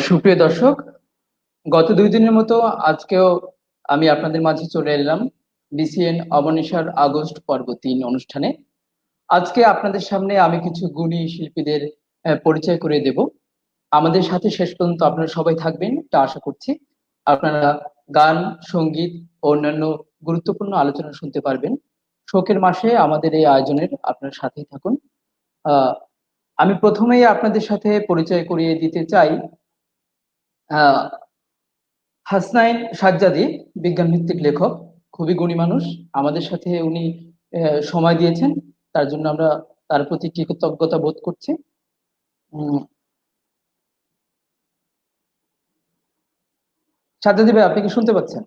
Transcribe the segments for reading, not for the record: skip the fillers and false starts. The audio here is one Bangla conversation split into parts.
সুপ্রিয় দর্শক, গত 2 দিনের মতো আজকেও আমি আপনাদের মাঝে চলে এলাম বিসিএন অবনিশার আগস্ট পর্ব 3 অনুষ্ঠানে। আজকে আপনাদের সামনে আমি কিছু গুণী শিল্পীদের পরিচয় করে দেব। আমাদের সাথে শেষ পর্যন্ত আপনারা সবাই থাকবেন তা আশা করছি। আপনারা গান, সঙ্গীত ও অন্যান্য গুরুত্বপূর্ণ আলোচনা শুনতে পারবেন। শোকের মাসে আমাদের এই আয়োজনের আপনারা সাথেই থাকুন। আহ আমি প্রথমেই আপনাদের সাথে পরিচয় করিয়ে দিতে চাই আহ হাসনাইন সাজ্জাদী, বিজ্ঞান ভিত্তিক লেখক, খুবই গুণী মানুষ। আমাদের সাথে উনি সময় দিয়েছেন, তার জন্য আমরা তার প্রতি কৃতজ্ঞতা বোধ করছি। উম, সাজ্জাদী ভাই, আপনি কি শুনতে পাচ্ছেন?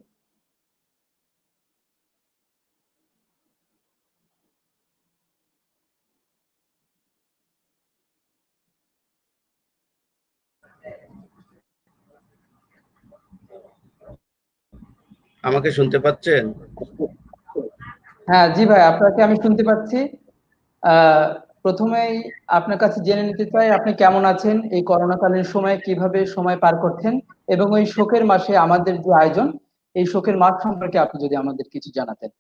আমাকে শুনতে পাচ্ছেন? হ্যাঁ জি ভাই, আপনাকে আমি শুনতে পাচ্ছি। আহ প্রথমেই আপনার কাছে জেনে নিতে চাই আপনি কেমন আছেন, এই করোনাকালীন সময়ে কিভাবে সময় পার করছেন, এবং ওই শোকের মাসে আমাদের যে আয়োজন, এই শোকের মাস সম্পর্কে আপনি যদি আমাদের কিছু জানাতেন।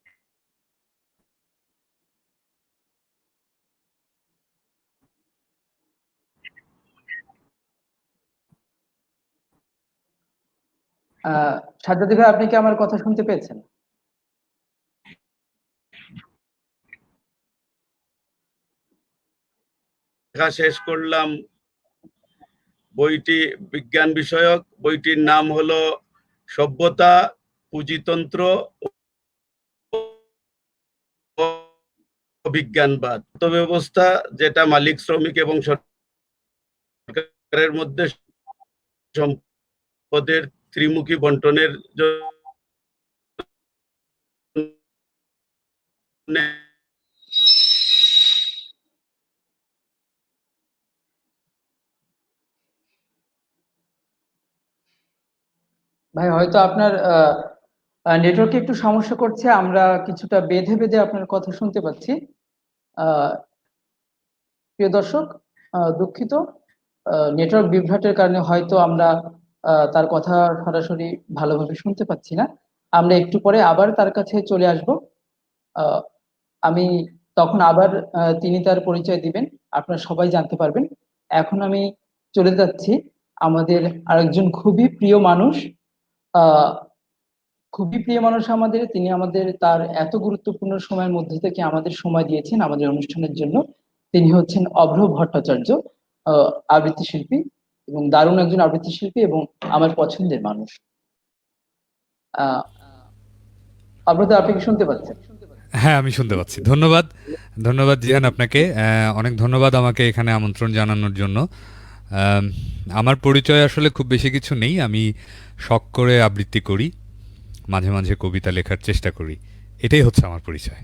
আহ সাজ্জাদী ভাই, আপনি কি আমার কথা শুনতে পেয়েছেন? লেখা শেষ করলাম। বইটি বিজ্ঞান বিষয়ক। বইটির নাম হলো সভ্যতা, পুঁজিতন্ত্র ও বিজ্ঞানবাদ। ব্যবস্থা যেটা মালিক, শ্রমিক এবং সরকারের মধ্যে সম্পদের ত্রিমুখী বন্টনের জন্য। ভাই, হয়তো আপনার নেটওয়ার্কে একটু সমস্যা করছে, আমরা কিছুটা বেঁধে বেঁধে আপনার কথা শুনতে পাচ্ছি। আহ প্রিয় দর্শক, দুঃখিত, নেটওয়ার্ক বিভ্রাটের কারণে হয়তো আমরা তার কথা সরাসরি ভালোভাবে শুনতে পাচ্ছি না। আমরা একটু পরে আবার তার কাছে চলে আসব। আহ, আমি তখন আবার তিনি তার পরিচয় দিবেন, আপনারা সবাই জানতে পারবেন। এখন আমি চলে যাচ্ছি আমাদের আরেকজন খুবই প্রিয় মানুষ। আহ খুবই প্রিয় মানুষ আমাদের, তিনি আমাদের তার এত গুরুত্বপূর্ণ সময়ের মধ্যে থেকে আমাদের সময় দিয়েছেন আমাদের অনুষ্ঠানের জন্য। তিনি হচ্ছেন অভ্র ভট্টাচার্য, আবৃত্তি শিল্পী, এবং দারুণ একজন আবৃত্তি শিল্পী এবং আমার পছন্দের মানুষ। আহ অভ্রদা, আপনি কি শুনতে পাচ্ছেন? হ্যাঁ, আমি শুনতে পাচ্ছি। ধন্যবাদ। ধন্যবাদ জিহান আপনাকে। অনেক ধন্যবাদ আমাকে এখানে আমন্ত্রণ জানানোর জন্য। আম, আমার পরিচয় আসলে খুব বেশি কিছু নেই। আমি শখ করে আবৃত্তি করি, মাঝে মাঝে কবিতা লেখার চেষ্টা করি। এটাই হচ্ছে আমার পরিচয়।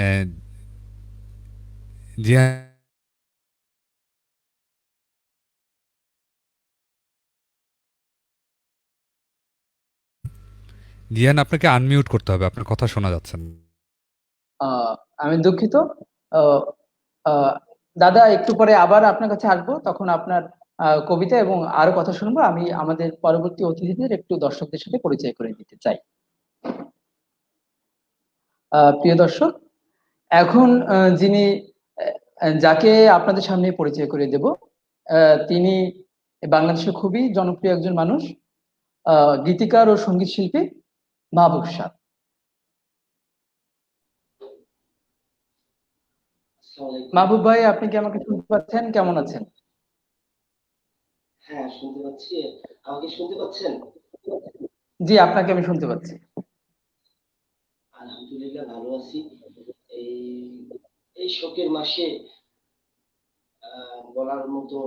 আহ, জিহান জিহান, আপনাকে আনমিউট করতে হবে, আপনার কথা শোনা যাচ্ছে না। আহ আমি দুঃখিত। আহ আহ দাদা, একটু পরে আবার আপনার কাছে আসবো, তখন আপনার কবিতা এবং আরো কথা শুনবো। আমি আমাদের পরবর্তী অতিথিদের একটু দর্শকদের সাথে পরিচয় করে দিতে চাই। প্রিয় দর্শক, এখন যিনি যাকে আপনাদের সামনে পরিচয় করে দেব, তিনি বাংলাদেশে খুবই জনপ্রিয় একজন মানুষ, গীতিকার ও সঙ্গীত শিল্পী মাহবুব শাহ। মাহবুব ভাই, আপনি কি আমাকে শুনতে পাচ্ছেন? কেমন আছেন? হ্যাঁ, শুনতে পাচ্ছি। আমাকে শুনতে পাচ্ছেন? জি, আপনাকে আমি শুনতে পাচ্ছি। আলহামদুলিল্লাহ, ভালো আছি। এই এই শোকের মাসে বলার মতো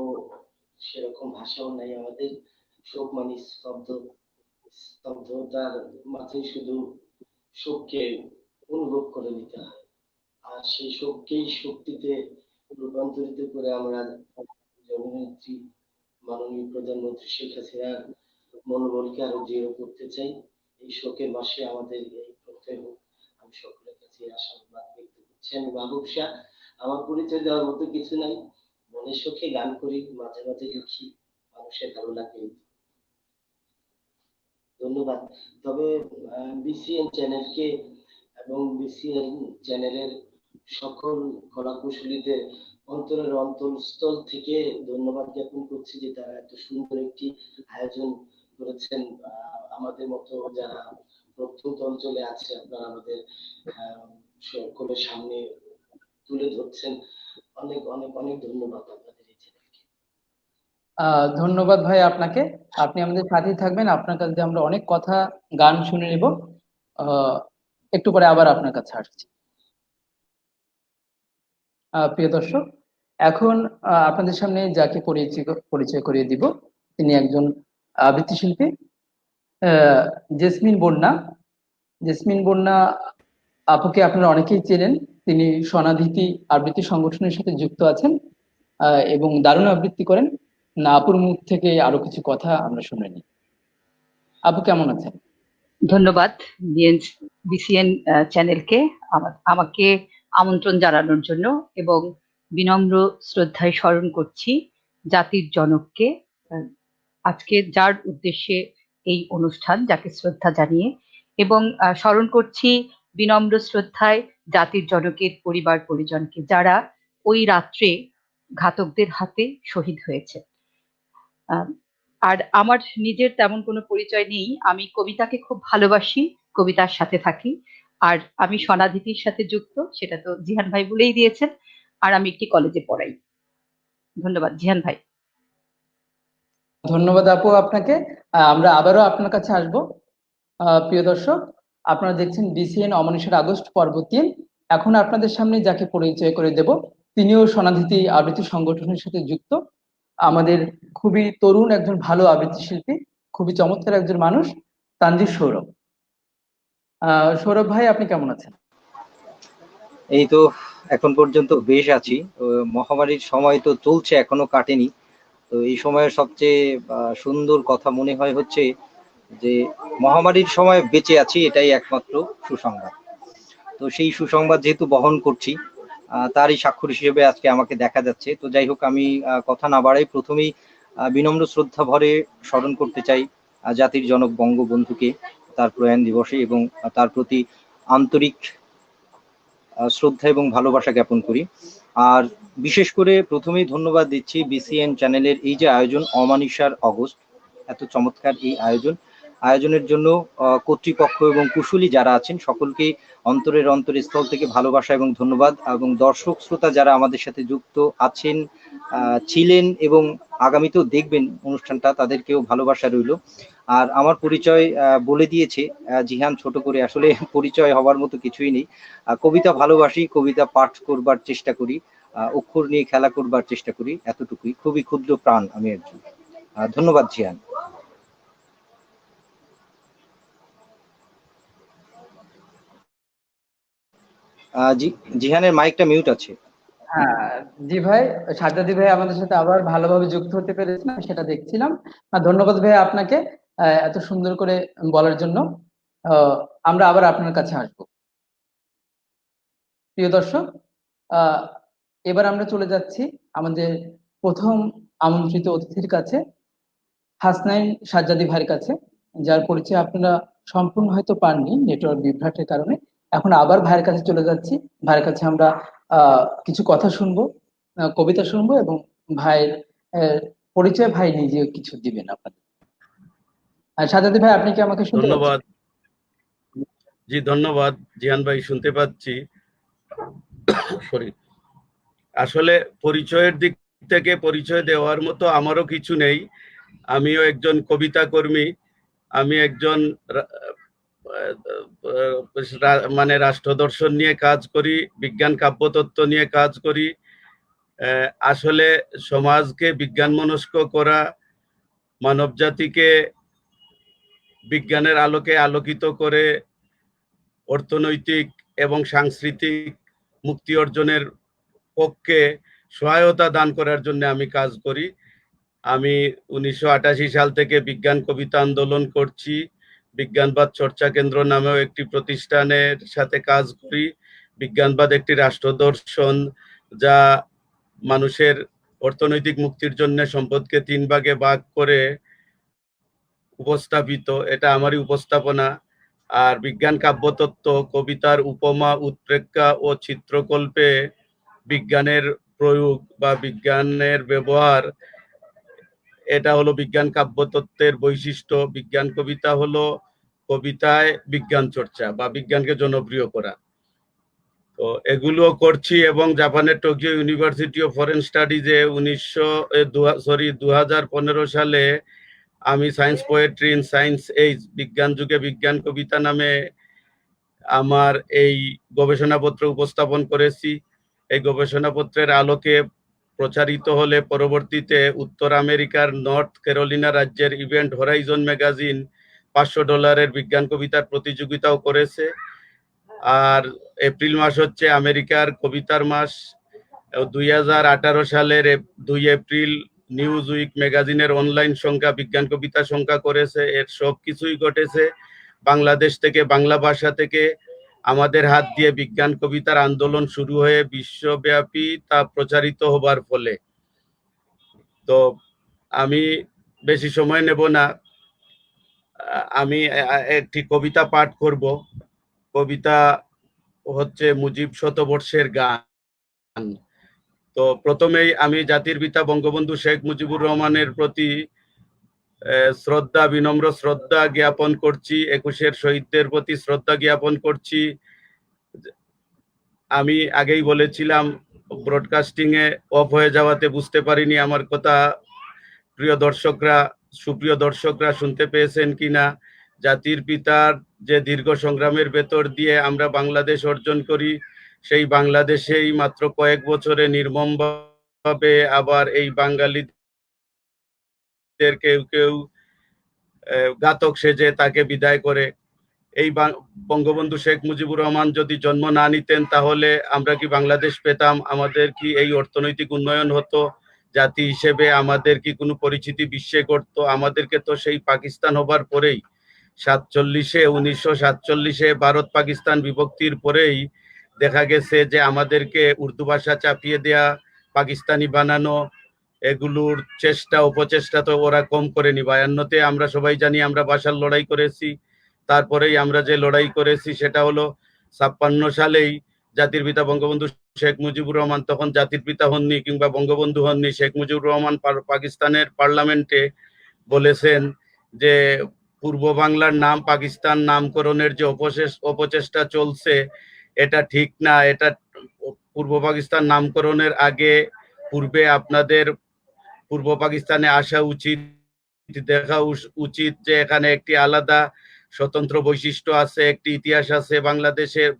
সেরকম ভাষাও নাই আমাদের। শোক মানে স্তব্ধ, স্তব্ধতার মাঝে শুধু শোককে অনুভব করে নিতে হয়। আর সেই শোককেই শক্তিতে রূপান্তরিত করে আমরা জননেত্রী মাননীয় প্রধানমন্ত্রী শেখ হাসিনার মনোবলকে আরো দৃঢ় করতে চাই। এই শোকের মাসে আমাদের এই প্রত্যয় হোক, আমি সকলের কাছে আশাবাদ ব্যক্ত করছি। আমি মাহবুব শাহ, আমার পরিচয় দেওয়ার মতো কিছু নাই, মনের সুখে গান করি, মাঝে মাঝে লিখি, মানুষের ভালো লাগে। ধন্যবাদ। তবে বিসিএন চ্যানেলকে এবং বিসিএন চ্যানেলের সকল কলাকুশলীদের অন্তরের অন্তঃস্থল থেকে ধন্যবাদ জ্ঞাপন করছি যে তারা এত সুন্দর একটি আয়োজন করেছেন। আমাদের মতো যারা প্রত্যন্ত অঞ্চলে আছে, আপনারা আমাদের সকলের সামনে তুলে ধরছেন। অনেক অনেক অনেক ধন্যবাদ আপনাদের এই চ্যানেলকে। ধন্যবাদ ভাই আপনাকে। আপনি আমাদের সাথেই থাকবেন, আপনার কাছে আমরা অনেক কথা গান শুনে নিব। একটু পরে আবার আপনার কাছে আসছি। প্রিয় দর্শক, এখন আপনাদের সামনে যাকে পরিচয় করিয়ে দিব, তিনি একজন আবৃত্তি শিল্পী, জেসমিন বন্যা। জেসমিন বন্যা আপুকে আপনারা অনেকেই চেনেন। তিনি স্বনাধিতি আবৃত্তি সংগঠনের সাথে যুক্ত আছেন এবং দারুণ আবৃত্তি করেন। না, আপুর মুখ থেকে আরো কিছু কথা আমরা শুনে নিই। আপু কেমন আছেন? ধন্যবাদ বিসিএন চ্যানেলকে আমাকে আমন্ত্রণ জানানোর জন্য, এবং বিনম্র শ্রদ্ধায় স্মরণ করছি জাতির জনককে, আজকে যার উদ্দেশ্যে এই অনুষ্ঠান, যাকে শ্রদ্ধা জানিয়ে, এবং স্মরণ করছি বিনম্র শ্রদ্ধায় জাতির জনকের পরিবার পরিজনকে, যারা ওই রাত্রে ঘাতকদের হাতে শহীদ হয়েছে। আর আমার নিজের তেমন কোনো পরিচয় নেই, আমি কবিতাকে খুব ভালোবাসি, কবিতার সাথে থাকি, আর আমি স্বনাধিতির সাথে যুক্ত, সেটা তো জিহান ভাই বলেই দিয়েছেন, আর আমি একটি কলেজে পড়াই। ধন্যবাদ জিহান ভাই। ধন্যবাদ আপু আপনাকে। আমরা আবারও আপনার কাছে আসব। প্রিয় দর্শক, আপনারা দেখছেন বিসিএন অমনীষার আগস্ট পর্ব 3। এখন আপনাদের সামনে যাকে পরিচয় করে দেব, তিনিও স্বনাধিতি আবৃত্তি সংগঠনের সাথে যুক্ত, আমাদের খুবই তরুণ একজন ভালো আবৃত্তি শিল্পী, খুবই চমৎকার একজন মানুষ, তানজির সৌরভ। সৌরভ ভাই, আপনি কেমন আছেন? এই তো এখন পর্যন্ত বেশ আছি। মহামারীর সময় তো চলছে, এখনো কাটেনি। তো এই সময়ের সবচেয়ে সুন্দর কথা মনে হয় হচ্ছে যে মহামারীর সময় বেঁচে আছি, এটাই একমাত্র সুসংবাদ। তো সেই সুসংবাদ যেহেতু বহন করছি, তারই স্বাক্ষর হিসেবে আজকে আমাকে দেখা যাচ্ছে। তো যাই হোক, আমি কথা না বাড়াই প্রথমেই বিনম্র শ্রদ্ধা ভরে স্মরণ করতে চাই জাতির জনক বঙ্গবন্ধুকে তার প্রয়াণ দিবসে, এবং তার প্রতি আন্তরিক শ্রদ্ধা এবং ভালোবাসা জ্ঞাপন করি। আর বিশেষ করে প্রথমেই ধন্যবাদ দিচ্ছি বিসিএন চ্যানেলের এই যে আয়োজন, অমানিসার অগস্ট, এত চমৎকার এই আয়োজনের জন্য কর্তৃপক্ষ এবং কুশলী যারা আছেন সকলকে অন্তরের অন্তরস্থল থেকে ভালোবাসা এবং ধন্যবাদ। এবং দর্শক শ্রোতা যারা আমাদের সাথে যুক্ত আছেন, ছিলেন এবং আগামীতেও দেখবেন অনুষ্ঠানটা, তাদেরকেও ভালোবাসা রইল। আর আমার পরিচয় বলে দিয়েছে জিহান ছোট করে, আসলে পরিচয় হওয়ার মতো কিছুই নেই। কবিতা ভালোবাসি, কবিতা পাঠ করবার চেষ্টা করি, অক্ষর নিয়ে খেলা করবার চেষ্টা করি, এতটুকুই। খুবই ক্ষুদ্র প্রাণ আমি একজন। ধন্যবাদ জিহান। জিহানের মাইকটা মিউট আছে। হ্যাঁ জি ভাই, সাজ্জাদি ভাই আমাদের সাথে আবার ভালোভাবে যুক্ত হতে পেরেছেন, সেটা দেখছিলাম। ধন্যবাদ ভাই আপনাকে এত সুন্দর করে বলার জন্য। আমরা আবার আপনার কাছে আসব। প্রিয় দর্শক, এবার আমরা চলে যাচ্ছি আমাদের প্রথম আমন্ত্রিত অতিথির কাছে, হাসনাইন সাজ্জাদি ভাইয়ের কাছে, যার পরিচয় আপনারা সম্পূর্ণ হয়তো পাননি নেটওয়ার্ক বিভ্রাটের কারণে। এখন আবার ভাইয়ের কাছে চলে যাচ্ছি। ভাইয়ের কাছে আমরা কিছু কথা শুনবো, কবিতা শুনবো, এবং ভাইয়ের পরিচয় ভাই নিজে কিছু দিবেন আপনাদের। সাজ্জাদি ভাই, আপনি কি আমাকে শুনতে পাচ্ছেন? ধন্যবাদ জি, ধন্যবাদ জিহান ভাই, শুনতে পাচ্ছি। সরি, আসলে পরিচয়ের দিক থেকে পরিচয় দেওয়ার মতো আমারও কিছু নেই। আমিও একজন কবিতা কর্মী, আমি একজন মানে রাষ্ট্র দর্শন নিয়ে কাজ করি, বিজ্ঞান কাব্যতত্ত্ব নিয়ে কাজ করি। আসলে সমাজকে বিজ্ঞান মনস্ক করা, মানব জাতিকে বিজ্ঞানের আলোকে আলোকিত করে অর্থনৈতিক এবং সাংস্কৃতিক মুক্তি অর্জনের পক্ষে সহায়তা দান করার জন্য আমি কাজ করি। আমি 1988 সাল থেকে বিজ্ঞান কবিতা আন্দোলন করছি। বিজ্ঞানবাদ চর্চা কেন্দ্র নামেও একটি প্রতিষ্ঠানের সাথে কাজ করি। বিজ্ঞানবাদ একটি রাষ্ট্র দর্শন, যা মানুষের অর্থনৈতিক মুক্তির জন্য সম্পদকে 3 ভাগে ভাগ করে উপস্থাপিত, এটা আমারই উপস্থাপনা। আর বিজ্ঞান কাব্যতত্ত্ব, কবিতার উপমা, উৎপ্রেক্ষা ও চিত্রকল্পে বিজ্ঞানের প্রয়োগ বা বিজ্ঞানের ব্যবহার, এটা হলো বিজ্ঞান কাব্যতত্ত্বের বৈশিষ্ট্য। বিজ্ঞান কবিতা হলো কবিতায় বিজ্ঞান চর্চা বা বিজ্ঞানকে জনপ্রিয় করা। তো এগুলো করছি এবং জাপানের টোকিও ইউনিভার্সিটি অফ ফরেন স্টাডিজে 2015 সালে আমি science poetry in science age, বিজ্ঞান যুগে বিজ্ঞান কবিতা নামে আমার এই গবেষণাপত্র উপস্থাপন করেছি। এই গবেষণাপত্রের আলোকে প্রচারিত হলে পরবর্তীতে উত্তর আমেরিকার নর্থ ক্যারোলিনা রাজ্যের ইভেন্ট হরাইজন ম্যাগাজিন $500 বিজ্ঞান কবিতার প্রতিযোগিতাও করেছে। আর এপ্রিল মাস হচ্ছে আমেরিকার কবিতার মাস। 2018 সালের 2 এপ্রিল নিউজ উইক ম্যাগাজিনের অনলাইন সংখ্যা বিজ্ঞান কবিতা সংখ্যা করেছে। এর সব কিছুই ঘটেছে বাংলাদেশ থেকে, বাংলা ভাষা থেকে। আমাদের হাত দিয়ে বিজ্ঞান কবিতার আন্দোলন শুরু হয়ে বিশ্বব্যাপী তা প্রচারিত হবার ফলে। তো আমি বেশি সময় নেব না, আমি একটি কবিতা পাঠ করব। কবিতা হচ্ছে মুজিব শতবর্ষের গান। তো প্রথমেই আমি জাতির পিতা বঙ্গবন্ধু শেখ মুজিবুর রহমানের প্রতি বিনম্র শ্রদ্ধা জ্ঞাপন করছি। 21-এর শহীদদের প্রতি শ্রদ্ধা জ্ঞাপন করছি। আমি আগেই বলেছিলাম ব্রডকাস্টিং এ অফ হয়ে যাওয়াতে বুঝতে পারিনি আমার কথা সুপ্রিয় দর্শকরা শুনতে পেয়েছেন কিনা। জাতির পিতার যে দীর্ঘ সংগ্রামের ভেতর দিয়ে আমরা বাংলাদেশ অর্জন করি, সেই বাংলাদেশেই মাত্র কয়েক বছরে নির্মমভাবে আবার এই বাঙালিদের কেউ কেউ ঘাতক সেজে তাকে বিদায় করে। এই বঙ্গবন্ধু শেখ মুজিবুর রহমান যদি জন্ম না নিতেন তাহলে আমরা কি বাংলাদেশ পেতাম? আমাদের কি এই অর্থনৈতিক উন্নয়ন হতো? জাতি হিসেবে আমাদের কি কোনো পরিচিতি বিশ্বে করতো? আমাদেরকে তো সেই পাকিস্তান হবার পরেই 1947-এ ভারত পাকিস্তান বিভক্তির পরেই দেখা গেছে যে আমাদেরকে উর্দু ভাষা চাপিয়ে দেয়া, পাকিস্তানি বানানো, এগুলোর অপচেষ্টা তো ওরা কম করেনি। 52-তে আমরা সবাই জানি আমরা ভাষার লড়াই করেছি। তারপরেই আমরা যে লড়াই করেছি সেটা হলো 56 সালেই জাতির পিতা বঙ্গবন্ধু শেখ মুজিবুর রহমান, তখন জাতির পিতা হননি কিংবা বঙ্গবন্ধু হননি, শেখ মুজিবুর রহমান পাকিস্তানের পার্লামেন্টে বলেছেন যে পূর্ব বাংলার নাম পাকিস্তান নামকরণের যে অপচেষ্টা চলছে এটা ঠিক না। এটা পূর্ব পাকিস্তান নামকরণের পূর্বে আপনাদের পূর্ব পাকিস্তানে আসা উচিত, দেখা উচিত যে এখানে একটি আলাদা স্বতন্ত্র বৈশিষ্ট্য আছে, একটি ইতিহাস আছে,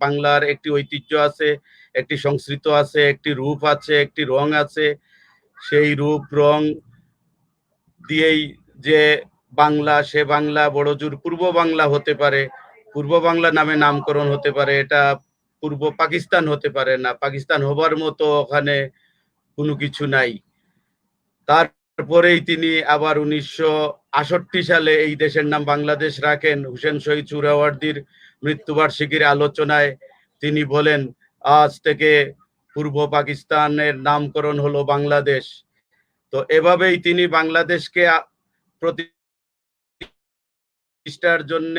বাংলার একটি ঐতিহ্য আছে, একটি সংস্কৃত আছে, একটি রূপ আছে, একটি রং আছে। সেই রূপ রং দিয়েই যে বাংলা, সে বাংলা বড়জোর পূর্ব বাংলা হতে পারে, পূর্ব বাংলা নামে নামকরণ হতে পারে, এটা পূর্ব পাকিস্তান হতে পারে না। পাকিস্তান হবার মতো ওখানে কোনো কিছু নাই। তারপরেই তিনি আবার 1968 সালে এই দেশের নাম বাংলাদেশ রাখেন। হুসেন শহীদ সুহরাওয়ার্দীর মৃত্যুবার্ষিকীর আলোচনায় তিনি বলেন আজ থেকে পূর্ব পাকিস্তানের নামকরণ হলো বাংলাদেশ। তো এভাবেই তিনি বাংলাদেশকে প্রতিষ্ঠার জন্য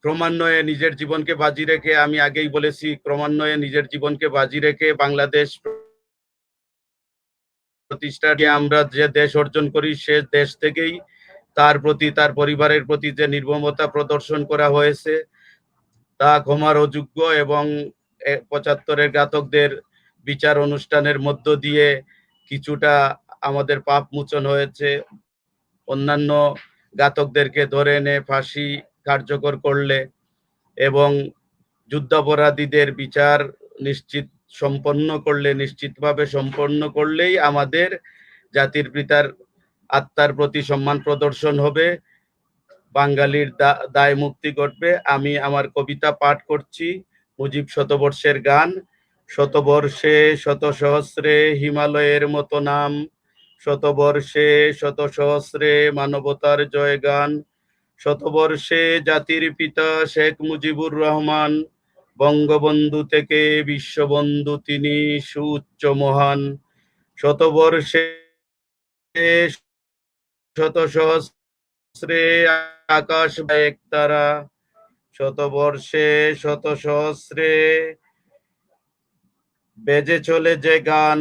ক্রমান্বয়ে নিজের জীবনকে বাজি রেখে, আমি আগেই বলেছি, ক্রমান্বয়ে নিজের জীবনকে বাজি রেখে বাংলাদেশ প্রতিষ্ঠাকে আমরা যে দেশ অর্জন করি সে দেশ থেকেই তার প্রতি, তার পরিবারের প্রতি যে নির্মমতা প্রদর্শন করা হয়েছে তা ক্ষমার অযোগ্য। এবং 75-এর ঘাতকদের বিচার অনুষ্ঠানের মধ্য দিয়ে কিছুটা আমাদের পাপ মোচন হয়েছে। অন্যান্য ঘাতকদেরকে ধরে এনে ফাঁসি কার্যকর করলে এবং যুদ্ধাপরাধীদের বিচার নিশ্চিতভাবে সম্পন্ন করলেই আমাদের জাতির পিতার আত্মার প্রতি সম্মান প্রদর্শন হবে, বাঙালির দায় মুক্তি ঘটবে। আমি আমার কবিতা পাঠ করছি, মুজিব শতবর্ষের গান। শতবর্ষে শত সহস্রে হিমালয়ের মতো নাম, শতবর্ষে শত সহস্রে মানবতার জয়গান, শতবর্ষে জাতির পিতা শেখ মুজিবুর রহমান, বঙ্গবন্ধু থেকে বিশ্ববন্ধু তিনি সুউচ্চ মহান। শতবর্ষে শত সহস্রে আকাশ বা একতারা, শতবর্ষে শত সহস্রে বেজে চলে যে গান,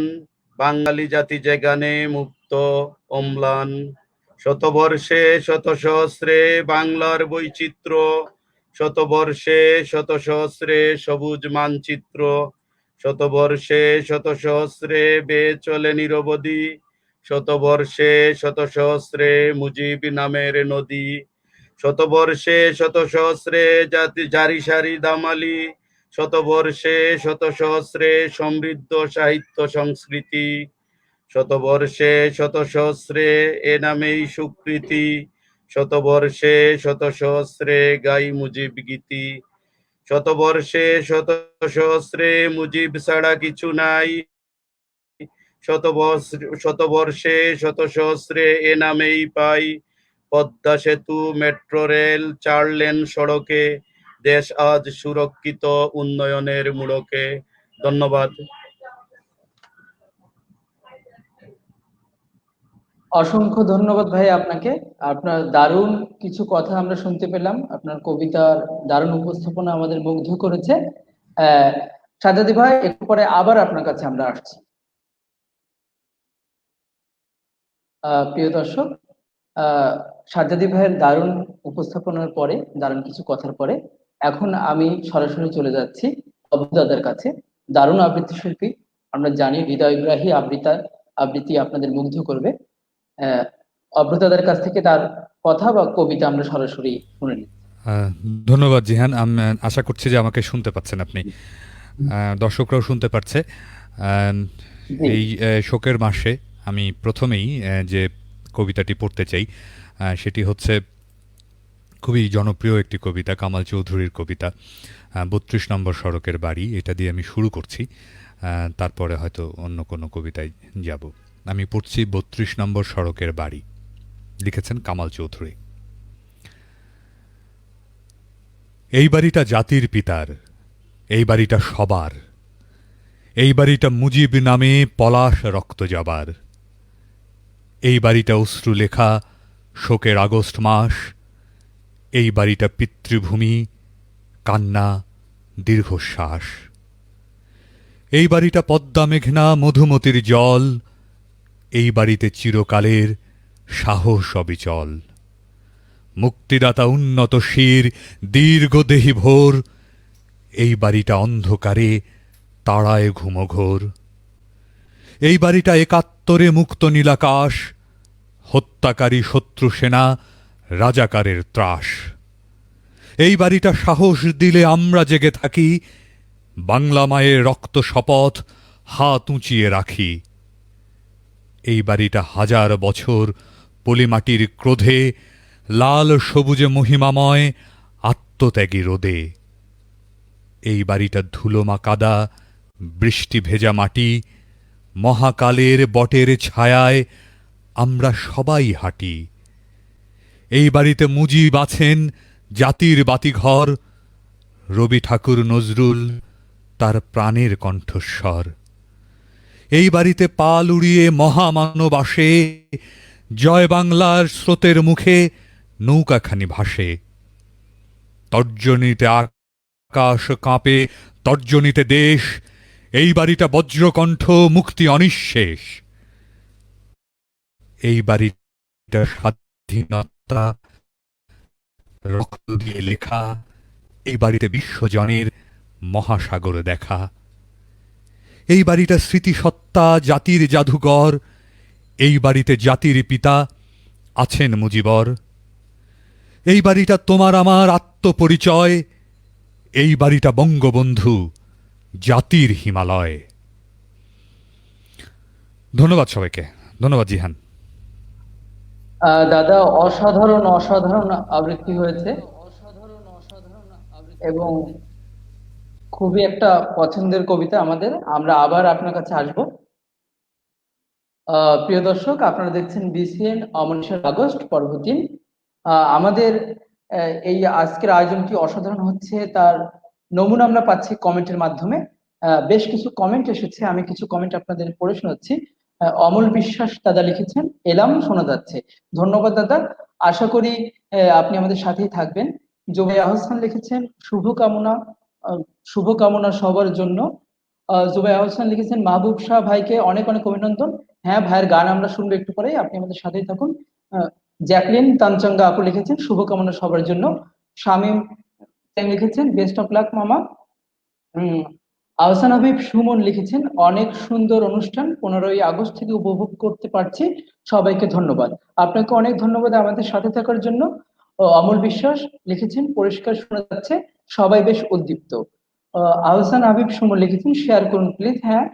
বাঙালি জাতি যে গানে মুক্ত অম্লান। শতবর্ষে শত সহস্রে বাংলার বৈচিত্র্য, শতবর্ষে শত সহস্রে সবুজ মানচিত্র, শতবর্ষে শত সহস্রে বেয়ে চলে নিরবধি, শতবর্ষে শত সহস্রে মুজিব নামের নদী, শতবর্ষে শত সহস্রে জাতি জারি সারি দামালি, শতবর্ষে শত সহস্রে সমৃদ্ধ সাহিত্য সংস্কৃতি, শতবর্ষে শত সহস্রে এ নামেই স্বীকৃতি, শতবর্ষে শত সহস্রে গাই মুজিব গীতি, শতবর্ষে শত সহস্রে মুজিব ছাড়া কিছু নাই, শতবর্ষে শত সহস্রে এ নামেই পাই পদ্মা সেতু, মেট্রো রেল, 4 লেন সড়কে, দেশ আজ সুরক্ষিত উন্নয়নের মূলকে। ধন্যবাদ। অসংখ্য ধন্যবাদ ভাই আপনাকে। আপনার দারুণ কিছু কথা আমরা শুনতে পেলাম, আপনার কবিতার দারুণ উপস্থাপনা আমাদের মুগ্ধ করেছে। সাজ্জাদি ভাই, একটু পরে আবার আপনার কাছে আমরা আসছি। প্রিয় দর্শক, সাজ্জাদি ভাইয়ের দারুণ উপস্থাপনার পরে, দারুণ কিছু কথার পরে এখন আমি সরাসরি চলে যাচ্ছি অভু দাদার কাছে। দারুণ আবৃত্তি শিল্পী, আমরা জানি হৃদয়গ্রাহী আবৃত্তি আপনাদের মুগ্ধ করবে। অভ্র দাদার কাছ থেকে তার কথা বা কবিতা আমরা সরাসরি শুনে নিই। ধন্যবাদ জিহান। আমি আশা করছি যে আমাকে শুনতে পাচ্ছেন আপনি, দর্শকরাও শুনতে পারছে। এই শোকের মাসে আমি প্রথমেই যে কবিতাটি পড়তে চাই সেটি হচ্ছে খুবই জনপ্রিয় একটি কবিতা, কামাল চৌধুরীর কবিতা 32 নম্বর সড়কের বাড়ি। এটা দিয়ে আমি শুরু করছি, তারপরে হয়তো অন্য কোনো কবিতায় যাব। আমি পড়ছি 32 নম্বর সড়কের বাড়ি, লিখেছেন কামাল চৌধুরী। এই বাড়িটা জাতির পিতার, এই বাড়িটা সবার, এই বাড়িটা মুজিব নামে পলাশ রক্ত যাবার, এই বাড়িটা অশ্রু লেখা শোকের আগস্ট মাস, এই বাড়িটা পিতৃভূমি, কান্না, দীর্ঘশ্বাস, এই বাড়িটা পদ্মা মেঘনা মধুমতির জল, এই বাড়িতে চিরকালের সাহস অবিচল, মুক্তিদাতা উন্নত শির দীর্ঘদেহী ভোর, এই বাড়িটা অন্ধকারে তাড়ায় ঘুমঘোর, এই বাড়িটা ৭১ মুক্ত নীলাকাশ, হত্যাকারী শত্রু সেনা রাজাকারের ত্রাস, এই বাড়িটা সাহস দিলে আমরা জেগে থাকি, বাংলা মায়ের রক্ত শপথ হাত উঁচিয়ে রাখি, এই বাড়িটা 1000 বছর পলিমাটির ক্রোধে লাল সবুজে মহিমাময় আত্মত্যাগী রোদে, এই বাড়িটা ধুলোমা কাদা বৃষ্টি ভেজা মাটি, মহাকালের বটের ছায়ায় আমরা সবাই হাঁটি, এই বাড়িতে মুজিব আছেন জাতির বাতিঘর, রবি ঠাকুর নজরুল তার প্রাণের কণ্ঠস্বর, এই বাড়িতে পাল উড়িয়ে মহামানব আসে, জয় বাংলার স্রোতের মুখে নৌকাখানি ভাসে, তর্জনীতে আকাশ কাঁপে, তর্জনীতে দেশ, এই বাড়িটা বজ্রকণ্ঠ মুক্তি অনিঃশেষ, এই বাড়িটা স্বাধীনতা রক্ত দিয়ে লেখা, এই বাড়িতে বিশ্বজনের মহাসাগর দেখা, এই বাড়িটা স্মৃতিসত্তা জাতির জাদুঘর, এই বাড়িতে জাতির পিতা আছেন মুজিবর, এই বাড়িটা তোমার আমার আত্মপরিচয়, এই বাড়িটা বঙ্গবন্ধু জাতির হিমালয়। ধন্যবাদ সবাইকে। ধন্যবাদ জিহান। দাদা, অসাধারণ অসাধারণ আবৃত্তি হয়েছে এবং খুবই একটা পছন্দের কবিতা আমাদের। আমরা আবার আপনার কাছে আসব। প্রিয় দর্শক, আপনারা দেখছেন বিসিএন অমনিশার আগস্ট পর্ব 3। আমাদের এই আজকের আয়োজনটি অসাধারণ হচ্ছে তার নমুনা আমরা পাচ্ছি কমেন্টের মাধ্যমে। বেশ কিছু কমেন্ট এসেছে, আমি কিছু কমেন্ট আপনাদের পড়ে শোনাচ্ছি। অমল বিশ্বাস দাদা লিখেছেন, এলাম শোনা যাচ্ছে। ধন্যবাদ দাদা, আশা করি আপনি আমাদের সাথেই থাকবেন। জুবাই আহসান লিখেছেন, শুভকামনা সবার জন্য। জুবাই আহসান লিখেছেন, মাহবুব শাহ ভাইকে অনেক অনেক অভিনন্দন। হ্যাঁ, ভাইয়ের গান আমরা শুনবো একটু পরেই, আপনি আমাদের সাথেই থাকুন। জ্যাকলিন তানচঙ্গা আপু লিখেছেন, শুভকামনা সবার জন্য। শামীম লিখেছেন, বেস্ট অফ লাক মামা। আহসান হাবিব সুমন লিখেছেন, অনেক সুন্দর অনুষ্ঠান, 15ই আগস্ট থেকে উপভোগ করতে পারছি, সবাইকে ধন্যবাদ। আপনাকে অনেক ধন্যবাদ আমাদের সাথে থাকার জন্য। অমল বিশ্বাস লিখেছেন, পরিষ্কার শোনা যাচ্ছে, সবাই বেশ উদ্দীপ্ত। আহসান হাবিব সুমন লিখেছেন, শেয়ার করুন প্লিজ। হ্যাঁ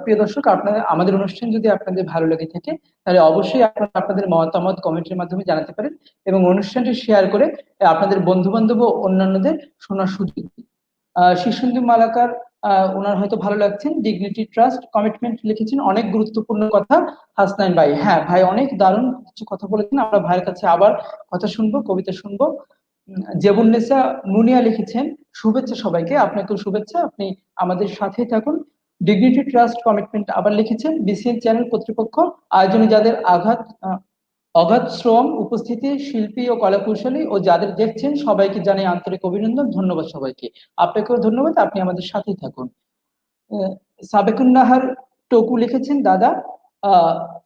প্রিয় দর্শক, আপনাদের আমাদের অনুষ্ঠান যদি আপনাদের ভালো লেগে থাকে তাহলে অবশ্যই আপনারা আপনাদের মতামত কমেন্টের মাধ্যমে জানাতে পারেন এবং অনুষ্ঠানটি শেয়ার করে আপনাদের বন্ধু বান্ধব ও অন্যান্যদের শোনার সুযোগ দিন। শিশুন্দু মালাকার, ওনার হয়তো ভালো লাগছেন, ডিগনিটি ট্রাস্ট কমিটমেন্ট লিখেছেন, অনেক গুরুত্বপূর্ণ কথা হাসনাইন ভাই। হ্যাঁ ভাই, অনেক দারুণ কিছু কথা বলেছেন, আমরা ভাইয়ের কাছে আবার কথা শুনবো, কবিতা শুনবো। জেবুন্নেসা মুনিয়া লিখেছেন, শুভেচ্ছা সবাইকে, আপনাকেও শুভেচ্ছা, আপনি আমাদের সাথেই থাকুন। ডিগনিটি ট্রাস্ট কমিটমেন্ট আবার লিখেছেন, বিসিএন চ্যানেল কর্তৃপক্ষ আয়োজনে যাদের অগাধ শ্রম, উপস্থিতি, শিল্পী ও কলাকুশলী ও যাদের দেখছেন সবাইকে জানাই আন্তরিক অভিনন্দন, ধন্যবাদ সবাইকে। আপনাকেও ধন্যবাদ, আপনি আমাদের সাথেই থাকুন। সাবেকুন নাহার টকু লিখেছেন, দাদা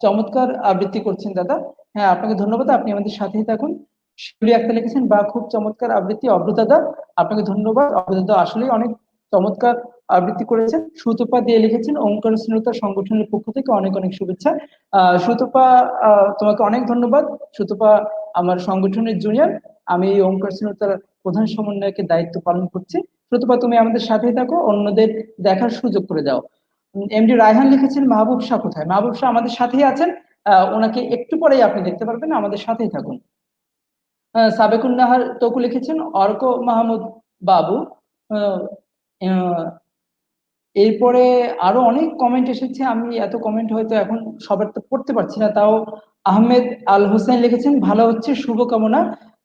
চমৎকার আবৃত্তি করছেন দাদা। হ্যাঁ, আপনাকে ধন্যবাদ, আপনি আমাদের সাথেই থাকুন। শিউলি আক্তার লিখেছেন, বা খুব চমৎকার আবৃত্তি অব্রু দাদা, আপনাকে ধন্যবাদ। অব্রু দাদা আসলেই অনেক চমৎকার আবৃত্তি করেছেন। সুতপা দিয়ে লিখেছেন, ওঙ্কার স্নেহতা সংগঠনের পক্ষ থেকে অনেক অনেক শুভেচ্ছা। সুতপা, তোমাকে অনেক ধন্যবাদ। সুতপা আমার সংগঠনের জুনিয়র, আমি এই ওঙ্কার স্নেহতার প্রধান সমন্বয়কের দায়িত্ব পালন করছি। সুতপা, তুমি আমাদের সাথেই থাকো, অন্যদের দেখার সুযোগ করে দাও। এমডি রায়হান লিখেছেন, মাহবুব শাহ কোথায়? মাহবুব শাহ আমাদের সাথেই আছেন, ওনাকে একটু পরেই আপনি দেখতে পারবেন, আমাদের সাথেই থাকুন। সাবেকুন নাহার তকু লিখেছেন, অর্ক মাহমুদ বাবু। এরপরে আরো অনেক কমেন্ট এসেছে, আমি এত কমেন্ট হয়তো এখন সবার তো পড়তে পারছি না, তাও আহমেদ আল হোসেন লিখেছেন, ভালো হচ্ছে, শুভকামনা।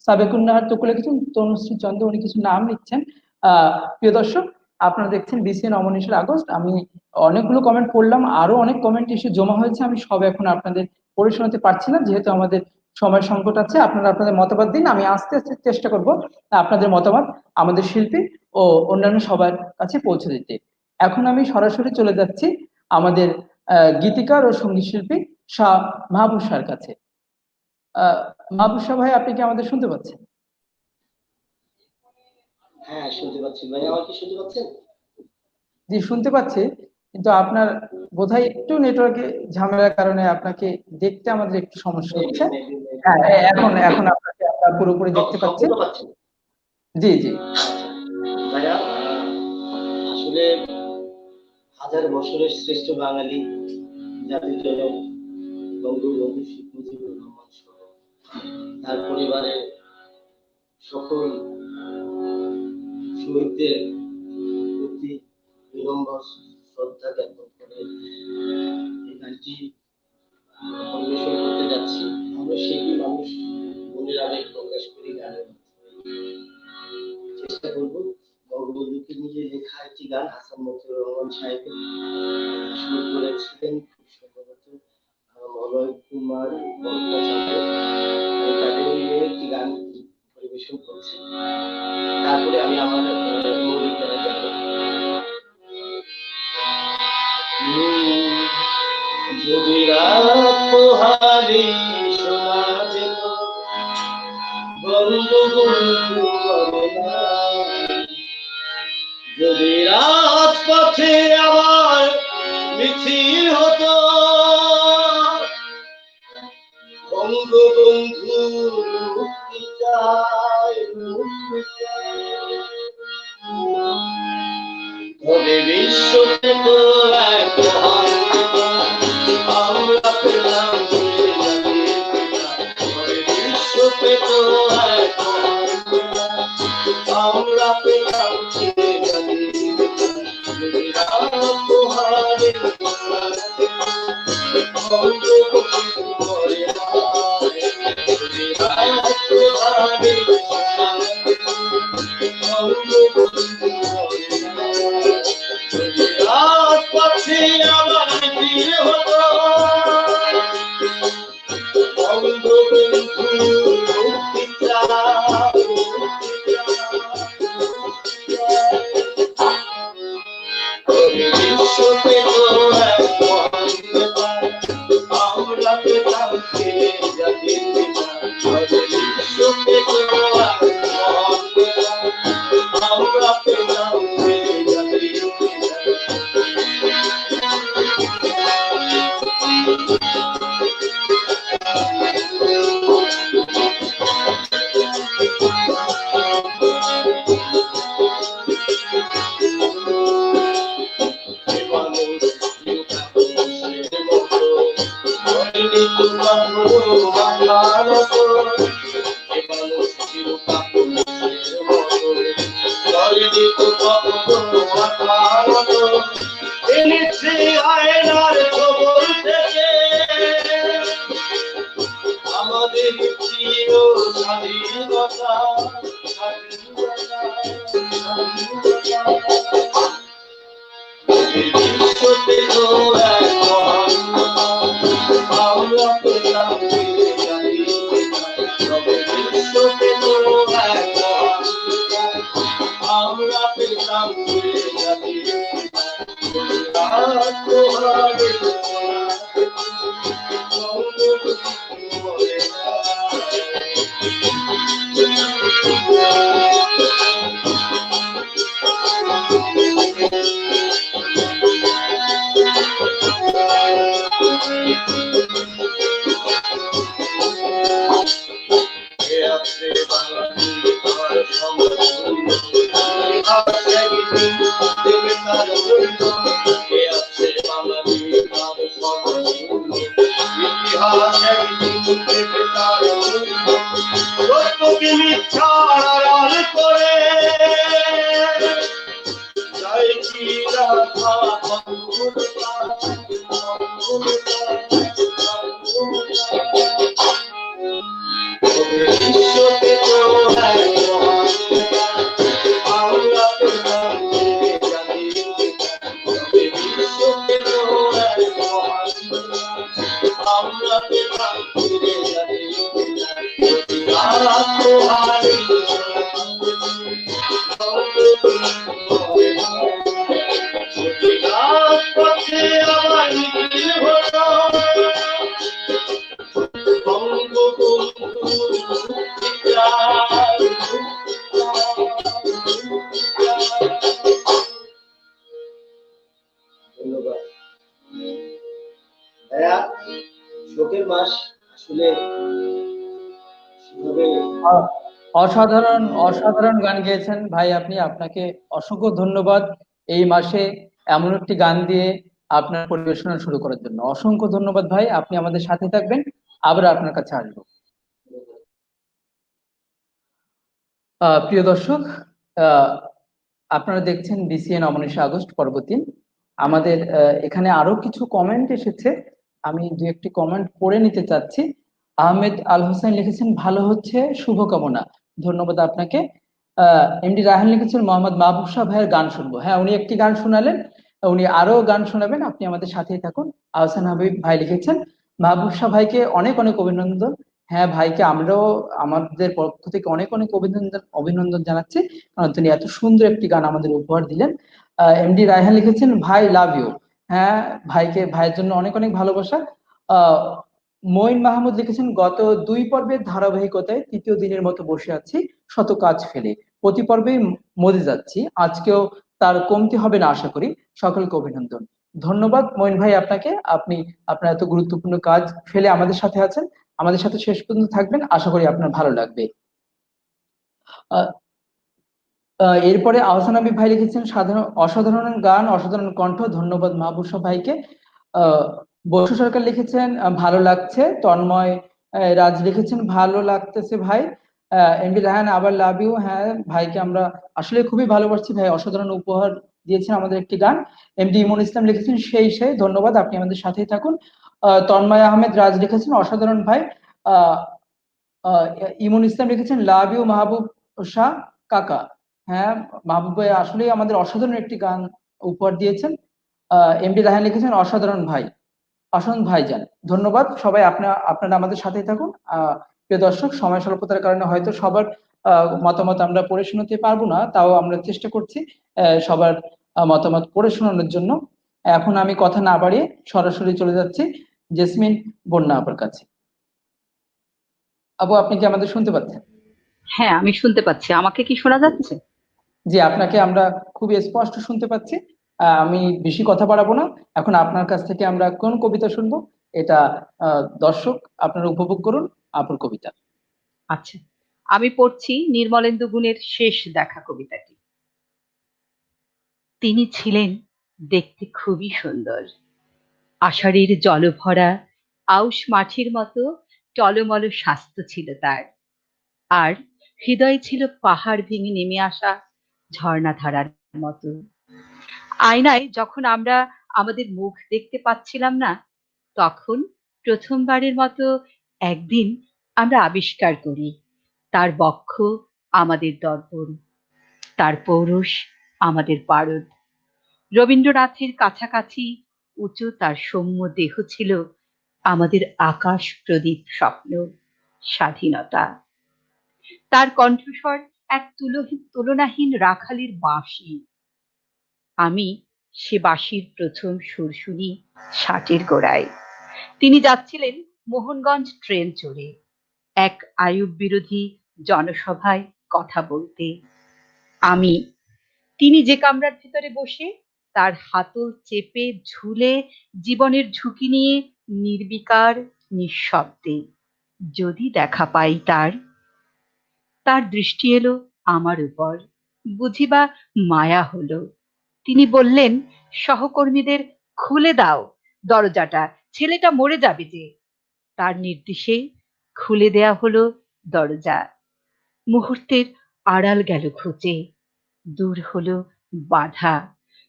সাবেকুন নাহার তকু লিখেছেন, তনুশ্রী চন্দ্র, উনি কিছু নাম লিখছেন। প্রিয় দর্শক, আপনারা দেখছেন বিসিএন অমনিশাল আগস্ট। আমি অনেকগুলো কমেন্ট পড়লাম, আরো অনেক কমেন্ট এসে জমা হয়েছে, আমি সব এখন আপনাদের পড়ে শোনাতে পারছি না, যেহেতু আমাদের সময় সংকট আছে। আপনারা আপনাদের মতামত দিন, আমি আস্তে আস্তে চেষ্টা করব আপনাদের মতামত আমাদের শিল্পী ও অন্যান্য সবার কাছে পৌঁছে দিতে। এখন আমি সরাসরি চলে যাচ্ছি আমাদের গীতিকার ও সঙ্গীত শিল্পী শাহ মাহবুব শাহর কাছে। মাহবুব শাহ ভাই, আপনি কি আমাদের শুনতে পাচ্ছেন? হ্যাঁ, শুনতে পাচ্ছি ভাই, আমার কি শুনতে পাচ্ছেন? জি, শুনতে পাচ্ছি, কিন্তু আপনার বোধহয় একটু নেটওয়ার্কে ঝামেলার কারণে আপনাকে দেখতে আমাদের একটু সমস্যা হচ্ছে। হ্যাঁ, এখন আপনাকে আমরা পুরোপুরি দেখতে পাচ্ছি। জি জি ভাইয়া, আসলে হাজার বছরের শ্রেষ্ঠ বাঙালি জাতির জনক বঙ্গবন্ধু শেখ মুজিবুর রহমান সহ তার পরিবারের সকল শহীদদের প্রতি বিনম্র শ্রদ্ধা জ্ঞাপন করে এই গানটি পরিবেশন করতে যাচ্ছি। আমরা সেই মানুষ মনের আবেগ প্রকাশ করি গানের মাধ্যমে। চেষ্টা করব বঙ্গবন্ধুকে নিয়ে লেখা একটি গান, হাসান মতিউর রহমান সাহেবের, সুর করেছিলেন খুব সম্ভবত মলয় কুমার ভট্টাচার্য। তাদের নিয়ে একটি গান পরিবেশন করছি, তারপরে আমি আমার মৌলিক গানে যাব। যদি রাত পোহালে শোনা যেত বঙ্গবন্ধু যদি রাজপথে আবার মিছিল হতো বঙ্গবন্ধু মুক্তি চায় তবে বিশ্ব পেত এক মহান আমরা পেলাম তবে বিশ্ব পেত এক মহান আমরা পেলাম স্বাধীনতা বিশ্বতে তো এখন আমরা পেলাম বিশ্বতে তো এখন আমরা পেলাম শোকের মাস আসলে অসাধারণ অসাধারণ গান গেয়েছেন ভাই আপনি, আপনাকে অসংখ্য ধন্যবাদ এই মাসে এমন একটি গান দিয়ে আপনার পরিবেশনা শুরু করার জন্য। অসংখ্য ধন্যবাদ ভাই, আপনি আমাদের সাথে থাকবেন, আবার আপনার কাছে আসবো। প্রিয় দর্শক, আপনারা দেখছেন বিসিএন অমনীষা আগস্ট পর্ব 3। আমাদের এখানে আরো কিছু কমেন্ট এসেছে, আমি দু একটি কমেন্ট পড়ে নিতে চাচ্ছি। আহমেদ আল হোসেন লিখেছেন ভালো হচ্ছে, শুভকামনা। ধন্যবাদ আপনাকে। এমডি রায়হান লিখেছেন মোহাম্মদ মাহবুব শাহ ভাইয়ের গান শুনবো। হ্যাঁ, উনি একটি গান শোনালেন, উনি আরো গান শোনাবেন, আপনি আমাদের সাথেই থাকুন। আহসান হাবিব ভাই লিখেছেন মাহবুব শাহ ভাইকে অনেক অনেক অভিনন্দন। হ্যাঁ ভাইকে আমরাও আমাদের পক্ষ থেকে অনেক অনেক অভিনন্দন জানাচ্ছি, কারণ তিনি এত সুন্দর একটি গান আমাদের উপহার দিলেন। এমডি রায়হান লিখেছেন ভাই লাভ ইউ। হ্যাঁ, ভাইয়ের জন্য অনেক অনেক ভালোবাসা। মঈন মাহমুদ লিখেছেন গত 2 পর্বের ধারাবাহিকতায় তৃতীয় দিনের মতো বসে আছি শত কাজ ফেলে, প্রতি পর্বেই মজে যাচ্ছি, আজকেও তার কমতি হবে না আশা করি। সকলকে অভিনন্দন। ধন্যবাদ মঈন ভাই আপনাকে, আপনি আপনার এত গুরুত্বপূর্ণ কাজ ফেলে আমাদের সাথে আছেন, আমাদের সাথে শেষ পর্যন্ত থাকবেন, আশা করি আপনার ভালো লাগবে। এরপরে আহসান হাবিব ভাই লিখেছেন অসাধারণ গান, অসাধারণ কণ্ঠ, ধন্যবাদ মাহবুব শাহ ভাইকে। বসু সরকার লিখেছেন ভালো লাগছে। তন্ময় রাজ লিখেছেন ভালো লাগতেছে ভাই। এমডি রায়হান আবার লাভ ইউ। হ্যাঁ ভাইকে আমরা আসলে খুবই ভালোবাসছি, ভাই অসাধারণ উপহার দিয়েছেন আমাদের একটি গান। এমডি ইমন ইসলাম লিখেছেন সেই ধন্যবাদ, আপনি আমাদের সাথেই থাকুন। তন্ময় আহমেদ রাজ লিখেছেন অসাধারণ ভাই। আহ ইমন ইসলাম লিখেছেন লাভ ইউ মাহবুব শাহ কাকা। হ্যাঁ মাহবুব ভাই আসলেই আমাদের অসাধারণ একটি গান উপহার দিয়েছেন। এমডি রায়হান লিখেছেন অসাধারণ ভাই, অসাধারণ ভাইজান। ধন্যবাদ সবাই, আপনারা আমাদের সাথেই থাকুন। প্রিয় দর্শক, সময় স্বল্পতার কারণে হয়তো সবার মতামত আমরা পড়ে শোনাতে পারবো না, তাও আমরা চেষ্টা করছি সবার মতামত পড়ে শোনানোর জন্য। এখন আমি কথা না বাড়িয়ে সরাসরি চলে যাচ্ছি জেসমিন বন্যা আপার কাছে। আপু, আপনি কি আমাদের শুনতে পাচ্ছেন? হ্যাঁ, আমি শুনতে পাচ্ছি। আমাকে কি শোনা যাচ্ছে? জি, আপনাকে আমরা খুবই স্পষ্ট শুনতে পাচ্ছি। আমি বেশি কথা বাড়াবো না, এখন আপনার কাছ থেকে আমরা কোন কবিতা শুনবো এটা দর্শক আপনারা উপভোগ করুন আপুর কবিতা। আচ্ছা, আমি পড়ছি নির্মলেন্দু গুণের শেষ দেখা কবিতাটি। তিনি ছিলেন দেখতে খুবই সুন্দর, আষাঢ়ের জলভরা আউশ মাঠির মতো টলমল স্বাস্থ্য ছিল তার, আর হৃদয় ছিল পাহাড় ভেঙে নেমে আসা ঝর্ণাধারার মতো। আয়নায় যখন আমরা আমাদের মুখ দেখতে পাচ্ছিলাম না, তখন প্রথমবারের মতো একদিন আমরা আবিষ্কার করি তার বক্ষ আমাদের দর্পণ, তার পৌরুষ আমাদের পারদ। রবীন্দ্রনাথের কাছাকাছি উঁচু তার সৌম্য দেহ ছিল আমাদের আকাশ প্রদীপ স্বপ্ন, স্বাধীনতা। তার কণ্ঠস্বর এক তুলনাহীন রাখালির বাঁশি। আমি সে বাঁশির প্রথম সুর শুনি 60-এর গোড়ায়। তিনি যাচ্ছিলেন মোহনগঞ্জ ট্রেন চড়ে এক আইয়ুব বিরোধী জনসভায় কথা বলতে। তিনি যে কামরার ভেতরে বসে তার হাতল চেপে ঝুলে জীবনের ঝুঁকি নিয়ে নির্বিকার নিঃশব্দে। যদি দেখা পাই তার দৃষ্টি এলো আমার উপর, বুঝিবা মায়া হলো। তিনি বললেন, সহকর্মীদের খুলে দাও দরজাটা, ছেলেটা মরে যাবে যে। তার নির্দেশে খুলে দেয়া হলো দরজা। মুহূর্তের আড়াল গেল ঘুচে, দূর হলো বাধা,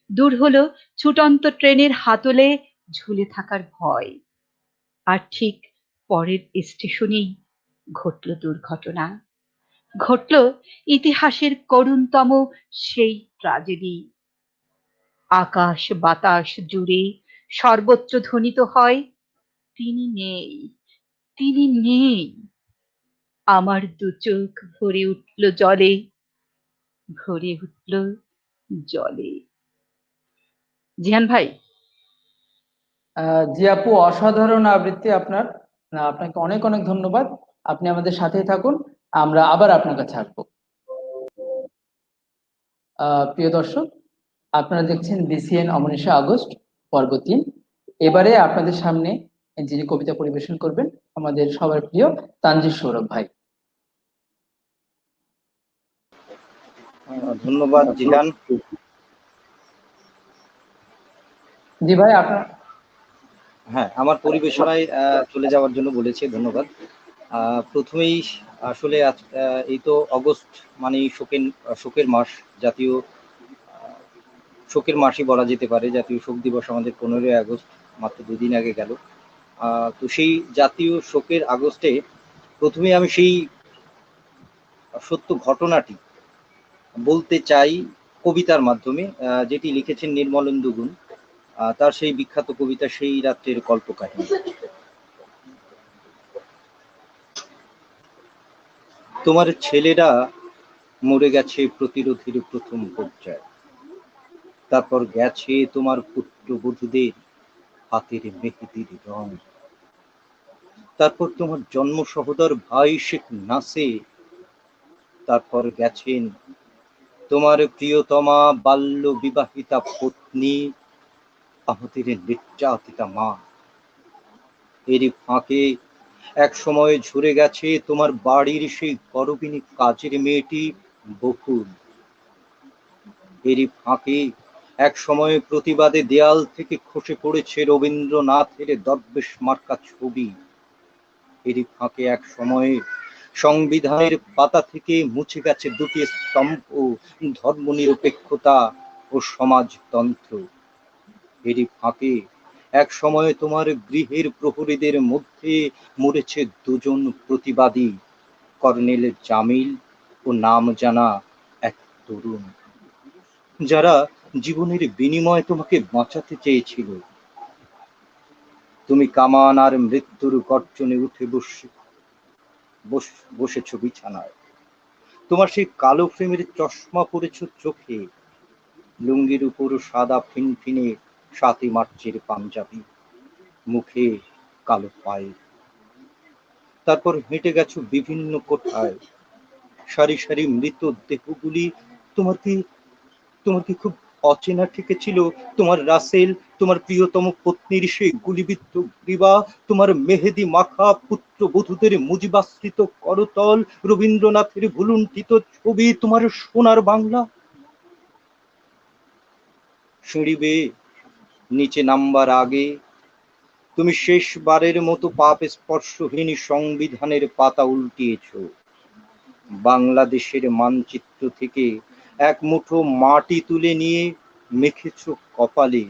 দূর হলো ছুটন্ত ট্রেনের হাতলে ঝুলে থাকার ভয়। আর ঠিক পরের স্টেশনেই ঘটল দুর্ঘটনা, ঘটল ইতিহাসের করুণতম সেই ট্রাজেডি। আকাশ বাতাস জুড়ে সর্বত্র ধ্বনিত হয়, তিনি নেই, তিনি নেই। আমার দু চোখ ভরে উঠল জলে, ভরে উঠল জলে। জিহান ভাই, জি আপু, অসাধারণ আবৃত্তি আপনার। আপনাকে অনেক অনেক ধন্যবাদ। আপনি আমাদের সাথেই থাকুন, আমরা আবার আপনার কাছে আসবো। প্রিয় দর্শক, আপনারা দেখছেন বিসিএন অমনিশা আগস্ট পর্ব 3। এবারে আপনাদের সামনে যিনি কবিতা পরিবেশন করবেন, আমাদের সবার প্রিয় তানজির সৌরভ ভাই। ধন্যবাদ জিহান। জি ভাই, আপনার। হ্যাঁ, আমার পরিবেশনায় চলে যাওয়ার জন্য বলেছে, ধন্যবাদ। প্রথমেই আসলে এই তো অগস্ট মানে শোকের মাস, জাতীয় শোকের মাসই বলা যেতে পারে। জাতীয় শোক দিবস আমাদের 15ই আগস্ট, মাত্র 2 দিন আগে গেল। তো সেই জাতীয় শোকের আগস্টে প্রথমে আমি সেই সত্য ঘটনাটি বলতে চাই কবিতার মাধ্যমে, যেটি লিখেছেন নির্মলেন্দু গুণ। তার সেই বিখ্যাত কবিতা সেই রাত্রের কল্পকাহিনী। তোমার ছেলেরা মরে গেছে প্রতিরোধের প্রথম পর্যায়ে, তারপর গেছে তোমার পুত্রবধূদের হাতের মেহেদির রং, তারপর তোমার জন্ম সহোদর ভাই শেখ নাসির, তারপর গেছেন তোমার প্রিয়তমা বাল্য বিবাহিতা পত্নী, আমাদের নির্যাতিতা মা। এরই ফাঁকে এক সময় ঝরে গেছে তোমার বাড়ির সেই গরবিনী কাজের মেয়েটি বকুল। এরই ফাঁকে এক সময় প্রতিবাদে দেয়াল থেকে খসে পড়েছে রবীন্দ্রনাথের দরবেশ মার্কা ছবি। এরই ফাঁকে এক সময়ে সংবিধানের পাতা থেকে মুছে গেছে 2টি স্তম্ভ, ধর্মনিরপেক্ষতা ও সমাজতন্ত্র। এরই ফাঁকে এক সময় তোমার গৃহের প্রহরীদের মধ্যে মরেছে 2জন প্রতিবাদী, কর্নেল জামিল ও নাম জানা এক তরুণ, যারা জীবনের বিনিময়ে তোমাকে বাঁচাতে চেয়েছিল। তুমি কামান আর মৃত্যুর গর্জনে উঠে বসেছ বিছানায়। তোমার সেই কালো ফ্রেমের চশমা পরেছ চোখে, লুঙ্গির উপর সাদা ফিনফিনে 7ই মার্চের পাঞ্জাবি, মুখে কালো পায়ের। তারপর হেঁটে গেছো বিভিন্ন কোঠায়, সারি সারি মৃত দেহগুলি তোমার কি খুব অচেনা ঠেকেছিল? তোমার রাসেল, তোমার প্রিয়তম পত্নীর সেই গুলিবিদ্ধ গ্রীবা, তোমার মেহেদি মাখা পুত্রবধূদের মুজিবাশ্রিত করতল, রবীন্দ্রনাথের ভুলুণ্ঠিত ছবি, তোমার সোনার বাংলা। সিঁড়ি বেয়ে নিচে নামবার আগে তুমি শেষবারের মতো পাপ স্পর্শহীন সংবিধানের পাতা উল্টিয়েছ। বাংলাদেশের মানচিত্র থেকে এক মুঠো মাটি তুলে নিয়ে মেখেছ কপালে।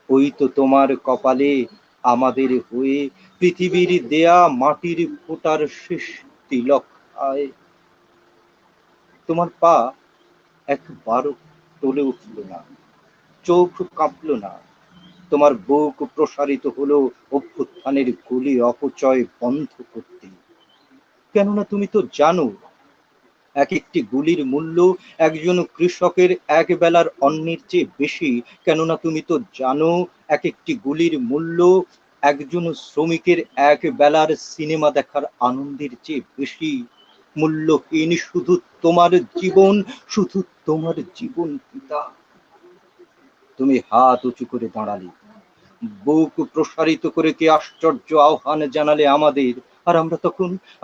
ওই তো তোমার কপালে আমাদের হয়ে পৃথিবীর দেয়া মাটির ফোঁটার শেষ তিলক আয়। তোমার পা একবারও টলে উঠল না, চোখ কাঁপল না, তোমার বুক প্রসারিত হলো অভ্যুত্থানের গুলি অপচয় বন্ধ করতে। কেননা তুমি তো জানো এক একটি গুলির মূল্য একজন কৃষকের এক বেলার অন্নের চেয়ে বেশি। কেননা তুমি তো জানো এক একটি গুলির মূল্য একজন শ্রমিকের এক বেলার সিনেমা দেখার আনন্দের চেয়ে বেশি। মূল্যহীন শুধু তোমার জীবন, শুধু তোমার জীবন পিতা। তুমি হাত উঁচু করে দাঁড়ালে, বুক প্রসারিত করে কি আশ্চর্য আহ্বান জানালে আমাদের। আর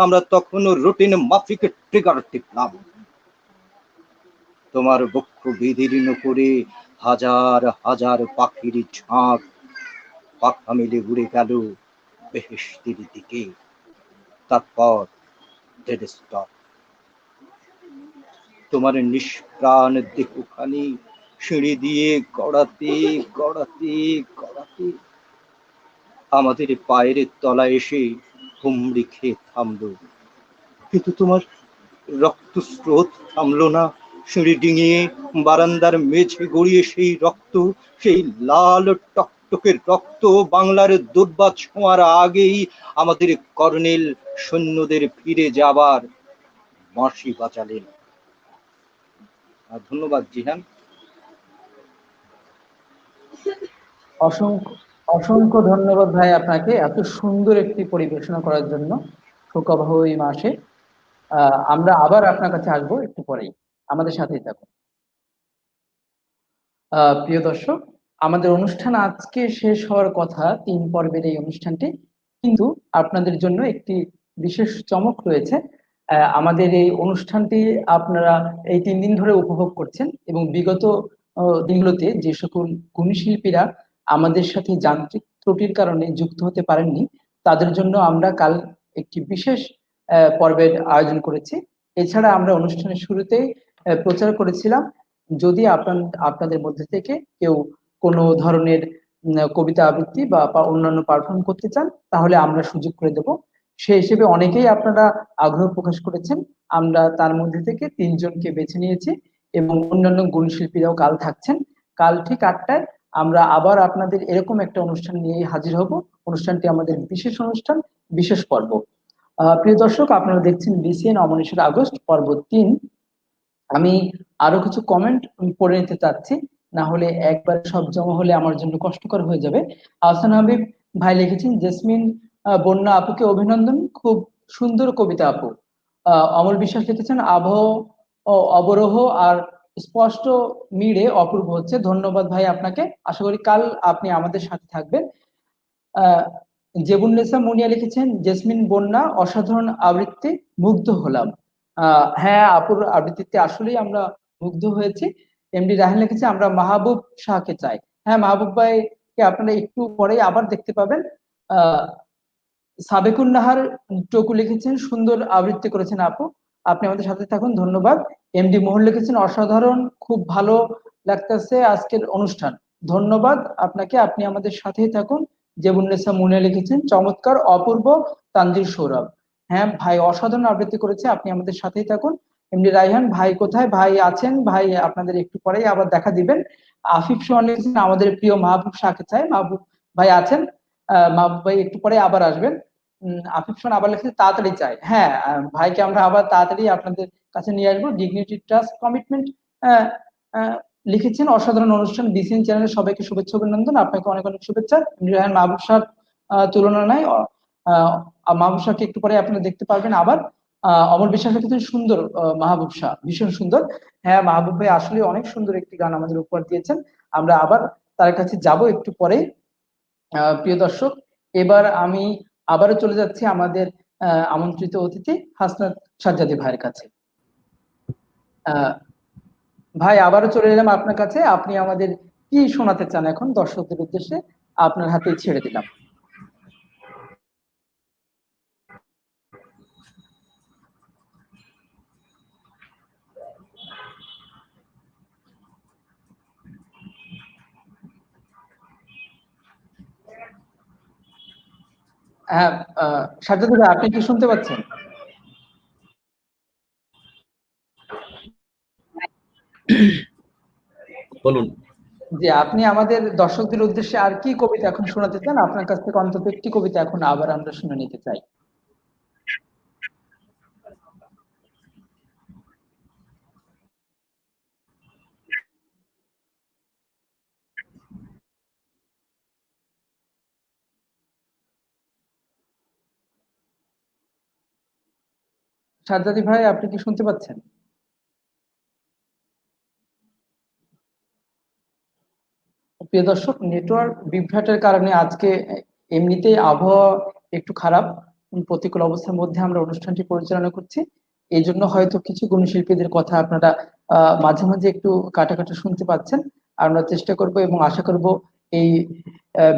আমরা তখন রুটিন মাফিক ট্রিগার টিপলাম। তোমার বক্ষ বিদীর্ণ করে হাজার হাজার পাখির ঝাঁক পাখা মেলে উড়ে গেল বেহেশতের দিকে। তারপর ডেড স্টপ। তোমার নিষ্প্রাণ দেহখানি সিঁড়ি দিয়ে গড়াতে গড়াতে গড়াতে আমাদের পায়ের তলায় এসে হুমড়ি খেয়ে থামলো। কিন্তু তোমার রক্তস্রোত থামলো না। সিঁড়ি ডিঙিয়ে বারান্দার মেঝে গড়িয়ে সেই রক্ত, সেই লাল টকটকের রক্ত বাংলার দুর্বার ছোঁয়ার আগেই আমাদের কর্নেল সৈন্যদের ফিরে যাবার বাঁশি বাজালেন। ধন্যবাদ জিহান। অসংখ্য অসংখ্য ধন্যবাদ ভাই আপনাকে এত সুন্দর একটি পরিবেশনা করার জন্য শোকাবহ এই মাসে। আমরা আবার আপনার কাছে আসবো একটু পরেই, আমাদের সাথেই থাকুন। প্রিয় দর্শক, আমাদের অনুষ্ঠান আজকে শেষ হওয়ার কথা 3 পর্বের এই অনুষ্ঠানটি, কিন্তু আপনাদের জন্য একটি বিশেষ চমক রয়েছে। আমাদের এই অনুষ্ঠানটি আপনারা এই 3 দিন ধরে উপভোগ করছেন এবং বিগত দিনগুলোতে যে সকল গুণী শিল্পীরা আমাদের সাথে যান্ত্রিক ত্রুটির কারণে যুক্ত হতে পারেননি, তাদের জন্য আমরা কাল একটি বিশেষ পর্বের আয়োজন করেছি। এছাড়া আমরা অনুষ্ঠানের শুরুতেই প্রচার করেছিলাম, যদি আপনাদের মধ্যে থেকে কেউ কোনো ধরনের কবিতা আবৃত্তি বা অন্যান্য পারফর্ম করতে চান, তাহলে আমরা সুযোগ করে দেব। সেই হিসেবে অনেকেই আপনারা আগ্রহ প্রকাশ করেছেন। আমরা তার মধ্যে থেকে 3 জনকে বেছে নিয়েছি এবং অন্যান্য গুণী শিল্পীরাও কাল থাকছেন। কাল ঠিক 8টায় আমরা আবার আপনাদের এরকম একটা অনুষ্ঠান নিয়ে হাজির হব। অনুষ্ঠানটি আমাদের বিশেষ অনুষ্ঠান, বিশেষ পর্ব। প্রিয় দর্শক, আপনারা দেখছেন বিসিএন অমরেশ্বর আগস্ট পর্ব 3। আমি আরো কিছু কমেন্ট পড়ে নিতে চাচ্ছি, না হলে একবার সব জমা হলে আমার জন্য কষ্টকর হয়ে যাবে। আহসান হাবিব ভাই লিখেছেন, জেসমিন বন্যা আপুকে অভিনন্দন, খুব সুন্দর কবিতা আপু। অমল বিশ্বাস লিখেছেন, অবরোহ আর স্পষ্ট মিড়ে অপূর্ব হচ্ছে। ধন্যবাদ ভাই আপনাকে, আশা করি কাল আপনি আমাদের সাথে থাকবেন। আহ জেবুন্নেসা মুনিয়া লিখেছেন, জেসমিন বন্যা অসাধারণ আবৃত্তি, মুগ্ধ হলাম। হ্যাঁ, আপুর আবৃত্তিতে আসলেই আমরা মুগ্ধ হয়েছি। এমডি রাহান লিখেছে, আমরা মাহবুব শাহকে চাই। হ্যাঁ, মাহবুব ভাইকে আপনারা একটু পরেই আবার দেখতে পাবেন। আহ সাবেকুন নাহার টকু লিখেছেন, সুন্দর আবৃত্তি করেছেন আপু, আপনি আমাদের সাথে থাকুন, ধন্যবাদ। এমডি মোহন লিখেছেন, অসাধারণ, খুব ভালো লাগতেছে আজকের অনুষ্ঠান, ধন্যবাদ আপনাকে, আপনি আমাদের সাথেই থাকুন। জেবুন্নেসা মুনে লিখেছেন, চমৎকার, অপূর্ব, তানজির সৌরভ। হ্যাঁ ভাই, অসাধারণ আবৃত্তি করেছে, আপনি আমাদের সাথেই থাকুন। এমডি রাইহান ভাই কোথায়? ভাই আছেন, ভাই আপনাদের একটু পরেই আবার দেখা দিবেন। আফিফ সোহান লিখেছেন, আমাদের প্রিয় মাহবুব শাহকে চাই। মাহবুব ভাই আছেন, মাহবুব ভাই একটু পরে আবার আসবেন। আফিফ সোহান আবার লিখেছে, তাড়াতাড়ি চাই। হ্যাঁ, ভাইকে আমরা আবার তাড়াতাড়ি আপনাদের কাছে নিয়ে আসবো। ডিগনিটি, ট্রাস্ট, কমিটমেন্ট লিখেছেন, অসাধারণ অনুষ্ঠান, বিসিএন চ্যানেলের সবাইকে শুভেচ্ছা অভিনন্দন, আপনাকে অনেক অনেক শুভেচ্ছা। রেহান মাহবুব শাহর তুলনা নাই। মাহবুব শাহকে একটু পরে আপনারা দেখতে পারবেন আবার। অমর বিশ্বাস লিখেছেন, সুন্দর মাহবুব শাহ, ভীষণ সুন্দর। হ্যাঁ, মাহবুব ভাই আসলে অনেক সুন্দর একটি গান আমাদের উপহার দিয়েছেন, আমরা আবার তার কাছে যাব একটু পরে। প্রিয় দর্শক, এবার আমি আবারও চলে যাচ্ছি আমাদের আমন্ত্রিত অতিথি হাসনাত সাজ্জাদি ভাইয়ের কাছে। ভাই, আবারও চলে এলাম আপনার কাছে, আপনি আমাদের কি শোনাতে চান এখন দর্শকদের উদ্দেশ্যে? আপনার হাতেই ছেড়ে দিলাম। হ্যাঁ, সাজ্জাদি ভাই, আপনি কি শুনতে পাচ্ছেন? বলুন। যে আপনি আমাদের দর্শকদের উদ্দেশ্যে আর কি কবিতা এখন শোনাতে চান? আপনার কাছ থেকে অন্তত একটি কবিতা এখন আবার আমরা শুনে নিতে চাই। সাজ্জাদি ভাই, আপনি কি শুনতে পাচ্ছেন? প্রিয় দর্শক, নেটওয়ার্ক বিভ্রাটের কারণে আজকে এমনিতেই আবহাওয়া একটু খারাপ, প্রতিকূল অবস্থার মধ্যে আমরা অনুষ্ঠানটি পরিচালনা করছি। এই জন্য হয়তো কিছু গুণশিল্পীদের কথা আপনারা মাঝে মাঝে একটু কাটা কাটা শুনতে পাচ্ছেন। আমরা চেষ্টা করব এবং আশা করব এই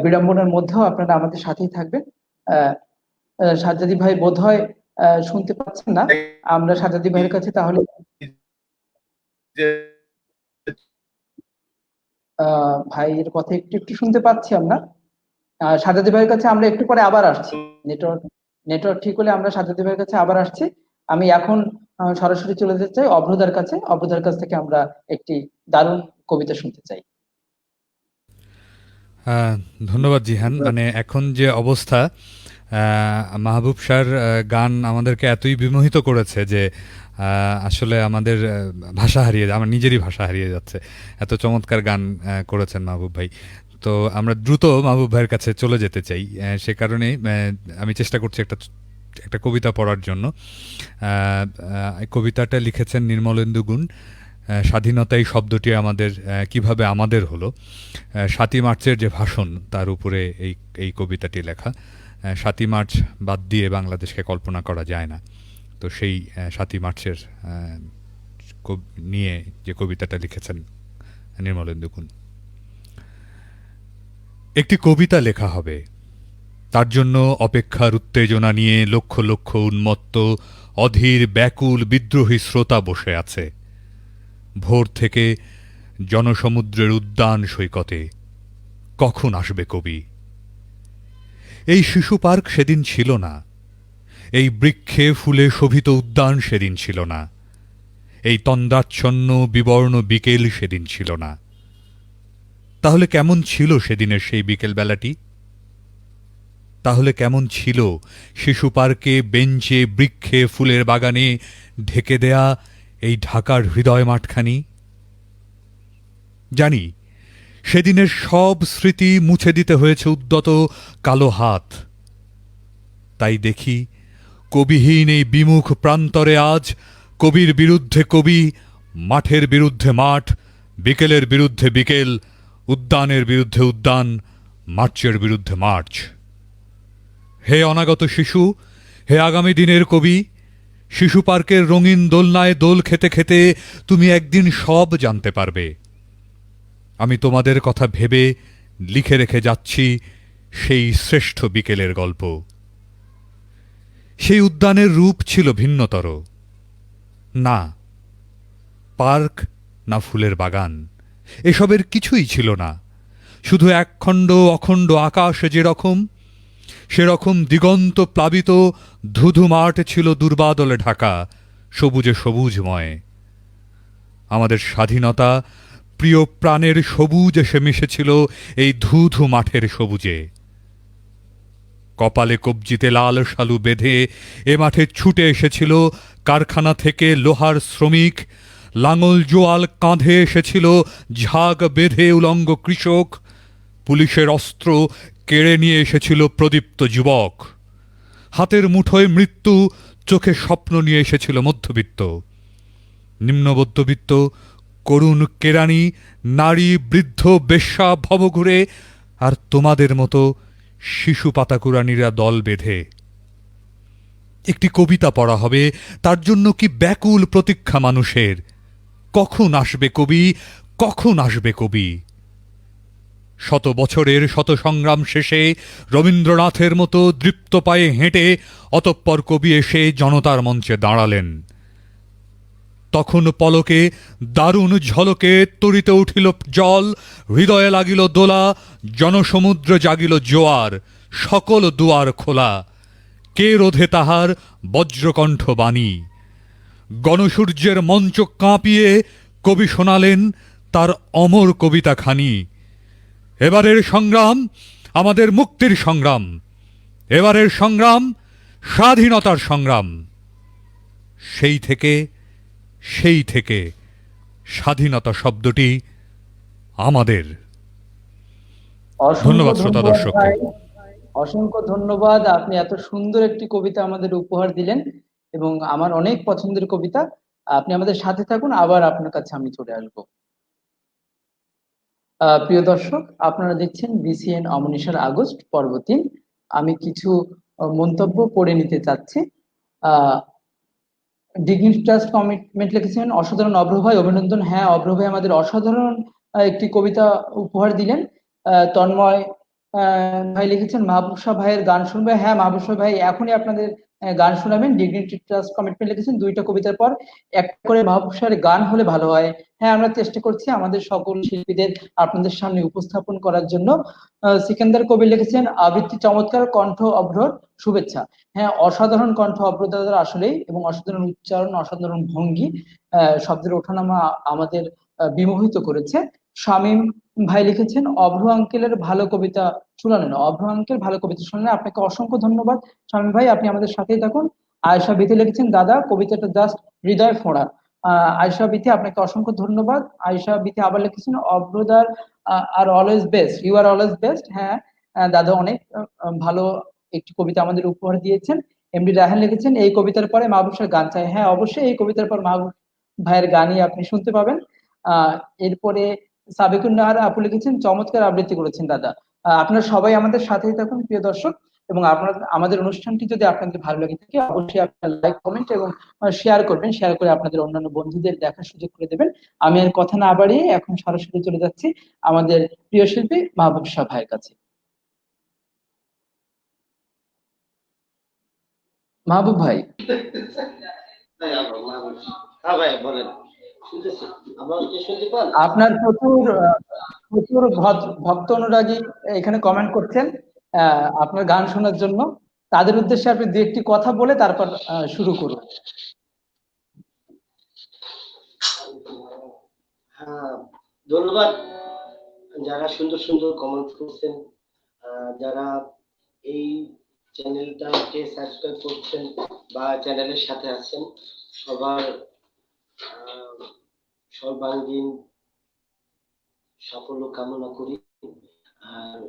বিড়ম্বনার মধ্যেও আপনারা আমাদের সাথেই থাকবেন। আহ সাজ্জাদি ভাই বোধহয় শুনতে পাচ্ছেন না। আমরা সাজ্জাদি ভাইয়ের কাছে তাহলে ভাইয়ের কথা একটু একটু শুনতে পাচ্ছি আমরা। সাজ্জাদি ভাইয়ের কাছে আমরা একটু পরে আবার আসছি। নেটওয়ার্ক ঠিক হলে আমরা সাজ্জাদি ভাইয়ের কাছে আবার আসছি। আমি এখন সরাসরি চলে যেতে চাই অভ্রদার কাছে। অভ্রদার কাছ থেকে আমরা একটি দারুণ কবিতা শুনতে চাই। ধন্যবাদ জিহান। মানে এখন যে অবস্থা, মাহবুব শাহর গান আমাদেরকে এতই বিমোহিত করেছে যে আসলে আমাদের ভাষা হারিয়ে, আমার নিজেরই ভাষা হারিয়ে যাচ্ছে। এত চমৎকার গান করেছেন মাহবুব ভাই। তো আমরা দ্রুত মাহবুব ভাইয়ের কাছে চলে যেতে চাই। সে কারণে আমি চেষ্টা করছি একটা কবিতা পড়ার জন্য। কবিতাটা লিখেছেন নির্মলেন্দু গুণ। স্বাধীনতা এই শব্দটি আমাদের কিভাবে আমাদের হলো, ৭ই মার্চের যে ভাষণ তার উপরে এই কবিতাটি লেখা। ৭ই মার্চ বাদ দিয়ে বাংলাদেশকে কল্পনা করা যায় না। তো সেই ৭ই মার্চের নিয়ে যে কবিতাটা লিখেছেন নির্মলেন্দু গুণ। একটি কবিতা লেখা হবে, তার জন্য অপেক্ষার উত্তেজনা নিয়ে লক্ষ লক্ষ উন্মত্ত অধীর ব্যাকুল বিদ্রোহী শ্রোতা বসে আছে। ভোর থেকে জনসমুদ্রের উদ্যান সৈকতে কখন আসবে কবি? এই শিশু পার্ক সেদিন ছিল না, এই বৃক্ষে ফুলে শোভিত উদ্যান সেদিন ছিল না, এই তন্দ্রাচ্ছন্ন বিবর্ণ বিকেল সেদিন ছিল না। তাহলে কেমন ছিল সেদিনের সেই বিকেল বেলাটি? তাহলে কেমন ছিল শিশু পার্কে, বেঞ্চে, বৃক্ষে, ফুলের বাগানে ঢেকে দেয়া এই ঢাকার হৃদয় মাঠখানি? জানি সেদিনের সব স্মৃতি মুছে দিতে হয়েছে উদ্যত কালো হাত। তাই দেখি কবিহীন এই বিমুখ প্রান্তরে আজ কবির বিরুদ্ধে কবি, মাঠের বিরুদ্ধে মাঠ, বিকেলের বিরুদ্ধে বিকেল, উদ্যানের বিরুদ্ধে উদ্যান, মার্চের বিরুদ্ধে মার্চ। হে অনাগত শিশু, হে আগামী দিনের কবি, শিশু পার্কের রঙিন দোলনায় দোল খেতে খেতে তুমি একদিন সব জানতে পারবে। আমি তোমাদের কথা ভেবে লিখে রেখে যাচ্ছি সেই শ্রেষ্ঠ বিকেলের গল্প। সেই উদ্যানের রূপ ছিল ভিন্নতর। না পার্ক, না ফুলের বাগান, এসবের কিছুই ছিল না। শুধু একখণ্ড অখণ্ড আকাশ যেরকম, সেরকম দিগন্ত প্লাবিত ধুধু মাঠ ছিল দুর্বাদলে ঢাকা, সবুজে সবুজময়। আমাদের স্বাধীনতা প্রিয় প্রাণের সবুজ এসে মিশেছিল এই ধুধু মাঠের সবুজে। কপালে কবজিতে লাল শালু বেঁধে এ মাঠে ছুটে এসেছিল কারখানা থেকে লোহার শ্রমিক, লাঙল জোয়াল কাঁধে এসেছিল ঝাঁক বেঁধে উলঙ্গ কৃষক, পুলিশের অস্ত্র কেড়ে নিয়ে এসেছিল প্রদীপ্ত যুবক। হাতের মুঠোয় মৃত্যু, চোখে স্বপ্ন নিয়ে এসেছিল মধ্যবিত্ত। নিম্নমধ্যবিত্ত করুণ কেরানি, নারী, বৃদ্ধ, বেশ্যা, ভবঘুরে, আর তোমাদের মতো শিশু পাতাকুরানিরা দল বেঁধে। একটি কবিতা পড়া হবে, তার জন্য কি ব্যাকুল প্রতীক্ষা মানুষের। কখন আসবে কবি, কখন আসবে কবি? শত বছরের শত সংগ্রাম শেষে রবীন্দ্রনাথের মতো দৃপ্ত পায়ে হেঁটে অতঃপর কবি এসে জনতার মঞ্চে দাঁড়ালেন। তখন পলকে দারুণ ঝলকে তরিতে উঠিল জল, হৃদয়ে লাগিল দোলা, জনসমুদ্র জাগিল জোয়ার, সকল দুয়ার খোলা। কে রোধে তাহার বজ্রকণ্ঠ বাণী? গণসূর্যের মঞ্চ কাঁপিয়ে কবি শোনালেন তার অমর কবিতাখানি। এবারের সংগ্রাম আমাদের মুক্তির সংগ্রাম, এবারের সংগ্রাম স্বাধীনতার সংগ্রাম। সেই থেকে স্বাধীনতা শব্দটি আমাদের। ধন্যবাদ শ্রোতা দর্শককে। অসংখ্য ধন্যবাদ, আপনি এত সুন্দর একটি কবিতা আমাদের উপহার দিলেন এবং আমার অনেক পছন্দের কবিতা। আপনি আমাদের সাথে থাকুন, আবার আপনার কাছে আমি চলে আসবো। প্রিয় দর্শক, আপনারা দেখছেন বিসিএন অমনিশার আগস্ট পর্ব 3। আমি কিছু মন্তব্য পড়ে নিতে চাচ্ছি। ডিগনিটি ট্রাস্ট কমিটমেন্ট লিখেছেন, অসাধারণ অভ্র ভাই, অভিনন্দন। হ্যাঁ, অভ্র ভাই আমাদের অসাধারণ একটি কবিতা উপহার দিলেন। তন্ময় ভাই লিখেছেন, মাহবুব শাহ ভাইয়ের গান শুনবে। হ্যাঁ মাহবুব শাহ ভাই এখনই আপনাদের গান শোনাবেন। ডিগনিটি ট্রাস্ট কমিটমেন্ট লিখেছেন, 2টা কবিতার পর একটা করে মাহবুব শাহের গান হলে ভালো হয়। হ্যাঁ, আমরা চেষ্টা করছি আমাদের সকল শিল্পীদের আপনাদের সামনে উপস্থাপন করার জন্য। সিকান্দার কবি লিখেছেন, আবৃত্তি চমৎকার, কণ্ঠ অভ্রর শুভেচ্ছা। হ্যাঁ, অসাধারণ কণ্ঠ অভ্রদাদার আসলেই, এবং অসাধারণ উচ্চারণ, অসাধারণ ভঙ্গি, শব্দের ওঠানামা আমাদের বিমোহিত করেছে। শামীম ভাই লিখেছেন, অভ্র আঙ্কেলের ভালো কবিতা শুনালেন। অভ্র আঙ্কেল ভালো কবিতা শুনলেন, আপনাকে অসংখ্য ধন্যবাদ শামীম ভাই, আপনি আমাদের সাথেই থাকুন। আয়েশা বিথি লিখেছেন, দাদা কবিতাটা জাস্ট হৃদয় ফোঁড়া। আয়েশা বিথি আপনাকে অসংখ্য ধন্যবাদ। আয়েশা বিথি আবার লিখেছেন, অভ্রদার are always best, you are always best. হ্যাঁ দাদা অনেক ভালো একটি কবিতা আমাদের উপহার দিয়েছেন। এমডি রায়হান লিখেছেন, এই কবিতার পরে মাহবুব শাহের গান চাই। হ্যাঁ অবশ্যই এই কবিতার পর মাহবুব ভাইয়ের গানই আপনি শুনতে পাবেন। এরপরে সাবিকুন নাহার আপু লিখেছেন, চমৎকার আবৃত্তি করেছেন দাদা। আপনারা সবাই আমাদের সাথেই থাকুন প্রিয় দর্শক, এবং আপনারা আমাদের অনুষ্ঠানটি যদি আপনাদের ভালো লাগে থাকে অবশ্যই আপনারা লাইক, কমেন্ট এবং শেয়ার করবেন। শেয়ার করে আপনাদের অন্যান্য বন্ধুদের দেখার সুযোগ করে দেবেন। আমি আর কথা না বাড়িয়ে এখন সরাসরি চলে যাচ্ছি আমাদের প্রিয় শিল্পী মাহবুব শাহ ভাইয়ের কাছে। মাহবুব ভাই। হ্যাঁ ভাই বলেন, শুনতেছি। আমাকে শুনতে পান? আপনার প্রচুর ভক্ত অনুরাগী এখানে কমেন্ট করছেন আপনার গান শোনার জন্য। তাদের উদ্দেশ্যে আপনি 2-1টি কথা বলে তারপর শুরু করুন। হ্যাঁ, ধন্যবাদ যারা সুন্দর সুন্দর কমেন্ট করছেন, যারা এই চ্যানেলটাকে সাবস্ক্রাইব করছেন বা চ্যানেলের সাথে আছেন, সবার সর্বাঙ্গীন সাফল্য কামনা করি। আর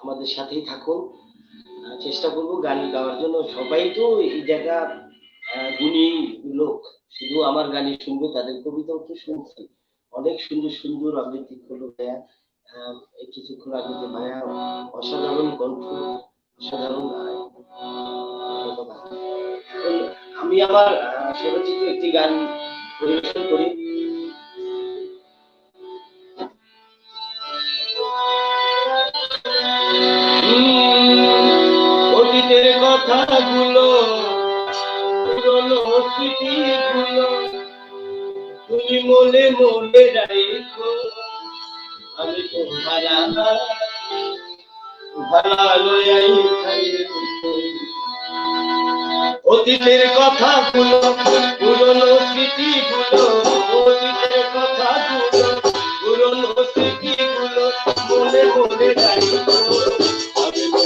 আমাদের সাথেই থাকুন, চেষ্টা করবো গান গাওয়ার জন্য। সবাই তো এই জায়গা গুণী লোক, শুধু আমার গানই শুনবে, তাদের কবিতাও তো শুনছি। অনেক সুন্দর সুন্দর আবৃত্তি করলো ভাইয়া। এই কিছুক্ষণ আগে যে ভাইয়া অসাধারণ কণ্ঠ, অসাধারণ। আমি আমার স্বরচিত একটি গান পরিবেশন করি। অতীতের কথাগুলো, পুরনো স্মৃতিগুলো তুমি মনে মনে রাখো, আমি তো অতীতের কথাগুলো, পুরনো স্মৃতিগুলো, অতীতের কথাগুলো, পুরনো স্মৃতিগুলো মনে মনে রাখো, আমি তো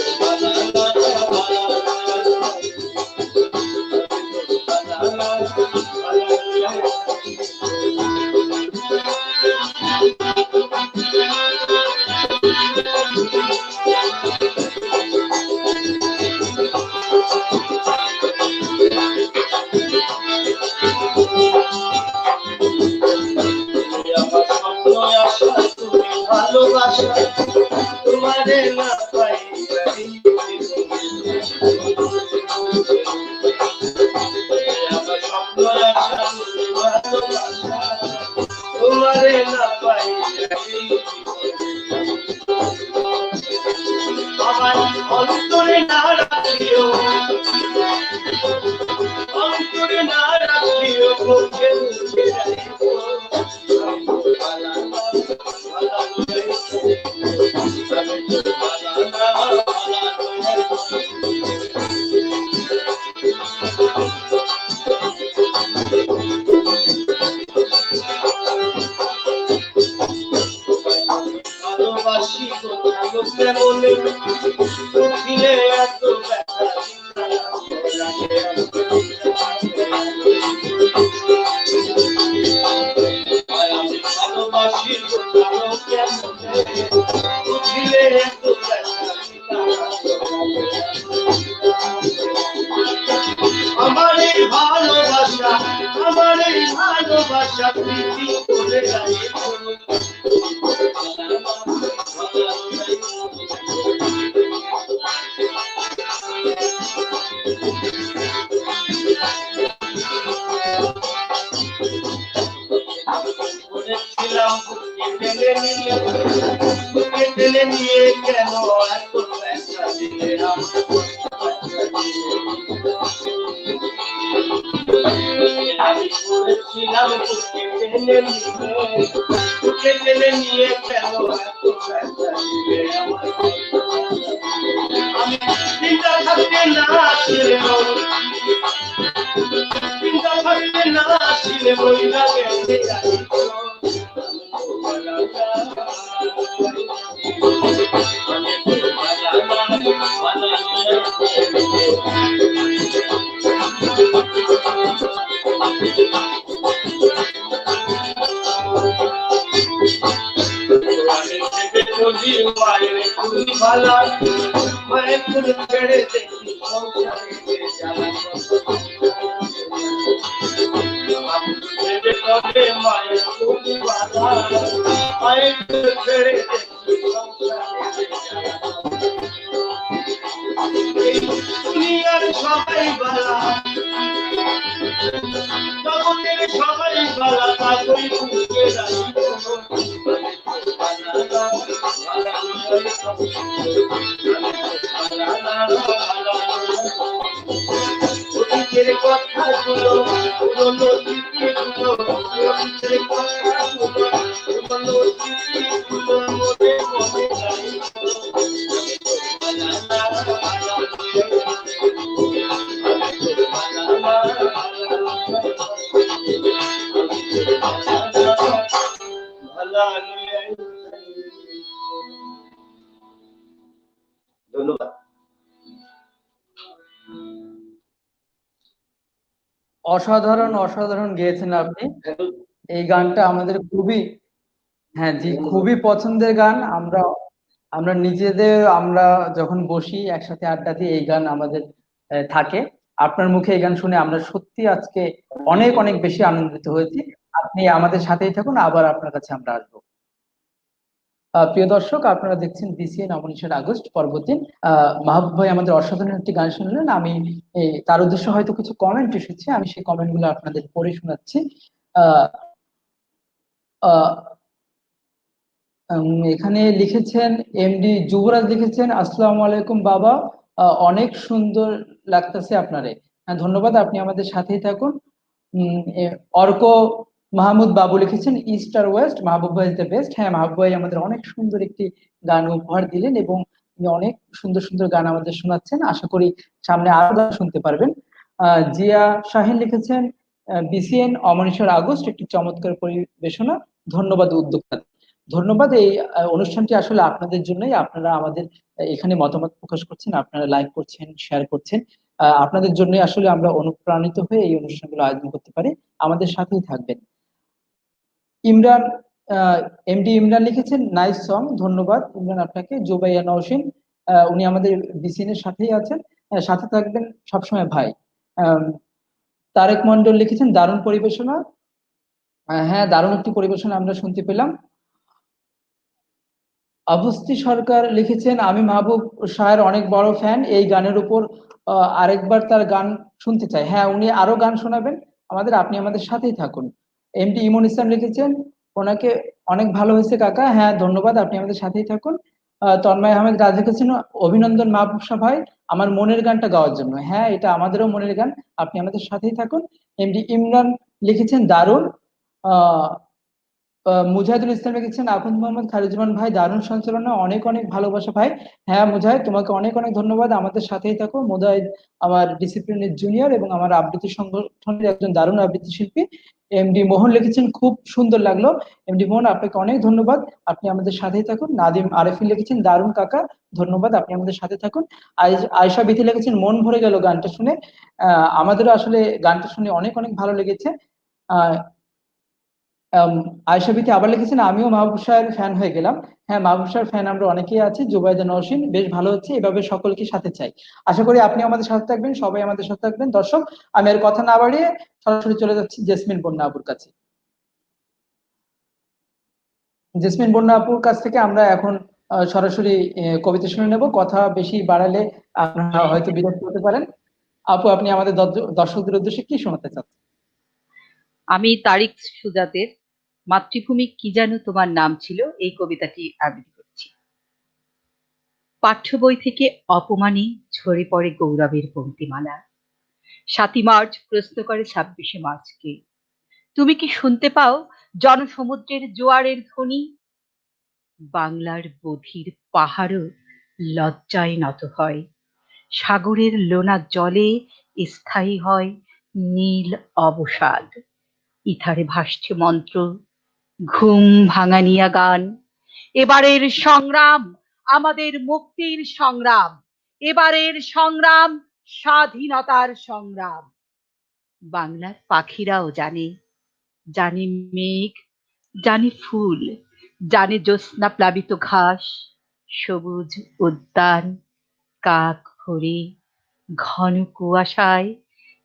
ভালোবাসা তোমারে না পাই, আমার স্বপ্ন আশা ভালোবাসা তোমারে না পাই, আমার অন্তরে না রাখিও, অন্তরে না রাখিও, মুখে মুখে রাখিও, উঠিলে এত ব্যথা আমি ভালোবাসি কোথাও কেমনে উঠিলে এত ব্যথা আমার এই ভালোবাসা প্রীতি করে গাইব বলেছিলাম টেনে নিয়ে কেন এত ব্যথা দিলে আমি বলেছিলাম টেনে নিয়ে কেন এত ব্যথা দিলে আমি চিন্তা থাকতে না ছিলে চিন্তা থাকতে না ছিলে বইলা গেছে মায়ের ফুল ভালা মায়ের ফুল ছেড়ে দেখি মায়ের ফুল ভালা মায়ের ফুল ছেড়ে দেখি দুনিয়ার সবাই বালা জগতের সবাই বালা তাকেই বুঝে রাখি অতীতের কথাগুলো পুরনো স্মৃতিগুলো অতীতের কথাগুলো পুরনো স্মৃতিগুলো মনে মনে ধন্যবাদ। অসাধারণ গেয়েছেন আপনি। এই গানটা আমাদের খুবই, হ্যাঁ জি, খুবই পছন্দের গান। আমরা নিজেদের যখন বসি একসাথে আড্ডা দিই এই গান আমাদের থাকে। আপনার মুখে এই গান শুনে আমরা সত্যি আজকে অনেক অনেক বেশি আনন্দিত হয়েছি। আপনি আমাদের সাথেই থাকুন, আবার আপনার কাছে আমরা আসবো। প্রিয় দর্শক, আপনারা দেখছেন বিসিএন অমনিষের আগস্ট পরবর্তী। মাহবুব ভাই আমাদের অসাধারণ একটি গান শুনলেন। আমি তার উদ্দেশ্যে হয়তো কিছু কমেন্ট এসেছে, আমি সেই কমেন্ট গুলো আপনাদের পড়ে শোনাচ্ছি। এখানে লিখেছেন এমডি যুবরাজ, লিখেছেন আসসালামু আলাইকুম বাবা, অনেক সুন্দর লাগতেছে আপনারে। ধন্যবাদ, আপনি আমাদের সাথেই থাকুন। অর্ক মাহমুদ বাবু লিখেছেন ইস্ট আর ওয়েস্ট, মাহবুব ভাই ইজ দ্য বেস্ট। হ্যাঁ, মাহবুব ভাই আমাদের অনেক সুন্দর একটি গান উপহার দিলেন এবং অনেক সুন্দর সুন্দর গান আমাদের শোনাচ্ছেন। আশা করি সামনে আরো গান শুনতে পারবেন। জিয়া শাহিন লিখেছেন বিসিএন অমনিষের আগস্ট একটি চমৎকার পরিবেশনা, ধন্যবাদ উদ্যোক্তা। ধন্যবাদ। এই অনুষ্ঠানটি আসলে আপনাদের জন্যই, আপনারা আমাদের এখানে মতামত প্রকাশ করছেন, আপনারা লাইক করছেন, শেয়ার করছেন। আপনাদের জন্যই আসলে আমরা অনুপ্রাণিত হয়ে এই অনুষ্ঠানগুলো আয়োজন করতে পারি। আমাদের সাথেই থাকবেন। ইমরান, এমডি ইমরান লিখেছেন নাইস সং, ধন্যবাদ ইমরান আপনাকে। জুবাইয়া নওশিন, উনি আমাদের বিসিএন এর সাথেই আছেন, সাথে থাকবেন সবসময় ভাই। তারেক মন্ডল লিখেছেন দারুণ পরিবেশনা। হ্যাঁ, দারুণ একটি পরিবেশনা আমরা শুনতে পেলাম। অবস্থি সরকার লিখেছেন আমি মাহবুব শাহের অনেক বড় ফ্যান, এই গানের উপর আরেকবার তার গান শুনতে চাই। হ্যাঁ, উনি আরো গান শোনাবেন আমাদের, আপনি আমাদের সাথেই থাকুন। এমডি ইমন ইসলাম লিখেছেন ওনাকে অনেক ভালো হয়েছে কাকা। হ্যাঁ, ধন্যবাদ, আপনি আমাদের সাথেই থাকুন। তন্ময় আহমেদ রাজ লিখেছেন অভিনন্দন মাহবুব শাহ ভাই আমার মনের গানটা গাওয়ার জন্য। হ্যাঁ, এটা আমাদেরও মনের গান, আপনি আমাদের সাথেই থাকুন। এমডি ইমরান লিখেছেন দারুণ। মুজাহিদুল ইসলাম লিখেছেন আকুন মোহাম্মদ খালিজুমান ভাই দারুণ সঞ্চালনা, অনেক অনেক ভালোবাসা ভাই। হ্যাঁ মুজাহিদ, তোমাকে অনেক অনেক ধন্যবাদ, আমাদের সাথেই থাকো। মুজাহিদ আমার ডিসিপ্লিনের জুনিয়র এবং আমার আবৃত্তি সংগঠনের একজন দারুণ আবৃত্তি শিল্পী। এমডি মোহন লিখেছেন খুব সুন্দর লাগলো। এমডি মোহন, আপনাকে অনেক ধন্যবাদ, আপনি আমাদের সাথেই থাকুন। নাদিম আরেফি লিখেছেন দারুণ কাকা, ধন্যবাদ, আপনি আমাদের সাথে থাকুন। আয়েশা বিথি লিখেছেন মন ভরে গেল গানটা শুনে। আমাদেরও আসলে গানটা শুনে অনেক অনেক ভালো লেগেছে। আহ আয়েশা বিথি আবার লিখেছেন আমিও মাহবুব শাহের ফ্যান হয়ে গেলাম। হ্যাঁ, মাহবুব শাহের ফ্যান আমরা অনেকেই আছি। জুবাইদা নওশিন, বেশ ভালো হচ্ছে, এভাবে সকলকে সাথে চাই। আশা করি আপনি আমাদের সাথে থাকবেন, সবাই আমাদের সাথে থাকবেন। দর্শক, আমি আর কথা না বাড়িয়ে সরাসরি চলে যাচ্ছি জেসমিন বন্যা আপুর কাছে। জেসমিন বন্যা আপুর কাছ থেকে আমরা এখন সরাসরি কবিতা শুনে নেব। কথা বেশি বাড়ালে আপনারা হয়তো বিরক্ত হতে পারেন। আপু, আপনি আমাদের দর্শকদের উদ্দেশ্যে কি শোনাতে চাচ্ছেন? আমি তারিক সুজাতের মাতৃভূমি কি যেন তোমার নাম ছিল এই কবিতাটি আবৃত্তি করছি। পাঠ্য বই থেকে অপমানে ঝরে পড়ে গৌরবের পংক্তিমালা। ৭ই মার্চ প্রশ্ন করে ২৬শে মার্চকে। তুমি কি শুনতে পাও জনসমুদ্রের জোয়ারের ধ্বনি? বাংলার বধির পাহাড়ও লজ্জায় নত হয়। সাগরের লোনা জলে স্থায়ী হয় নীল অবসাদ। ইথারে ভাসছে মন্ত্র, ঘুম ভাঙানিয়া গান। এবারের সংগ্রাম আমাদের মুক্তির সংগ্রাম, এবারের সংগ্রাম স্বাধীনতার সংগ্রাম। বাংলার পাখিরাও জানে, জানে মেঘ, জানে ফুল, জানে জ্যোৎস্না প্লাবিত ঘাস, সবুজ উদ্যান, কাক ভরে ঘন কুয়াশায়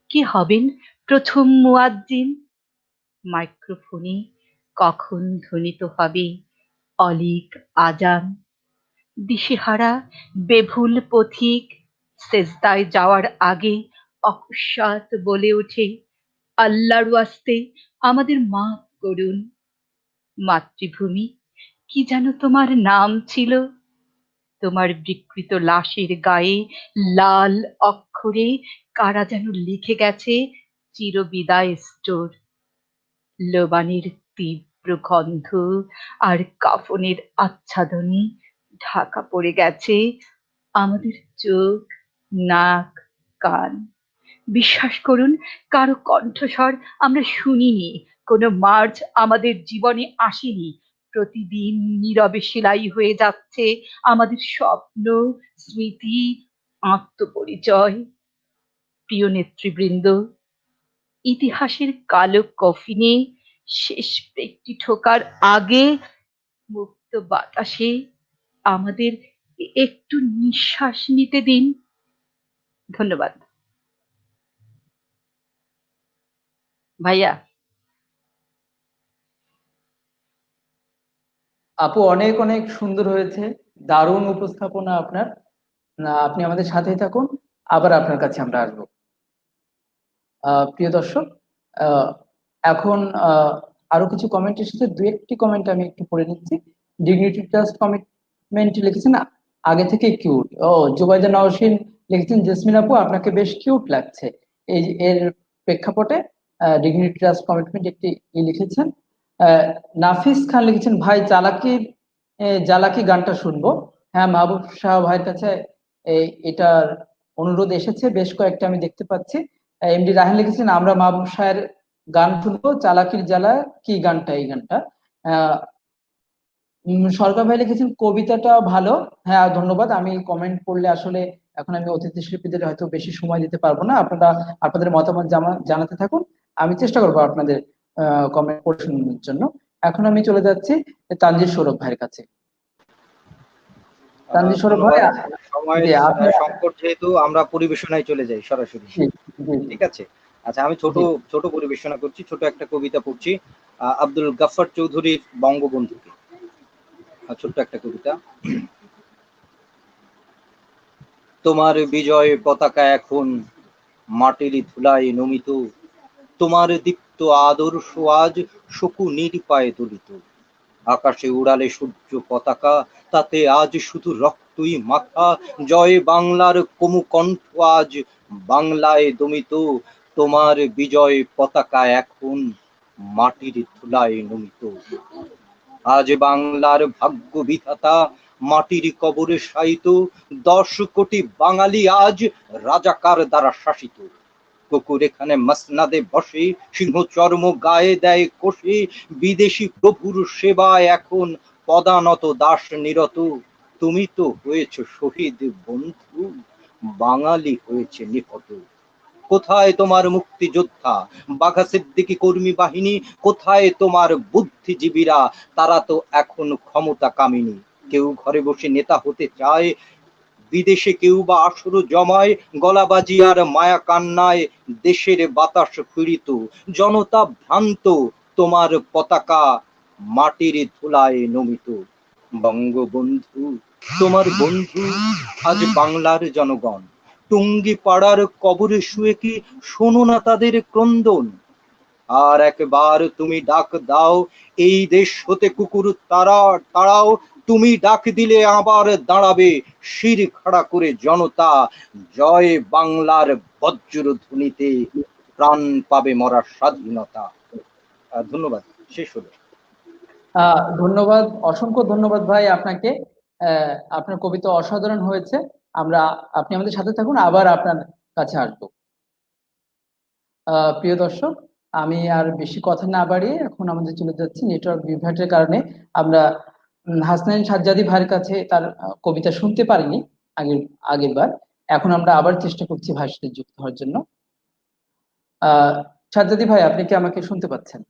কি হবেন প্রথম মুয়াজ্জিন। মাইক্রোফোনে কখন ধ্বনিত হবে অলিক আজান। দিশেহারা বেভুল পথিক সেজদায় যাওয়ার আগে অকস্মাৎ বলে ওঠে আল্লাহর ওয়াস্তে আমাদের মাফ করুন। মাতৃভূমি কি যেন তোমার নাম ছিল? তোমার বিকৃত লাশের গায়ে লাল অক্ষরে কারা যেন লিখে গেছে চিরবিদায় স্টোর। লোবানের তীব্র গন্ধ আর কাফনের আচ্ছাদনে ঢাকা পড়ে গেছে আমাদের চোখ, নাক, কান। বিশ্বাস করুন, কারো কণ্ঠস্বর আমরা শুনিনি, কোনো মার্চ আমাদের জীবনে আসেনি। প্রতিদিন নীরবে সেলাই হয়ে যাচ্ছে আমাদের স্বপ্ন, স্মৃতি, আত্মপরিচয়। প্রিয় নেতৃবৃন্দ, ইতিহাসের কালো কফিনে শেষ পেটটি ঠোকার আগে মুক্ত বাতাসে আমাদের একটু নিঃশ্বাস নিতে দিন। ধন্যবাদ ভাইয়া। আপু, অনেক অনেক সুন্দর হয়েছে, দারুণ উপস্থাপনা আপনার। আপনি আমাদের সাথেই থাকুন, আবার আপনার কাছে আমরা আসবো। প্রিয় দর্শক, আহ, এখন আরো কিছু কমেন্ট এসেছে, দু একটি কমেন্ট আমি একটু পড়ে নিচ্ছি। ডিগনিটি ট্রাস্ট কমিটমেন্ট লিখেছেন আগে থেকে কিউট। জুবাইদা নওশিন লিখেছেন জেসমিন আপু আপনাকে বেশ কিউট লাগছে। এর প্রেক্ষাপটে ডিগনিটি ট্রাস্ট কমিটমেন্ট একটি লিখেছেন। আহ, নাফিস খান লিখেছেন ভাই চালাকির জ্বালাকি গানটা শুনবো। হ্যাঁ, মাহবুব শাহ ভাইয়ের কাছে এটার অনুরোধ এসেছে, বেশ কয়েকটা আমি দেখতে পাচ্ছি। এমডি রাহান লিখেছেন আমরা মাহবুব শাহের গান শুনবো, চালাকির জ্বালা কি গানটা, এই গানটা। আহ সরকার ভাই লিখেছেন কবিতাটা ভালো। হ্যাঁ, ধন্যবাদ। আমি কমেন্ট পড়লে আসলে এখন আমি অতিথি শিল্পীদের হয়তো বেশি সময় দিতে পারবো না। আপনারা আপনাদের মতামত জানাতে থাকুন, আমি চেষ্টা করবো আপনাদের কমেন্ট পড়ে শোনানোর জন্য। এখন আমি চলে যাচ্ছি তানজির সৌরভ ভাইয়ের কাছে। তানজির সৌরভ ভাই, ধন্যবাদ। সময়ের জি, আপনি সংকট যেহেতু আমরা পরিবেশনায় চলে যাই সরাসরি, জি, জি, ঠিক আছে? আচ্ছা, আমি ছোট জি। ছোট পরিবেশনা করছি, ছোট একটা কবিতা পড়ছি আব্দুল গাফফার চৌধুরীর বঙ্গবন্ধুকে। ছোট্ট একটা কবিতা। তোমার বিজয় পতাকা এখন মাটির ধুলায় নমিত, তোমার দীপ্ত আদর্শ আজ শকুনির পায়ে তুলিত। আকাশে উড়ালে সূর্য পতাকা, তাতে আজ শুধু রক্তই মাখা। জয় বাংলার কমু কণ্ঠ আজ বাংলায় দমিত, তোমার বিজয় পতাকা এখন মাটির ধুলায় নমিত। আজ বাংলার ভাগ্য বিধাতা মাটির কবরে শায়িত, 10 কোটি বাঙালি আজ রাজাকার দ্বারা শাসিত। কুকুর এখানে মসনাদে বসে, সিংহ চর্ম গায়ে দেয় কষে, বিদেশি প্রভুর সেবায় এখন পদানত দাস নিরত। তুমি তো হয়েছ শহীদ বন্ধু, বাঙালি হয়েছে নিহত। কোথায় তোমার মুক্তিযোদ্ধা, বাঘা সিদ্দিকী কর্মী বাহিনী? কোথায় তোমার বুদ্ধিজীবীরা? তারা তো এখন ক্ষমতা কামিনী। কেউ ঘরে বসে নেতা হতে চায়, বিদেশে কেউ বা আসর জমায়, গলাবাজি আর মায়া কান্নায় দেশের বাতাস পীড়িত। জনতা ভ্রান্ত, তোমার পতাকা মাটির ধুলায় নমিত। বঙ্গবন্ধু তোমার বন্ধু আজ বাংলার জনগণ, টুঙ্গি পাড়ার কবরে শুয়ে কি শোনো না তাদের ক্রন্দন? আর একবার তুমি ডাক দাও, এই দেশ হতে কুকুর তাড়াও। তুমি ডাক দিলে আবার দাঁড়াবে শির খাড়া করে জনতা। জয় বাংলার বজ্র ধ্বনিতে প্রাণ পাবে মরা স্বাধীনতা। ধন্যবাদ, শেষ হলো। ধন্যবাদ, অসংখ্য ধন্যবাদ ভাই আপনাকে। আপনার কবিতা অসাধারণ হয়েছে। আপনি আমাদের সাথে থাকুন, আবার আপনার কাছে আসবো। প্রিয় দর্শক, আমি আর বেশি কথা না বাড়িয়ে এখন আমাদের চলে যাচ্ছি। নেটওয়ার্ক বিভ্রাটের কারণে আমরা হাসনাইন সাজ্জাদী ভাইয়ের কাছে তার কবিতা শুনতে পারিনি আগের বার। এখন আমরা আবার চেষ্টা করছি ভাইয়ের সাথে যুক্ত হওয়ার জন্য। সাজ্জাদী ভাই, আপনি কি আমাকে শুনতে পাচ্ছেন?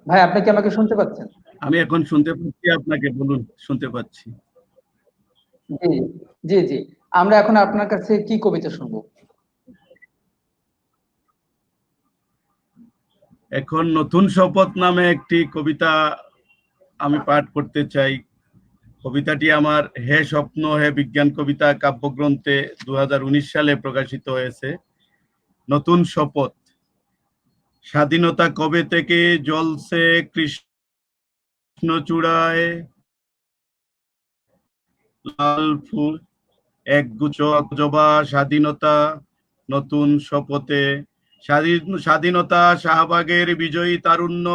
ভাই, আপনি কি আমাকে শুনতে পাচ্ছেন? আমি এখন শুনতে পাচ্ছি আপনাকে, বলুন। শুনতে পাচ্ছি। জি জি জি, আমরা এখন আপনার কাছে কি কবিতা শুনবো? এখন নতুন শপথ নামে একটি কবিতা আমি পাঠ করতে চাই। কবিতাটি আমার হে স্বপ্ন হে বিজ্ঞান কবিতা কাব্যগ্রন্থে 2019 সালে প্রকাশিত হয়েছে। নতুন শপথ। স্বাধীনতা কবে থেকে জ্বলছে কৃষ্ণচূড়ায়, লাল ফুল একগুচ্ছ জবা। স্বাধীনতা নতুন শপথে, স্বাধীনতা শাহবাগের বিজয়ী তারুণ্য।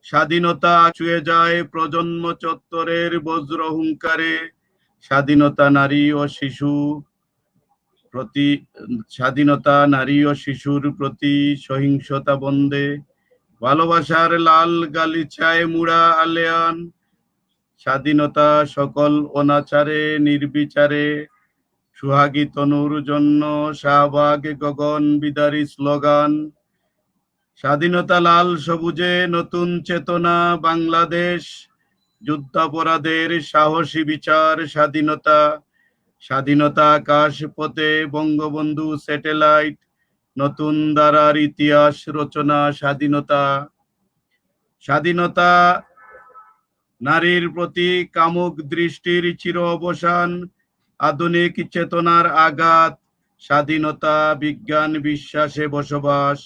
স্বাধীনতা ছুঁয়ে যায় প্রজন্ম চত্বরের বজ্র হুঙ্কারে। স্বাধীনতা নারী ও শিশু প্রতি, স্বাধীনতা নারী ও শিশুর প্রতি সহিংসতা বন্ধে। ভালোবাসার লাল গালিচায় মুড়া আলেয়ান। স্বাধীনতা সকল অনাচারে নির্বিচারে। সুহাগী তনুর জন্য শাহবাগ গগন বিদারী স্লোগান। স্বাধীনতা লাল সবুজে নতুন চেতনা বাংলাদেশ। যুদ্ধাপরাধের সাহসী বিচার। স্বাধীনতা, স্বাধীনতা আকাশ পথে বঙ্গবন্ধু স্যাটেলাইট। নতুন ধারার ইতিহাস রচনা। স্বাধীনতা, স্বাধীনতা নারীর প্রতি কামুক দৃষ্টির চির অবসান। আধুনিক চেতনার আঘাত। স্বাধীনতা বিজ্ঞান বিশ্বাসে বসবাস।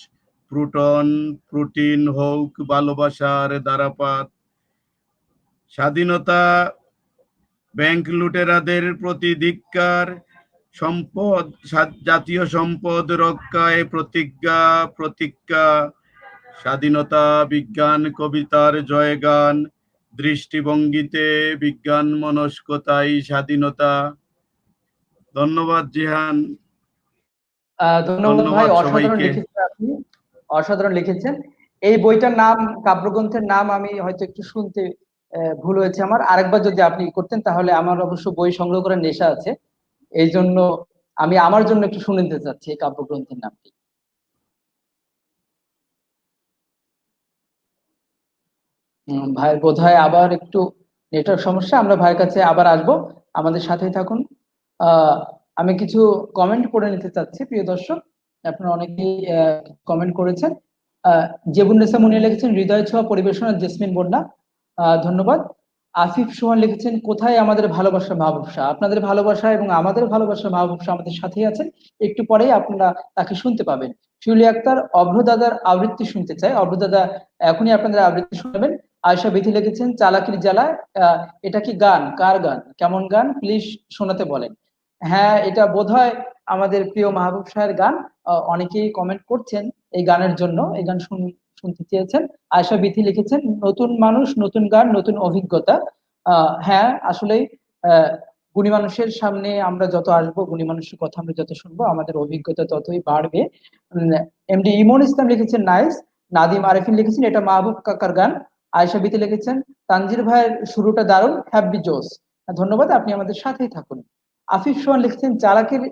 প্রোটন প্রোটিন হোক ভালোবাসার ধারাপাত। স্বাধীনতা ব্যাংক লুটেরাদের প্রতি ধিক্কার। সম্পদ, জাতীয় সম্পদ রক্ষায় প্রতিজ্ঞা। স্বাধীনতা বিজ্ঞান কবিতার জয়গান। দৃষ্টিভঙ্গিতে বিজ্ঞান মনস্কতাই স্বাধীনতা। ধন্যবাদ জিহান। ধন্যবাদ ভাই, অসাধারণ সবাইকে। লিখেছেন আপনি, অসাধারণ লিখেছেন। এই বইটার নাম, কাব্যগ্রন্থের নাম আমি হয়তো একটু শুনতে ভুল হয়েছে আমার। আরেকবার যদি আপনি করতেন তাহলে, আমার অবশ্য বই সংগ্রহ করার নেশা আছে, এই জন্য আমি আমার জন্য একটু শুনে নিতে চাচ্ছি এই কাব্যগ্রন্থের নামটি। ভাইয়ের বোধহয় আবার একটু নেটওয়ার্ক সমস্যা, আমরা ভাইয়ের কাছে আবার আসবো, আমাদের সাথেই থাকুন। আমি কিছু কমেন্ট পড়ে নিতে চাচ্ছি প্রিয় দর্শক, আপনারা অনেকেই কমেন্ট করেছেন। জেবুন্নেসা মুনিয়া লিখেছেন হৃদয় ছোঁয়া পরিবেশনা জেসমিন বন্যা, ধন্যবাদ। আসিফ সোহান লিখেছেন কোথায় আমাদের ভালোবাসা মাহবুবশা? আপনাদের ভালোবাসা এবং আমাদের ভালোবাসা মাহবুবশা আমাদের সাথেই আছেন, একটু পরেই আপনারা তাকে শুনতে পাবেন। শিউলি আক্তার অভ্র দাদার আবৃত্তি শুনতে চাই। অভ্র দাদা এখনই আপনাদের আবৃত্তি শোনাবেন। আয়শা বিথি লিখেছেন চালাকির জ্বালা। এটা কি গান? কার গান? কেমন গান? প্লিজ শোনাতে বলেন। হ্যাঁ, এটা বোধহয় আমাদের প্রিয় মাহবুব শাহের গান। অনেকেই কমেন্ট করছেন এই গানের জন্য, এই গান শুনতে চেয়েছেন। আয়শা বিথি লিখেছেন নতুন মানুষ, নতুন গান, নতুন অভিজ্ঞতা। হ্যাঁ, আসলেই গুণী মানুষের সামনে আমরা যত আসবো, গুণী মানুষের কথা আমরা যত শুনবো, আমাদের অভিজ্ঞতা ততই বাড়বে। এমডি ইমন ইসলাম লিখেছেন নাইস। নাদিম আরেফিন লিখেছেন এটা মাহবুব কাকার গান। আয়েশা বিথি লিখেছেন তানজির ভাইয়ের শুরুটা দারুণ, হ্যাপি জোস। ধন্যবাদ, আপনি আমাদের সাথেই থাকুন। আফিফ সোহান লিখেছেন চালাকির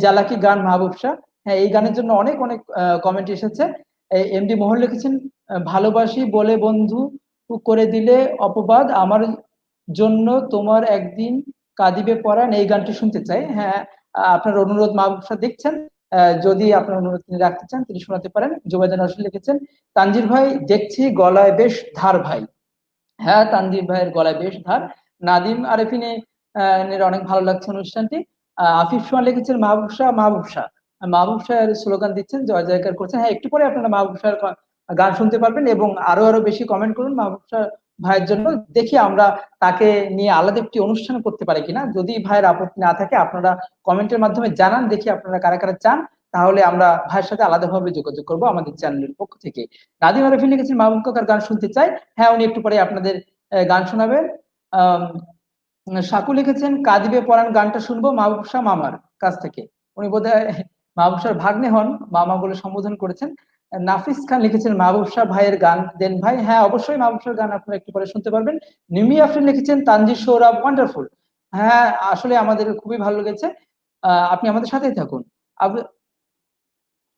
জালাকি গান মাহবুব শাহ। হ্যাঁ, এই গানের জন্য অনেক অনেক কমেন্ট এসেছে। এমডি মোহন লিখেছেন ভালোবাসি বলে বন্ধু করে দিলে অপবাদ, আমার জন্য তোমার একদিন কাঁদিবে পরাণ, এই গানটি শুনতে চাই। হ্যাঁ, আপনার অনুরোধ মাহবুব শাহ দেখছেন, যদি আপনার অনুরোধ তিনি রাখতে চান তিনি শোনাতে পারেন। জুবাইদা নজরুল লিখেছেন তানজির ভাই দেখছি গলায় বেশ ধার ভাই। হ্যাঁ, তানজির ভাইয়ের গলায় বেশ ধার। নাদিম আরেফিনে এর অনেক ভালো লাগছে অনুষ্ঠানটি। আফিফ সোহান লিখেছেন মাহবুব শাহ, মাহবুব শাহ। মাহবুব শাহের স্লোগান দিচ্ছেন, জয় জয়কার করছেন। হ্যাঁ, একটু পরে আপনারা মাহবুব শাহের গান শুনতে পারবেন এবং আরো আরো বেশি কমেন্ট করুন মাহবুব শাহ ভাইয়ের জন্য। দেখি আমরা তাকে নিয়ে আলাদা একটি অনুষ্ঠান করতে পারি কিনা। যদি ভাইয়ের আপত্তি না থাকে আপনারা কমেন্টের মাধ্যমে জানান, দেখি আপনারা কারা কারা চান, তাহলে আমরা ভাইয়ের সাথে আলাদাভাবে যোগাযোগ করবো আমাদের চ্যানেলের পক্ষ থেকে। নাদিম আরেফিন লিখেছেন মাহবুব কাকার গান শুনতে চাই। হ্যাঁ, উনি একটু পরে আপনাদের গান শোনাবেন। আহ সাকু লিখেছেন কাঁদিবে পরাণ গানটা শুনবো মাহবুব শাহ মামার কাছ থেকে। উনি বোধহয় মাহবুব শাহর ভাগ্নে হন, মামা বলে সম্বোধন করেছেন। নাফিস খান লিখেছেন মাহবুব শাহ ভাইয়ের গান দেন ভাই। হ্যাঁ, অবশ্যই মাহবুব শাহর গান আপনারা একটু পরে শুনতে পারবেন। নিমি আফরিন লিখেছেন তানজির সৌরভ ওয়ান্ডারফুল। হ্যাঁ, আসলে আমাদের খুবই ভালো লেগেছে, আপনি আমাদের সাথেই থাকুন।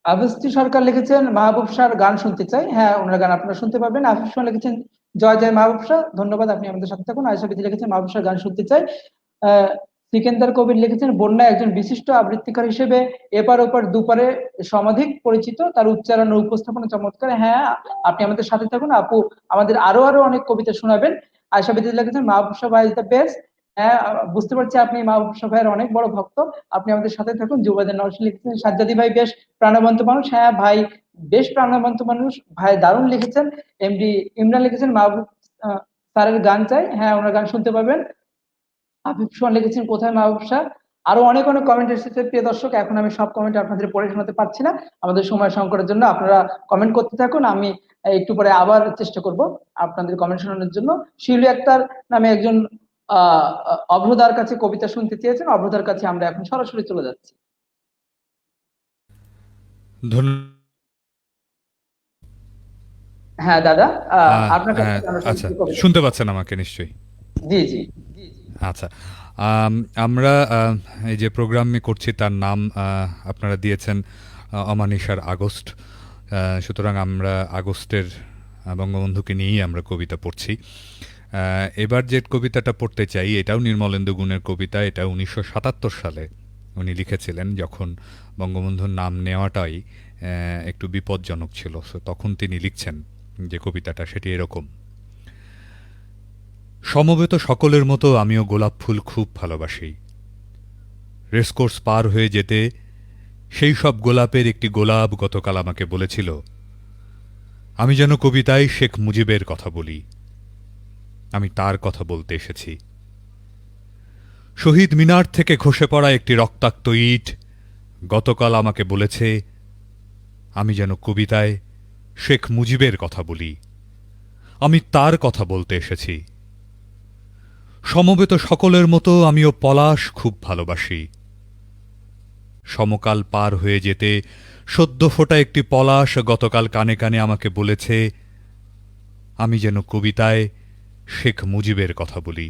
আবস্তি সরকার লিখেছেন মাহবুব শাহর গান শুনতে চাই। হ্যাঁ, ওনার গান আপনারা শুনতে পাবেন। আফিফ সোহান লিখেছেন জয় জয় মাহবুব শাহ, ধন্যবাদ, আপনি আমাদের সাথে থাকুন। আয়েশা বিথি লিখেছেন মাহবুব শাহর গান শুনতে চাই। সিকেন্দার কবির লিখেছেন বন্যা একজন বিশিষ্ট আবৃত্তিকার হিসেবে এপার ওপার দুপারে সমাধিক পরিচিত, তার উচ্চারণ ও উপস্থাপনা চমৎকার। হ্যাঁ, আপনি আমাদের সাথে থাকুন, আপু আমাদের আরো আরো অনেক কবিতা শোনাবেন। আয়েশা বিথি লিখেছেন মাহবুব শাহ ভাই ইজ দ্য বেস্ট। হ্যাঁ, বুঝতে পারছি আপনি মাহবুব শাহ ভাইয়ের অনেক বড় ভক্ত, আপনি আমাদের সাথে থাকুন। জুবাইদা নওশীন লিখেছেন সাজ্জাদি ভাই বেশ প্রাণবন্ত মানুষ। হ্যাঁ ভাই, বেশ প্রাণবন্ত মানুষ ভাই, দারুণ লিখেছেন। এমডি ইমরান লিখেছেন মাহবুব স্যারের গান চাই। হ্যাঁ, ওনার গান শুনতে পাবেন। আফিফ সোহান লিখেছেন কোথায় মাহবুব শাহ। আরো অনেক অনেক কমেন্ট এসেছে প্রিয় দর্শক, এখন আমি সব কমেন্ট আপনাদের পড়ে শোনাতে পারছি না আমাদের সময় সংকটের জন্য। আপনারা কমেন্ট করতে থাকুন, আমি একটু পরে আবার চেষ্টা করব আপনাদের কমেন্ট শোনানোর জন্য। শিলু আক্তার নামে একজন অভ্রদার কাছে কবিতা শুনতে চেয়েছেন, অভ্রদার কাছে আমরা এখন সরাসরি চলে যাচ্ছি। হ্যাঁ দাদা, আপনার কাছে আচ্ছা, শুনতে পাচ্ছেন আমাকে নিশ্চয়ই? জি জি। আচ্ছা, আমরা এই যে প্রোগ্রাম করছি তার নাম আপনারা দিয়েছেন অমানিসার আগস্ট, সুতরাং আমরা আগস্টের বঙ্গবন্ধুকে নিয়েই আমরা কবিতা পড়ছি। এবার যে কবিতাটা পড়তে চাই এটাও নির্মলেন্দু গুণের কবিতা। এটা 1977 সালে উনি লিখেছিলেন, যখন বঙ্গবন্ধুর নাম নেওয়াটাই একটু বিপজ্জনক ছিল। তখন তিনি লিখছেন যে কবিতাটা, সেটি এরকম: সমবেত সকলের মতো আমিও গোলাপ ফুল খুব ভালোবাসি। রেসকোর্স পার হয়ে যেতে সেই সব গোলাপের একটি গোলাপ গতকাল আমাকে বলেছিল আমি যেন কবিতায় শেখ মুজিবের কথা বলি। আমি তার কথা বলতে এসেছি। শহীদ মিনার থেকে খসে পড়া একটি রক্তাক্ত ইট গতকাল আমাকে বলেছে আমি যেন কবিতায় শেখ মুজিবের কথা বলি। আমি তার কথা বলতে এসেছি। সমবেত সকলের মতো আমিও পলাশ খুব ভালোবাসি। সমকাল পার হয়ে যেতে সদ্য ফোটা একটি পলাশ গতকাল কানে কানে আমাকে বলেছে আমি যেন কবিতায় শেখ মুজিবের কথা বলি।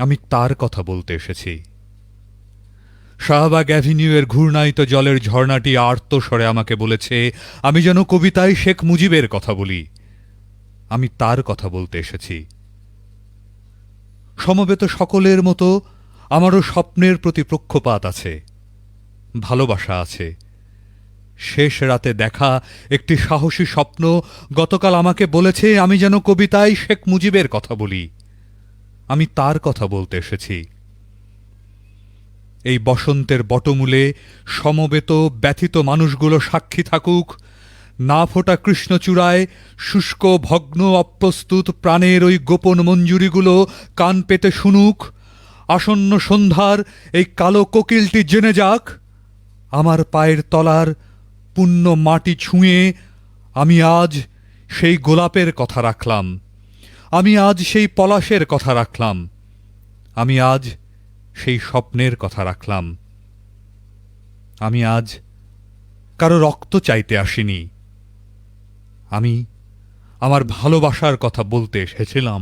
আমি তার কথা বলতে এসেছি। শাহবাগ অ্যাভিনিউয়ের ঘূর্ণায়িত জলের ঝর্ণাটি আর্ত স্বরে আমাকে বলেছে আমি যেন কবিতায় শেখ মুজিবের কথা বলি। আমি তার কথা বলতে এসেছি। সমবেত সকলের মতো আমারও স্বপ্নের প্রতি পক্ষপাত আছে, ভালোবাসা আছে। শেষ রাতে দেখা একটি সাহসী স্বপ্ন গতকাল আমাকে বলেছে আমি যেন কবিতায় শেখ মুজিবের কথা বলি। আমি তার কথা বলতে এসেছি। এই বসন্তের বটমূলে সমবেত ব্যথিত মানুষগুলো সাক্ষী থাকুক, না ফোটা কৃষ্ণচূড়ায় শুষ্ক ভগ্ন অপ্রস্তুত প্রাণের ওই গোপন মঞ্জুরিগুলো কান পেতে শুনুক। আসন্ন সন্ধ্যার এই কালো কোকিলটি জেনে যাক, আমার পায়ের তলার পুণ্য মাটি ছুঁয়ে আমি আজ সেই গোলাপের কথা রাখলাম, আমি আজ সেই পলাশের কথা রাখলাম, আমি আজ সেই স্বপ্নের কথা রাখলাম। আমি আজ কারো রক্ত চাইতে আসিনি, আমি আমার ভালোবাসার কথা বলতে এসেছিলাম।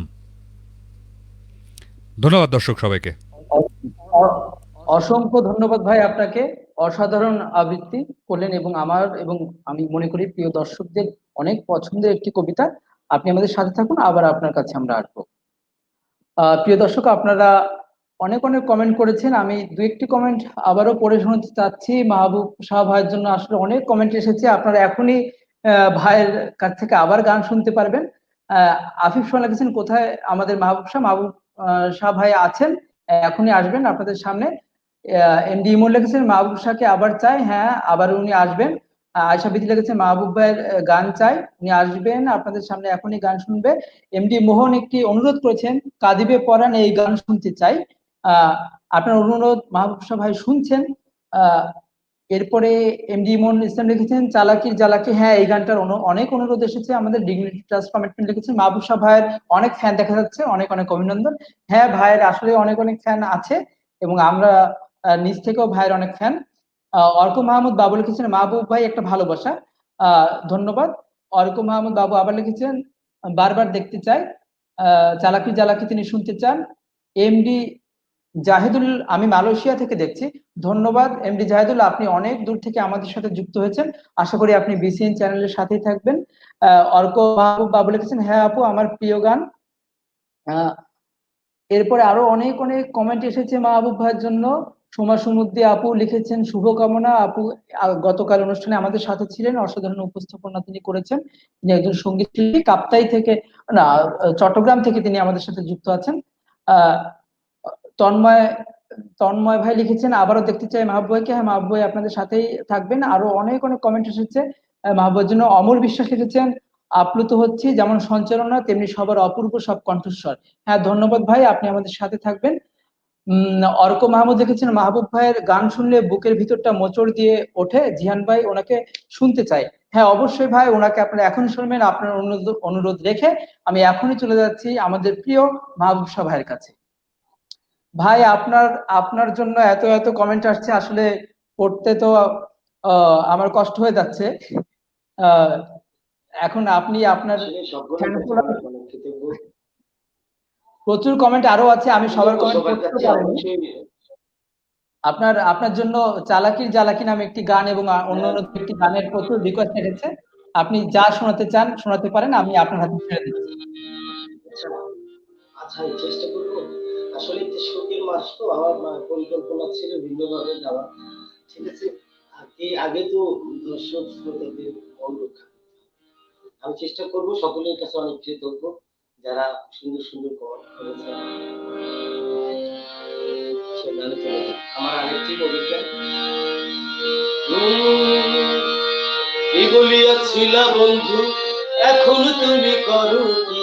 ধন্যবাদ দর্শক সবাইকে। অ- অসংখ্য ধন্যবাদ ভাই আপনাকে, অসাধারণ আবৃত্তি করলেন এবং আমার এবং আমি মনে করি প্রিয় দর্শকদের অনেক পছন্দের একটি কবিতা। আপনি আমাদের সাথে থাকুন, আবার আপনার কাছে আমরা আসবো। প্রিয় দর্শক, আপনারা অনেক অনেক কমেন্ট করেছেন, আমি দু একটি কমেন্ট আবারও পড়ে শোনাতে চাচ্ছি। মাহবুব শাহ ভাইয়ের জন্য আসলে অনেক কমেন্ট এসেছে, আপনারা এখনই ভাইয়ের কাছ থেকে আবার গান শুনতে পারবেন। আহ, আফিফ শাহ লিখেছেন, কোথায় আমাদের মাহবুব শাহ? মাহবুব শাহ ভাই আছেন, এখনই আসবেন আপনাদের সামনে। এমডি ইমন লিখেছেন, মাহবুব শাহকে আবার চাই, হ্যাঁ আবার উনি আসবেন। আয়শা বিথি লিখেছেন, মাহবুব ভাইয়ের গান চাই, উনি আসবেন আপনাদের সামনে, এখনই গান শুনবে। এমডি মোহন একটি অনুরোধ করেছেন, কাঁদিবে পরাণ এই গান শুনতে চাই। আহ আপনার অনুরোধ মাহবুব শাহ ভাই শুনছেন। আহ এরপরে এমডি ইমন ইসলাম লিখেছেন, চালাকির জ্বালাকি, হ্যাঁ এই গানটার অনেক অনুরোধ এসেছে আমাদের। ডিগনিটি ট্রাস্ট কমিটমেন্ট লিখেছেন, মাহবুব শাহ ভাইয়ের অনেক ফ্যান দেখা যাচ্ছে, অনেক অনেক অভিনন্দন। হ্যাঁ ভাইয়ের আসলে অনেক অনেক ফ্যান আছে এবং আমরা নিজ থেকেও ভাইয়ের অনেক ফ্যান। অর্ক মাহমুদ বাবু লিখেছেন, মাহবুব ভাই একটা ভালোবাসা। ধন্যবাদ। অর্ক মাহমুদ বাবু আবার লিখেছেন, বারবার দেখতে চাই। চালাকি জ্বালাকি তিনি শুনতে চান। এমডি জাহিদুল, আমি মালয়েশিয়া থেকে দেখছি। ধন্যবাদ এমডি জাহিদুল, আপনি অনেক দূর থেকে আমাদের সাথে যুক্ত হয়েছেন, আশা করি আপনি বিসিএন চ্যানেলের সাথেই থাকবেন। অর্ক মাহবুব বাবু লিখেছেন, হ্যাঁ আপু আমার প্রিয় গান। আহ এরপরে আরো অনেক অনেক কমেন্ট এসেছে মাহবুব ভাইয়ের জন্য। সোমা সুমুদ্দি আপু লিখেছেন, শুভকামনা আপু। গতকাল অনুষ্ঠানে আমাদের সাথে ছিলেন, অসাধারণ উপস্থাপনা তিনি করেছেন। তিনি একজন সঙ্গীত শিল্পী, কাপ্তাই থেকে না, চট্টগ্রাম থেকে তিনি আমাদের সাথে যুক্ত আছেন। আহ তন্ময় তন্ময় ভাই লিখেছেন, আবারও দেখতে চাই মাহবুব ভাইকে, হ্যাঁ মাহবুব ভাই আপনাদের সাথেই থাকবেন। আরো অনেক অনেক কমেন্ট এসেছে মাহবুব ভাইয়ের জন্য। অমর বিশ্বাস লিখেছেন, আপ্লুত হচ্ছি, যেমন সঞ্চালনা তেমনি সবার অপূর্ব সব কণ্ঠস্বর। হ্যাঁ ধন্যবাদ ভাই, আপনি আমাদের সাথে থাকবেন। অর্ক মাহমুদ লিখেছেন, মাহবুব ভাইয়ের গান শুনলে বুকের ভিতরটা মোচড় দিয়ে ওঠে, জিহান ভাই ওনাকে শুনতে চাই। হ্যাঁ অবশ্যই ভাই, ওনাকে আপনারা এখন শুনবেন। আপনার অনুরোধ রেখে আমি এখনই চলে যাচ্ছি আমাদের প্রিয় মাহবুব শাহ ভাইয়ের কাছে। ভাই আপনার আপনার জন্য এত এত কমেন্ট আসছে, আসলে পড়তে তো আমার কষ্ট হয়ে যাচ্ছে। আহ, এখন আপনি আপনার আসলে সবগুলোর কাছে অনেক অনেক কৃতজ্ঞ। প্রচুর কমেন্ট আরো আছে, আমি সবার কমেন্ট সবার পড়তে কাছে পারিনি। অবশ্যই আপনার আপনার জন্য চালাকির জ্বালাকি নামে একটি গান এবং অন্যান্য একটি গানের প্রচুর রিকোয়েস্ট এসেছে, আপনি যা শোনাতে চান শোনাতে পারেন, আমি আপনার হাতে ছেড়ে দিচ্ছি। আচ্ছা আচ্ছা, আমি চেষ্টা করবো। আসলে একটি শোকের মাস তো, আমার পরিকল্পনা ছিল ভিন্নভাবে যাওয়া। ঠিক আছে, আগে তো দর্শক শ্রোতাদের মন রক্ষা করতে হবে। আমি চেষ্টা করব, সকলের কাছে অনেক কৃতজ্ঞ যারা সুন্দর সুন্দর কমেন্ট করেছে। সে গানে চলে যাই। আমার আরেকটি কবিতা, কি বলিয়াছিলা বন্ধু এখন তুমি করো কি,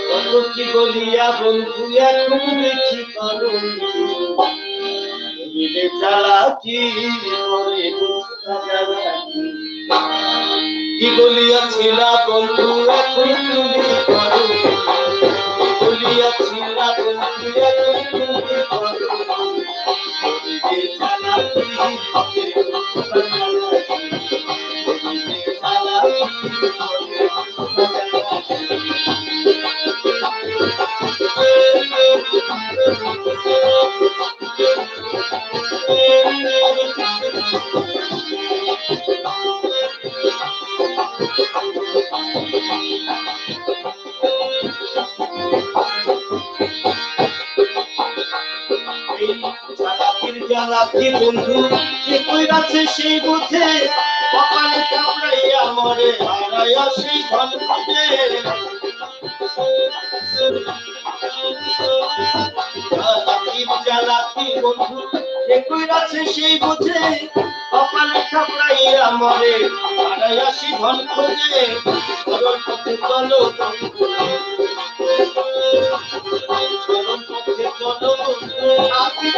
কত কি বলিয়া বন্ধু এখন দেখি করো দিলে চালাকি করে বুঝতা চালাকি, কি বলিয়াছিলা বন্ধু এখন তুমি করো কি, বলিয়াছিলা বন্ধু এখন তুমি করো দিলে চালাকি করে বুঝতা চালাকি, দিলে চালাকি করে বুঝতা চালাকি। জ্বালাকি বন্ধু সে কইরাছে সেই বুঝে, কপালে কামড়াইয়া মরে হারাইয়া সেই ধন খুঁজে। জ্বালাকি বন্ধু সে কইরাছে সেই বুঝে, কপালে কামড়াইয়া মরে হারাই আসি ধন খোঁজে চরণ পথে চলো চরণ পথে চলো আপনি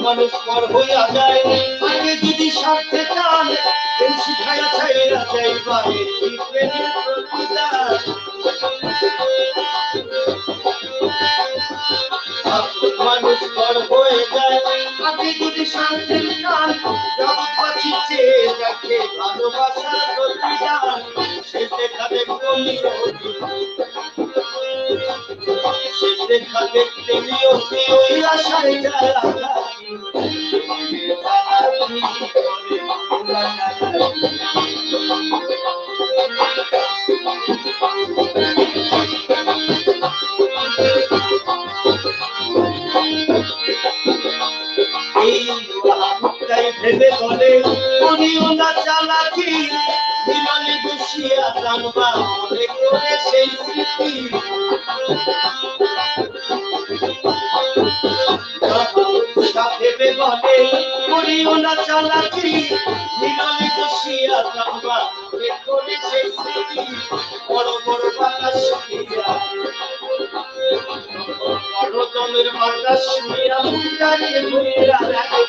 মানুষ পর হইয়া যায় আগে যদি স্বার্থে চান প্রেম শিখাইয়া ছাইয়া যাইবারে প্রেমের প্রতিদান মানুষ পর হয়ে যায় আগে যদি স্বার্থে চান জগৎ বাঁচিতে দেখে ভালোবাসার প্রতিদান সে দেখা দেখতে সে দেখা দেখতে নিয়তি ওই আশায় যায় ভেবে বলে করিও না চালাকি বিমানে বসিয়া জানবা মনে করে সেই স্মৃতি ভেবে বলে করিও না চালাকি বিমানে বসিয়া জানবা মনে করে সেই স্মৃতি বড় বড় বাতাস শুনিয়া বড় দমের বাতাস শুনিয়া দাঁড়িয়ে ঘুরিয়া রাখি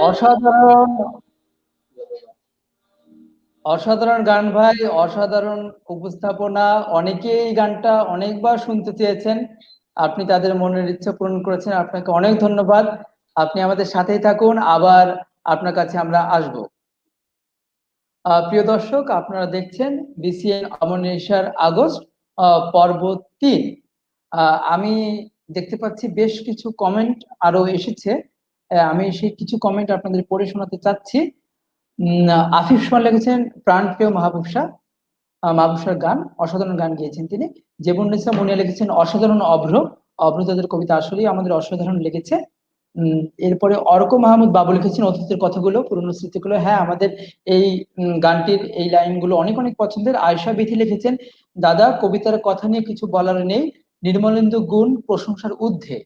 অসাধারণ অসাধারণ গান ভাই, অসাধারণ উপস্থাপনা। অনেকেই এই গানটা অনেকবার শুনতে চেয়েছেন, আপনি তাদের মনের ইচ্ছা পূরণ করেছেন। আপনাকে অনেক ধন্যবাদ। আপনি আমাদের সাথেই থাকুন, আবার আপনার কাছে আমরা আসব। প্রিয় দর্শক, আপনারা দেখছেন বিসিএন অমরনিশার আগস্ট পর্ব 3। আমি দেখতে পাচ্ছি বেশ কিছু কমেন্ট আরো এসেছে। আমি সেই কিছু কমেন্ট আপনাদের পড়ে শোনাতে চাচ্ছি। আফিফ সুমন লিখেছেন প্রাণপ্রিয় মাহবুব শাহ, মাহবুব শাহর গান অসাধারণ গান গেয়েছেন তিনি। জেবুন্নেসা মুনিয়া লিখেছেন অসাধারণ অভ্র, অভ্রতাদের কবিতা আসলেই আমাদের অসাধারণ লেগেছে। এরপরে অর্ক মাহমুদ বাবু লিখেছেন অতীতের কথাগুলো, পুরনো স্মৃতিগুলো। হ্যাঁ, আমাদের এই গানটির এই লাইনগুলো অনেক অনেক পছন্দের। আয়েশা বিথি লিখেছেন দাদা কবিতার কথা নিয়ে কিছু বলার নেই, নির্মলেন্দু গুণ প্রশংসার ঊর্ধ্বে,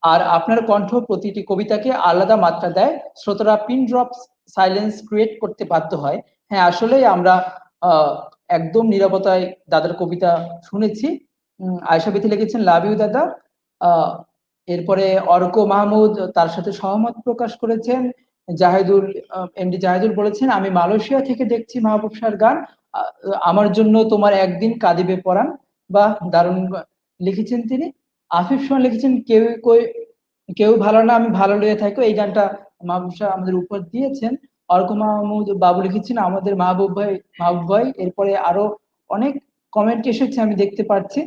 আর আপনার কণ্ঠ প্রতিটি কবিতাকে আলাদা মাত্রা দেয়, শ্রোতারা পিন ড্রপ সাইলেন্স ক্রিয়েট করতে বাধ্য হয়। হ্যাঁ, আসলেই আমরা একদম নীরবতায় দাদার কবিতা শুনেছি। আয়েশা বিথি লিখেছেন লাভ ইউ দাদা। এরপরে অর্ক মাহমুদ তার সাথে সহমত প্রকাশ করেছেন। জাহিদুল এমডি জাহিদুল বলেছেন আমি মালয়েশিয়া থেকে দেখছি মাহবুব শাহর গান, আমার জন্য তোমার একদিন কাঁদিবে পরাণ। বা দারুণ লিখেছেন তিনি। আফিফ সুমন লিখেছেন কেউ ভালো না আমি ভালো লেগে থাকো, এই গানটা মাহবুব শাহ আমাদের উপর দিয়েছেন। অর্ক মাহমুদ বাবু লিখেছেন আমাদের মাহবুব ভাই। এরপরে আরো অনেক কমেন্ট এসেছে আমি দেখতে পাচ্ছি।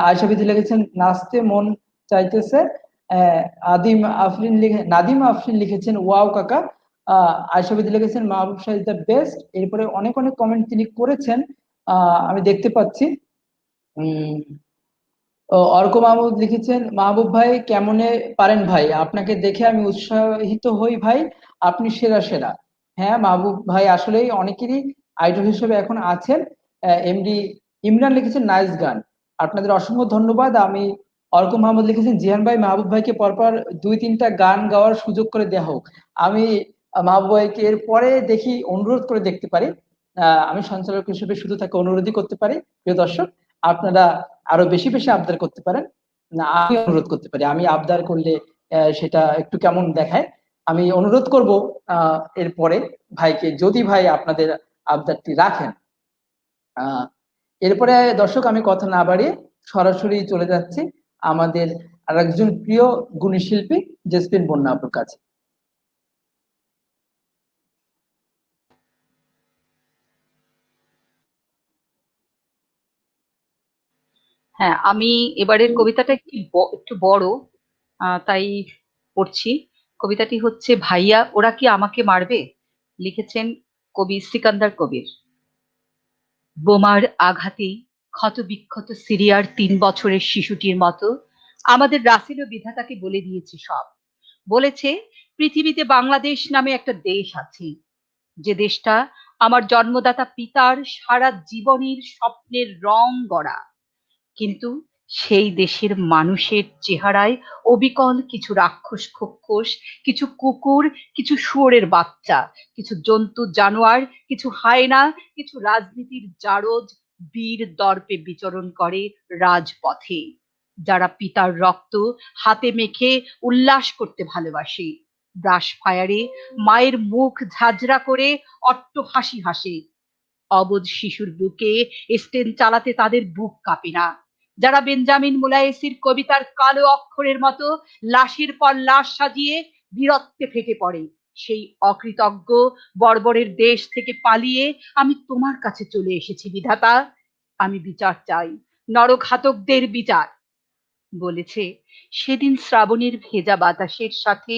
আয়েশা বিথি লিখেছেন নাচতে মন চাইতেছে। নাদিম আফরিন লিখেছেন ওয়াও কাকা। আয়েশা বিথি লিখেছেন মাহবুব শাহ ইজ দ্য বেস্ট। এরপরে অনেক অনেক কমেন্ট তিনি করেছেন, আমি দেখতে পাচ্ছি। অর্ক মাহমুদ লিখেছেন মাহবুব ভাই কেমনে পারেন ভাই, আপনাকে দেখে আমি উৎসাহিত হই ভাই, আপনি সেরা সেরা। হ্যাঁ মাহবুব ভাই আসলেই অনেকেরই আইডল হিসেবে এখন আছেন। এমডি ইমরান লিখেছেন নাইস গান, আপনাদের অসংখ্য ধন্যবাদ। আমি অর্ক মাহমুদ লিখেছেন জিহান ভাই মাহবুব ভাইকে পরপর 2-3টা গান গাওয়ার সুযোগ করে দেওয়া হোক। আমি মাহবুব ভাইকে এরপরে দেখি অনুরোধ করে দেখতে পারি। আমি সঞ্চালক হিসেবে শুধু তাকে অনুরোধই করতে পারি। প্রিয় দর্শক, আপনারা আরো বেশি বেশি আবদার করতে পারেন, না আমি অনুরোধ করতে পারি। আমি আবদার করলে সেটা একটু কেমন দেখায়। আমি অনুরোধ করব এরপরে ভাইকে, যদি ভাই আপনাদের আবদারটি রাখেন। এরপরে দর্শক আমি কথা না বাড়িয়ে সরাসরি চলে যাচ্ছি আমাদের আরেকজন প্রিয় গুণী শিল্পী জেসমিন বন্যা আপুর কাছে। হ্যাঁ, আমি এবারের কবিতাটা একটু বড়, তাই পড়ছি। কবিতাটি হচ্ছে ভাইয়া ওরা কি আমাকে মারবে, লিখেছেন কবি সিকান্দার কবির। বোমার আঘাতে ক্ষত বিক্ষত সিরিয়ার 3 বছরের শিশুটির মতো আমাদের রাসেল ও বিধাতাকে বলে দিয়েছে সব। বলেছে পৃথিবীতে বাংলাদেশ নামে একটা দেশ আছে, যে দেশটা আমার জন্মদাতা পিতার সারা জীবনের স্বপ্নের রং গড়া। কিন্তু সেই দেশের মানুষের চেহারায় অবিকল কিছু রাক্ষস খোক্ষস, কিছু কুকুর, কিছু শুয়োরের বাচ্চা, কিছু জন্তু জানোয়ার, কিছু হায়না, কিছু রাজনীতির জারজ বীর দর্পে বিচরণ করে রাজপথে, যারা পিতার রক্ত হাতে মেখে উল্লাস করতে ভালোবাসে। ব্রাশ ফায়ারে মায়ের মুখ ঝাঁঝরা করে অট্ট হাসি হাসে। অবুঝ শিশুর বুকে স্টেন চালাতে তাদের বুক কাঁপে না। যারা বেঞ্জামিন মুলায়েসির কবিতার কালো অক্ষরের মতো লাশের পর লাশ সাজিয়ে বীরত্বে ফেটে পড়ে, সেই অকৃতজ্ঞ বর্বরের দেশ থেকে পালিয়ে আমি তোমার কাছে চলে এসেছি বিধাতা। আমি বিচার চাই, নরঘাতকদের বিচার। বলেছে সেদিন শ্রাবণের ভেজা বাতাসের সাথে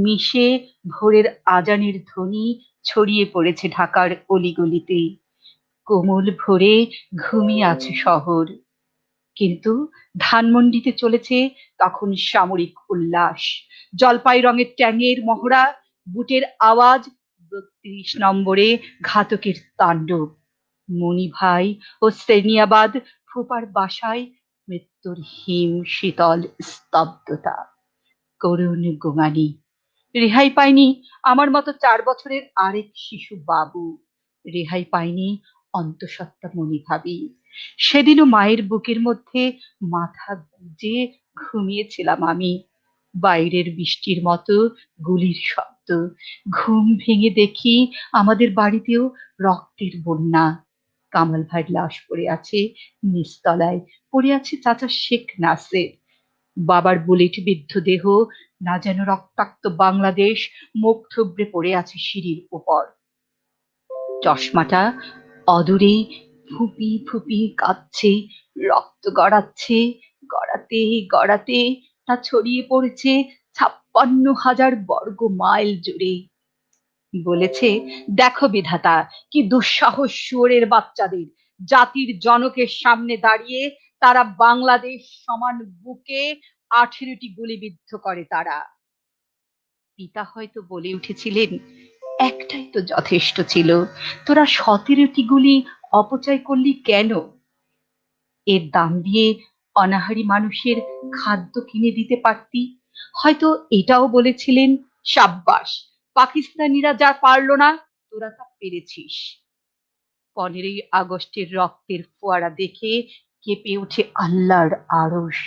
মিশে ভোরের আজানের ধ্বনি ছড়িয়ে পড়েছে ঢাকার অলিগলিতে। কোমল ভোরে ঘুমিয়ে আছে শহর, কিন্তু ধানমন্ডিতে চলেছে তখন সামরিক উল্লাস। জলপাই রঙের ট্যাঙের মহড়া, বুটের আওয়াজ, 32 নম্বরে ঘাতকের তাণ্ডব। মণি ভাই ও শ্রেণিয়াবাদ ফুপার বাসায় মৃত্যুর হিম শীতল স্তব্ধতা। করুণ গোঙানি। রেহাই পায়নি আমার মতো 4 বছরের আরেক শিশু বাবু। রেহাই পায়নি অন্তঃসত্ত্বা মনি ভাবি। সেদিনও মায়ের বুকের মধ্যে মাথা গুজে ঘুমিয়েছিলাম আমি। বাইরের বৃষ্টির মতো গুলির শব্দ। ঘুম ভেঙে দেখি আমাদের বাড়িতেও রক্তের বন্যা। কামাল ভাইয়ের লাশ পড়ে আছে নিচতলায়, পড়ে আছে চাচা শেখ নাসের। বাবার বুলেট বিদ্ধ দেহ না যেন রক্তাক্ত বাংলাদেশ মুখ থুবড়ে পড়ে আছে সিঁড়ির উপর। চশমাটা অদূরে ফুপি ফুপি কাঁদছে, রক্ত গড়াচ্ছে, গড়াতে গড়াতে তা ছড়িয়ে পড়েছে 56,000 বর্গ মাইল জুড়ে। বলেছে দেখো বিধাতা, কি দুঃসাহস শুয়োরের বাচ্চাদের, জাতির জনকের সামনে দাঁড়িয়ে তারা বাংলাদেশ সমান বুকে 18টি গুলিবিদ্ধ করে তারা। পিতা হয়তো বলে উঠেছিলেন একটাই তো যথেষ্ট ছিল, তোরা 17টি গুলি অপচয় করলি কেন? এর দাম দিয়ে অনাহারী মানুষের খাদ্য কিনে দিতে পারতি। হয়তো এটাও বলেছিলেন সাব্বাস, পাকিস্তানিরা যা পারল না তোরা তা পেরেছিস। 15ই আগস্টের রক্তের ফোয়ারা দেখে কেঁপে ওঠে আল্লাহর আরশ।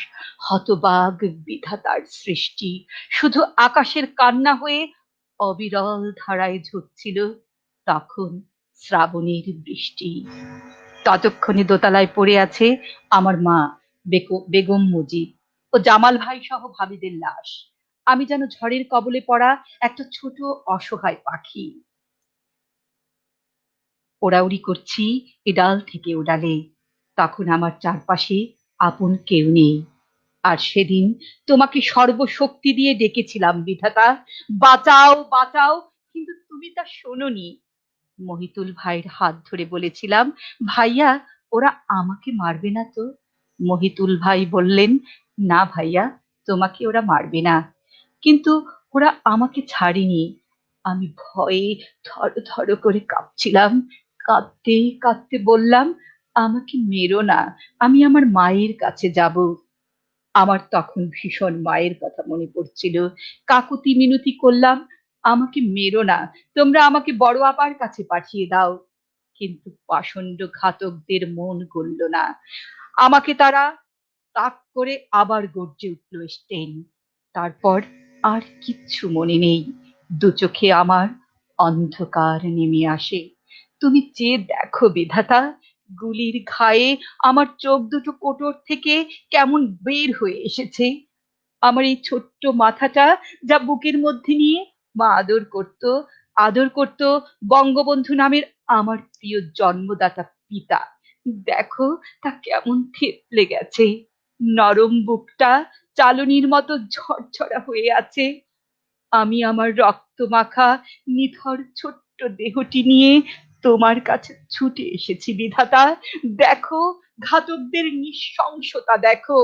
হতবাগ বিধাতার সৃষ্টি শুধু আকাশের কান্না হয়ে অবিরল ধারায় ঝরছিল তখন শ্রাবণের বৃষ্টি। ততক্ষণে দোতলায় পড়ে আছে আমার মা বেগম মুজিব ও জামাল ভাই সহ ভাবিদের লাশ। আমি যেন ঝড়ের কবলে পড়া একটা ছোট অসহায় পাখি। ওড়াউড়ি করছি এ ডাল থেকে ও ডালে, তখন আমার চারপাশে আপন কেউ নেই। আর সেদিন তোমাকে সর্বশক্তি দিয়ে ডেকেছিলাম বিধাতা, বাঁচাও বাঁচাও, কিন্তু তুমি তা শোনোনি। মহিতুল ভাইয়ের হাত ধরে বলেছিলাম ভাইয়া ওরা আমাকে মারবে না তো? মহিতুল ভাই বললেন না ভাইয়া, তোমাকে ওরা মারবে না, কিন্তু ওরা আমাকে ছাড়েনি। আমি ভয়ে থর থর করে কাঁপছিলাম। কাঁদতে কাঁদতে বললাম আমাকে মেরো না, আমি আমার মায়ের কাছে যাব। আমার তখন ভীষণ মায়ের কথা মনে পড়ছিল। কাকুতি মিনতি করলাম আমাকে মেরো না, তোমরা আমাকে বড় আপার কাছে পাঠিয়ে দাও। কিন্তু পাষণ্ড ঘাতকদের মন গলল না। আমাকে তারা তাক করে আবার গর্জে উঠল স্টেন। তারপর আর কিচ্ছু মনে নেই। দু চোখে আমার অন্ধকার নেমে আসে। তুমি চেয়ে দেখো বিধাতা, গুলির ঘায়ে আমার চোখ দুটো কোটর থেকে কেমন বের হয়ে এসেছে। আমার এই ছোট্ট মাথাটা যা বুকের মধ্যে নিয়ে মা আদর করত বঙ্গবন্ধু নামের আমার প্রিয় জন্মদাতা পিতা। দেখো তা কেমন থেতলে গেছে, নরম বুকটা চালনির মতো ঝরঝরা হয়ে আছে। আমি আমার রক্ত মাখা নিথর ছোট্ট দেহটি নিয়ে তোমার কাছে ছুটে এসেছি বিধাতা। দেখো ঘাতকদের নৃশংসতা দেখো।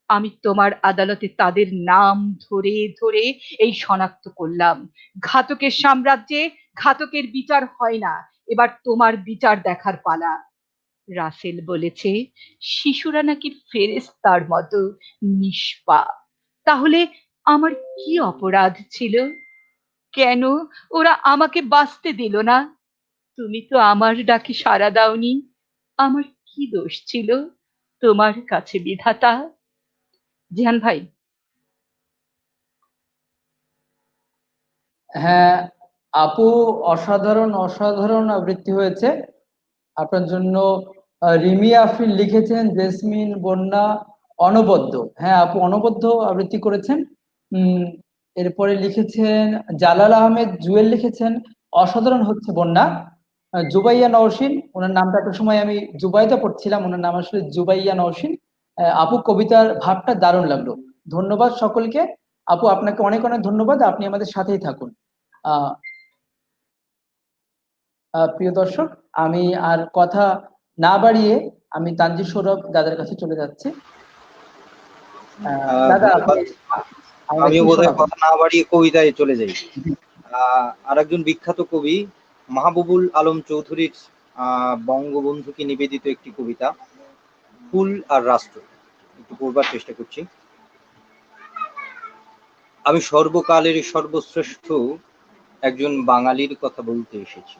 আমি তোমার আদালতে তাদের নাম ধরে ধরে এই শনাক্ত করলাম। ঘাতকের সাম্রাজ্যে ঘাতকের বিচার হয় না, এবার তোমার বিচার দেখার পালা। রাসেল বলেছে শিশুরা নাকি ফেরেশতার মতো নিষ্পাপ। তাহলে আমার কি অপরাধ ছিল? কেন ওরা আমাকে বাঁচতে দিল না? তুমি তো আমার ডাকে সাড়া দাওনি। আমার কি দোষ ছিল তোমার কাছে বিধাতা? জিহান ভাই। হ্যাঁ আপু, অসাধারণ অসাধারণ আবৃত্তি হয়েছে আপনার জন্য। রিমি আফরিন লিখেছেন, জেসমিন বন্যা অনবদ্য। হ্যাঁ আপু, অনবদ্য আবৃত্তি করেছেন। উম এরপরে লিখেছেন জালাল আহমেদ জুয়েল, লিখেছেন অসাধারণ হচ্ছে বন্যা। জুবাইয়া নওশিন, ওনার নামটা একটা সময় আমি জুবাইদা পড়ছিলাম, ওনার নাম আসলে জুবাইয়া নওশিন। আপু কবিতার ভাবটা দারুণ লাগলো। ধন্যবাদ সকলকে। আপু আপনাকে অনেক অনেক ধন্যবাদ, আপনি আমাদের সাথেই থাকুন। আহ প্রিয় দর্শক, আমি আর কথা না বাড়িয়ে আমি তানজিদ সৌরভ দাদার কাছে চলে যাচ্ছি। দাদা আপনি ধন্যবাদ। আমাদের আমিও কি বোধহয় শোনাবেন? কথা না বাড়িয়ে কবিতায় চলে যাই। আরেকজন বিখ্যাত কবি মাহবুবুল আলম চৌধুরীর বঙ্গবন্ধুকে নিবেদিত একটি কবিতা, ফুল আর রাষ্ট্র, একটু পড়বার চেষ্টা করছি। আমি সর্বকালের সর্বশ্রেষ্ঠ একজন বাঙালির কথা বলতে এসেছি,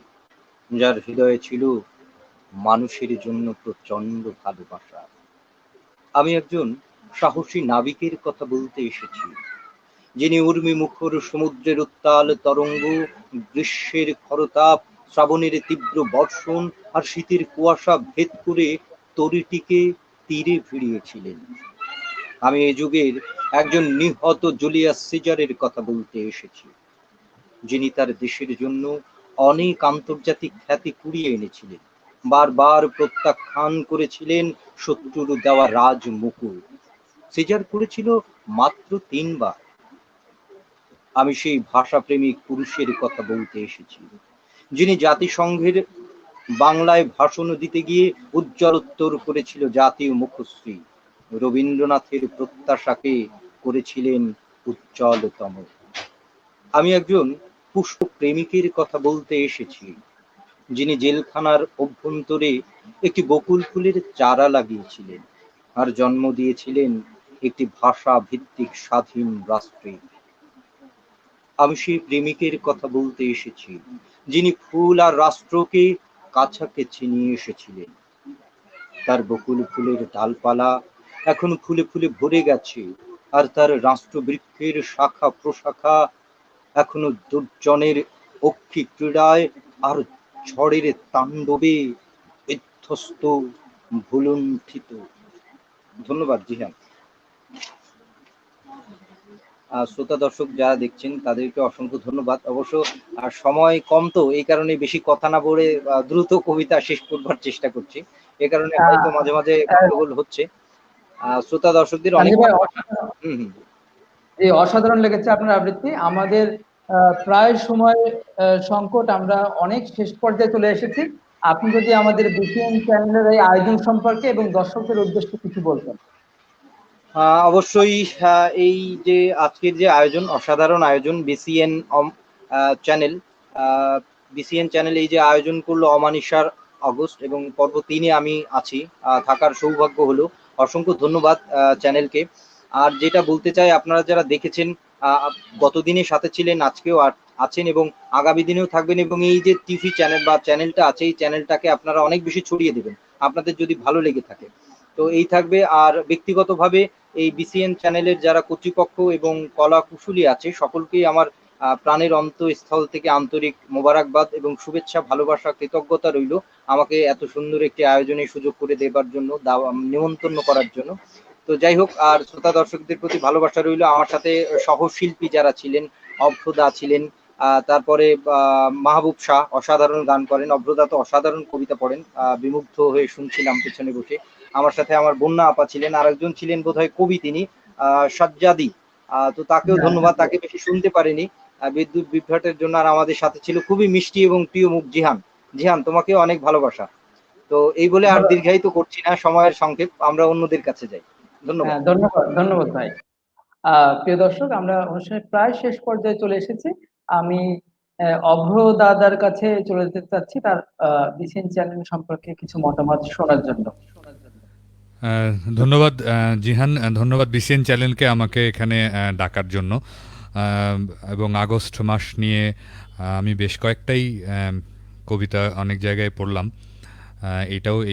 যার হৃদয়ে ছিল মানুষের জন্য প্রচন্ড ভালোবাসা। আমি একজন সাহসী নাবিকের কথা বলতে এসেছি, যিনি উর্মি মুখর সমুদ্রের উত্তাল তরঙ্গ, গ্রীষ্মের খরতাপ, শ্রাবণের তীব্র বর্ষণ আর শীতের কুয়াশা ভেদ করে তরিটিকে তীরে ভিড়িয়েছিলেন। আমি এ যুগের একজন নিহত জুলিয়াস সিজারের কথা বলতে এসেছি, যিনি তার দেশের জন্য অনেক আন্তর্জাতিক খ্যাতি কুড়িয়ে এনেছিলেন, বারবার প্রত্যাখ্যান করেছিলেন শত্রুর দেওয়া রাজমুকুট। সিজার করেছিল মাত্র 3 বার। আমি সেই ভাষাপ্রেমিক পুরুষের কথা বলতে এসেছি, যিনি জাতিসংঘের বাংলায় ভাষণ দিতে গিয়ে উজ্জ্বলোত্তর করেছিল জাতীয় মুখশ্রী, রবীন্দ্রনাথের প্রত্যাশাকে করেছিলেন উজ্জ্বলতম। আমি একজন পুষ্প প্রেমিকের কথা বলতে এসেছি, যিনি জেলখানার অভ্যন্তরে একটি বকুল ফুলের চারা লাগিয়েছিলেন আর জন্ম দিয়েছিলেন একটি ভাষা ভিত্তিক স্বাধীন রাষ্ট্রে। আমি সেই প্রেমিকের কথা বলতে এসেছি, যিনি ফুল আর রাষ্ট্রকে কাছাকাছি নিয়ে এসেছিলেন। তার বকুল ফুলের ডালপালা এখন ফুলে ফুলে ভরে গেছে, আর তার রাষ্ট্রবৃক্ষের শাখা প্রশাখা এখনো দুর্জনের অক্ষি ক্রীড়ায় আর ঝড়ের তাণ্ডবে বিধ্বস্ত, ভুলুণ্ঠিত। ধন্যবাদ জিহান। শ্রোতা দর্শক যারা দেখছেন তাদেরকে অসংখ্য ধন্যবাদ। অবশ্য সময় কম, তো এই কারণে বেশি কথা না বলে দ্রুত কবিতা শেষ করবার চেষ্টা করছি, এ কারণে হয়তো মাঝে মাঝে গন্ডগোল হচ্ছে। শ্রোতা দর্শকদের অনেক তানজিদ ভাই, হুম হুম অসাধারণ লেগেছে আপনার আবৃত্তি। আমাদের প্রায় সময় সংকট, আমরা অনেক শেষ পর্যায়ে চলে এসেছি। আপনি যদি আমাদের বিসিএন চ্যানেলের এই আয়োজন সম্পর্কে এবং দর্শকদের উদ্দেশ্যে কিছু বলতেন। অবশ্যই। এই যে আজকের যে আয়োজন, অসাধারণ আয়োজন, বিসিএন চ্যানেল বিসিএন চ্যানেল এই যে আয়োজন করলো অমানিসার অগস্ট, এবং পর্ব 3-এ আমি আছি, থাকার সৌভাগ্য হলো। অসংখ্য ধন্যবাদ চ্যানেলকে। আর যেটা বলতে চাই, আপনারা যারা দেখেছেন, গতদিনের সাথে ছিলেন, আজকেও আছেন এবং আগামী দিনেও থাকবেন, এবং এই যে টিভি চ্যানেল বা চ্যানেলটা আছে, এই চ্যানেলটাকে আপনারা অনেক বেশি ছড়িয়ে দেবেন আপনাদের যদি ভালো লেগে থাকে। তো এই থাকবে। আর ব্যক্তিগতভাবে এই বিসিএন চ্যানেলের যারা কর্তৃপক্ষ এবং কলা কুশলী আছে, সকলকেই আমার প্রাণের অন্তঃস্থল থেকে আন্তরিক মোবারকবাদ এবং শুভেচ্ছা, ভালোবাসা, কৃতজ্ঞতা রইল আমাকে এত সুন্দর একটি আয়োজনের সুযোগ করে দেবার জন্য, নিমন্ত্রণ করার জন্য। তো যাই হোক, আর শ্রোতা দর্শকদের প্রতি ভালোবাসা রইল। আমার সাথে সহশিল্পী যারা ছিলেন, অভ্রদা ছিলেন, তারপরে মাহবুব শাহ অসাধারণ গান করেন, অভ্রদা তো অসাধারণ কবিতা পড়েন, বিমুগ্ধ হয়ে শুনছিলাম পেছনে বসে। আমার সাথে আমার বন্যা আপা ছিলেন, আরেকজন ছিলেন বোধহয় কবি, তিনি সাজ্জাদি, তো তাকেও ধন্যবাদ, তাকে বেশি শুনতে পারিনি বিদ্যুৎ বিভ্রাটের জন্য। আর আমাদের সাথে ছিল খুবই মিষ্টি এবং প্রিয় মুখ জিহান। জিহান, তোমাকেও অনেক ভালোবাসা। তো এই বলে আর দীর্ঘায়িত করছি না, সময়ের সংক্ষেপ, আমরা অন্যদের কাছে যাই। ধন্যবাদ। হ্যাঁ, ধন্যবাদ ভাই। প্রিয় দর্শক, আমরা অনুষ্ঠানের প্রায় শেষ পর্যায়ে চলে এসেছি। আমি অভ্র দাদার কাছে চলে যেতে চাচ্ছি তার বিসিএন চ্যানেল সম্পর্কে কিছু মতামত শোনার জন্য। ধন্যবাদ জিহান, ধন্যবাদ বিসিএন চ্যানেলকে আমাকে এখানে ডাকার জন্য। এবং আগস্ট মাস নিয়ে আমি বেশ কয়েকটাই কবিতা অনেক জায়গায় পড়লাম।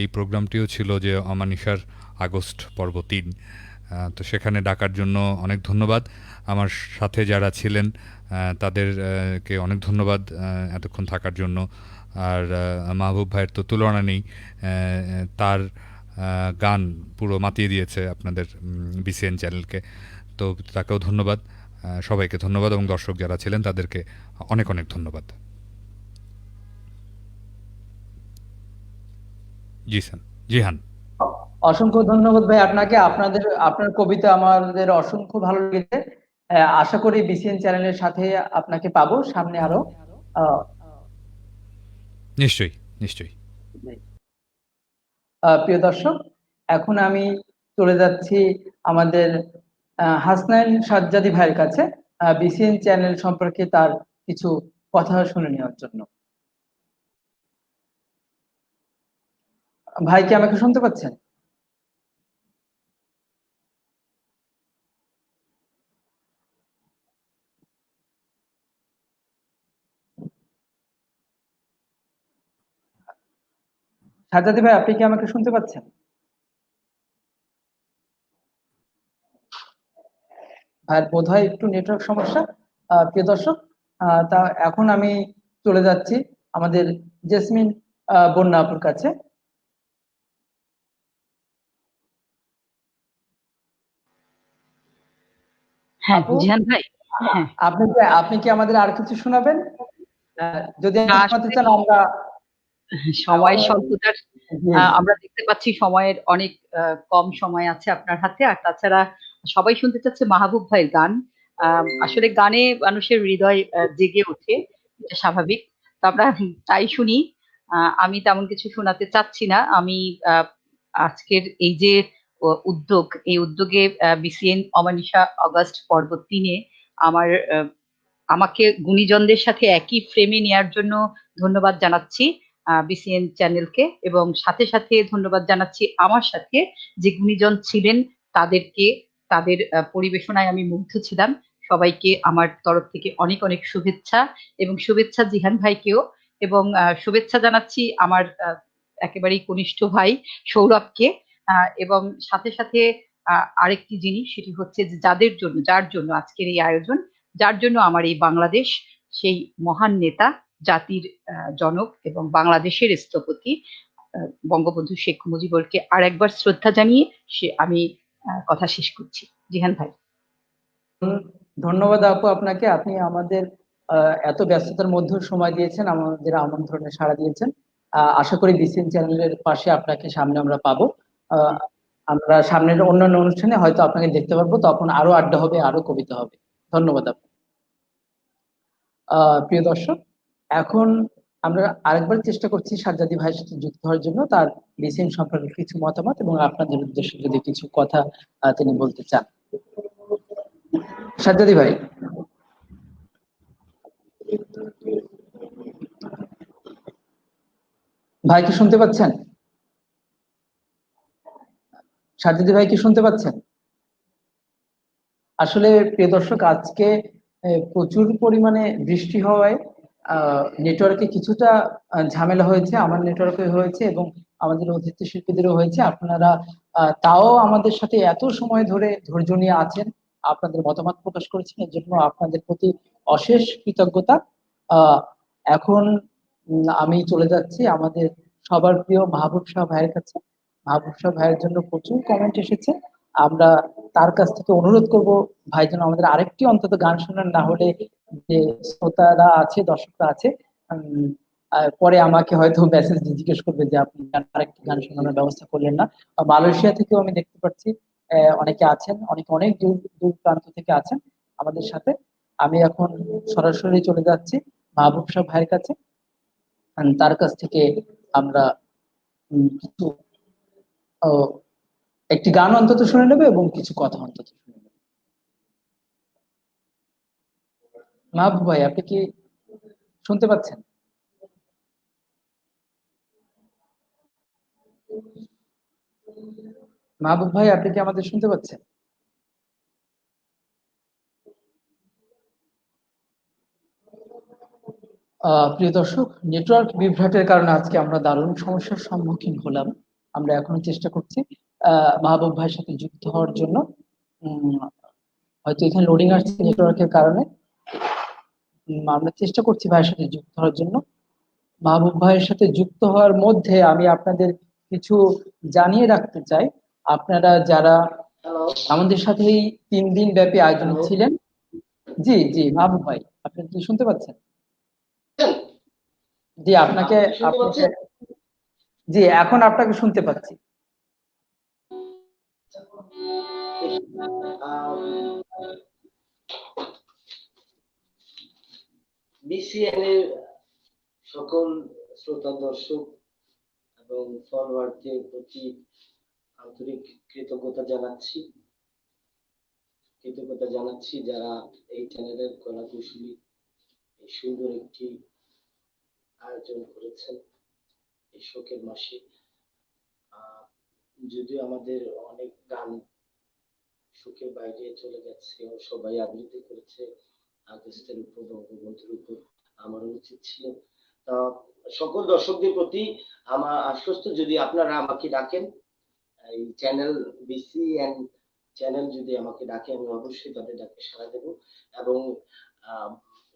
এই প্রোগ্রামটিও ছিল যে অমানিসার আগস্ট পর্ব ৩। তো সেখানে ডাকার জন্য অনেক ধন্যবাদ। আমার সাথে যারা ছিলেন তাদেরকে অনেক ধন্যবাদ এতক্ষণ থাকার জন্য। আর মাহবুব ভাইয়ের তো তুলনা নেই, তার গান পুরো মাতিয়ে দিয়েছে আপনাদের বিসিএন চ্যানেলকে। তো তাকেও ধন্যবাদ, সবাইকে ধন্যবাদ, এবং দর্শক যারা ছিলেন তাদেরকে অনেক অনেক ধন্যবাদ। জিহান, অসংখ্য ধন্যবাদ ভাই আপনাকে। আপনার কবিতা আমাদের অসংখ্য ভালো লেগেছে। আশা করি বিসিএন চ্যানেলের সাথে আপনাকে পাবো সামনে আরো। নিশ্চয়ই নিশ্চয়ই। প্রিয় দর্শক, এখন আমি চলে যাচ্ছি আমাদের হাসনাইন সাজ্জাদি ভাইয়ের কাছে বিসিএন চ্যানেল সম্পর্কে তার কিছু কথা শুনে নেওয়ার জন্য। ভাই কি আমাকে শুনতে পাচ্ছেন? সাজ্জাদি ভাই, আপনি কি আমাকে শুনতে পাচ্ছেন? ভাইয়ের বোধহয় একটু নেটওয়ার্ক সমস্যা। প্রিয় দর্শক, তা এখন আমি চলে যাচ্ছি আমাদের জেসমিন বন্যা আপুর কাছে। হ্যাঁ আপু, জিহান ভাই। হ্যাঁ, আপনি কি আমাদের আর কিছু শোনাবেন? যদি না, শোনাতে চান আমরা সময়ের স্বল্পতার জি, আমরা দেখতে পাচ্ছি সময়ের অনেক কম সময় আছে আপনার হাতে। আর তাছাড়া সবাই শুনতে চাচ্ছে মাহবুব ভাইয়ের গান। আসলে গানে মানুষের হৃদয় জেগে ওঠে, এটা স্বাভাবিক। তো আমরা তাই শুনি। আমি তেমন কিছু শোনাতে চাচ্ছি না। আমি আজকের এই যে এই উদ্যোগে বিসিএন অমানিসা অগাস্ট পর্ব ৩-এ আমার আমাকে গুণীজনদের সাথে একই ফ্রেমে নেয়ার জন্য ধন্যবাদ জানাচ্ছি বিসিএন চ্যানেলকে, এবং সাথে সাথে ধন্যবাদ জানাচ্ছি আমার সাথে যে গুণীজন ছিলেন তাদেরকে। তাদের পরিবেশনায় আমি মুগ্ধ ছিলাম। সবাইকে আমার তরফ থেকে অনেক অনেক শুভেচ্ছা, এবং শুভেচ্ছা জিহান ভাইকেও, এবং শুভেচ্ছা জানাচ্ছি আমার একেবারেই কনিষ্ঠ ভাই সৌরভকে। এবং সাথে সাথে আরেকটি জিনিস, সেটি হচ্ছে যে যার জন্য আজকের এই আয়োজন, যার জন্য আমার এই বাংলাদেশ, সেই মহান নেতা, জাতির জনক এবং বাংলাদেশের স্থপতি বঙ্গবন্ধু শেখ মুজিবুরকে আর একবার শ্রদ্ধা জানিয়ে আমি কথা শেষ করছি। জিহান ভাই। ধন্যবাদ আপু আপনাকে। আপনি আমাদের এত ব্যস্ততার মধ্যেও সময় দিয়েছেন, আমাদের আমন্ত্রণে সাড়া দিয়েছেন। আশা করি বিসিএন চ্যানেলের পাশে আপনাকে সামনে আমরা পাবো। আমরা সামনের অন্যান্য অনুষ্ঠানে হয়তো আপনাকে দেখতে পারবো, তখন আরো আড্ডা হবে, আরো কবিতা হবে। ধন্যবাদ আপু। প্রিয় দর্শক, এখন আমরা আরেকবার চেষ্টা করছি সাজ্জাদি ভাইয়ের সাথে যুক্ত হওয়ার জন্য, তার বিসিএন সম্পর্কে কিছু মতামত এবং আপনাদের উদ্দেশ্যে যদি কিছু কথা তিনি বলতে চান। সাজ্জাদি ভাই, ভাই কি শুনতে পাচ্ছেন? সাজ্জাদি ভাই কি শুনতে পাচ্ছেন? আসলে প্রিয় দর্শক, আজকে প্রচুর পরিমাণে বৃষ্টি হওয়ায় নেটওয়ার্কে কিছুটা ঝামেলা হয়েছে। আমার নেটওয়ার্কে হয়েছে এবং আমাদের অতিথি শিল্পীদেরও হয়েছে। আপনারা তাও আমাদের সাথে এত সময় ধরে ধৈর্য নিয়ে আছেন, আপনাদের মতামত প্রকাশ করেছেন, এর জন্য আপনাদের প্রতি অশেষ কৃতজ্ঞতা। এখন আমি চলে যাচ্ছি আমাদের সবার প্রিয় মাহবুব শাহ ভাইয়ের কাছে। মাহবুব শাহ ভাইয়ের জন্য প্রচুর কমেন্ট এসেছে, আমরা তার কাছ থেকে অনুরোধ করব ভাই যেন আমাদের আরেকটি অন্তত গান শোনান, না হলে যে শ্রোতারা আছে, দর্শকরা আছে, পরে আমাকে হয়তো মেসেজ জিজ্ঞেস করবে যে আপনি আরেকটি গান শোনানোর ব্যবস্থা করলেন না। মালয়েশিয়া থেকেও আমি দেখতে পাচ্ছি অনেকে আছেন, অনেক অনেক দূর দূর প্রান্ত থেকে আছেন আমাদের সাথে। আমি এখন সরাসরি চলে যাচ্ছি মাহবুব শাহ ভাইয়ের কাছে, তার কাছ থেকে আমরা কিছু একটি গান অন্তত শুনে নেবে এবং কিছু কথা অন্তত শুনে নেবে। মাহবুব ভাই, আপনি কি শুনতে পাচ্ছেন? মাহবুব ভাই, আপনি কি আমাদের শুনতে পাচ্ছেন? প্রিয় দর্শক, নেটওয়ার্ক বিভ্রাটের কারণে আজকে আমরা দারুণ সমস্যার সম্মুখীন হলাম। আমরা এখনো চেষ্টা করছি মাহবুব ভাইয়ের সাথে যুক্ত হওয়ার জন্য। হয়তো এখানে লোডিং আসছে নেটওয়ার্কের কারণে। আমরা চেষ্টা করছি ভাইয়ের সাথে যুক্ত হওয়ার জন্য। মাহবুব ভাইয়ের সাথে যুক্ত হওয়ার মধ্যে আমি আপনাদের কিছু জানিয়ে রাখতে চাই। আপনারা যারা আমাদের সাথে এই 3 দিন ব্যাপী আয়োজনে ছিলেন। জি জি মাহবুব ভাই, আপনি কি শুনতে পাচ্ছেন? জি আপনাকে জি এখন আপনাকে শুনতে পাচ্ছি। বিসিএন এর সকল শ্রোতা দর্শক এবং ফলোয়ারদের প্রতি আন্তরিক কৃতজ্ঞতা জানাচ্ছি যারা এই চ্যানেলের কলা কুশলী এই সুন্দর একটি আয়োজন করেছেন এই শোকের মাসে। যদিও আমাদের অনেক গান শোকের বাইরে চলে গেছে, সবাই আবৃত্তি করেছে আগস্টের উপর, বঙ্গবন্ধুর উপর, আমার উচিত ছিল। তা সকল দর্শকদের প্রতি আমার আশ্বস্ত, যদি আপনারা আমাকে ডাকেন, এই চ্যানেল বিসিএন চ্যানেল যদি আমাকে ডাকে, আমি অবশ্যই তাদের ডাকে সাড়া দেব। এবং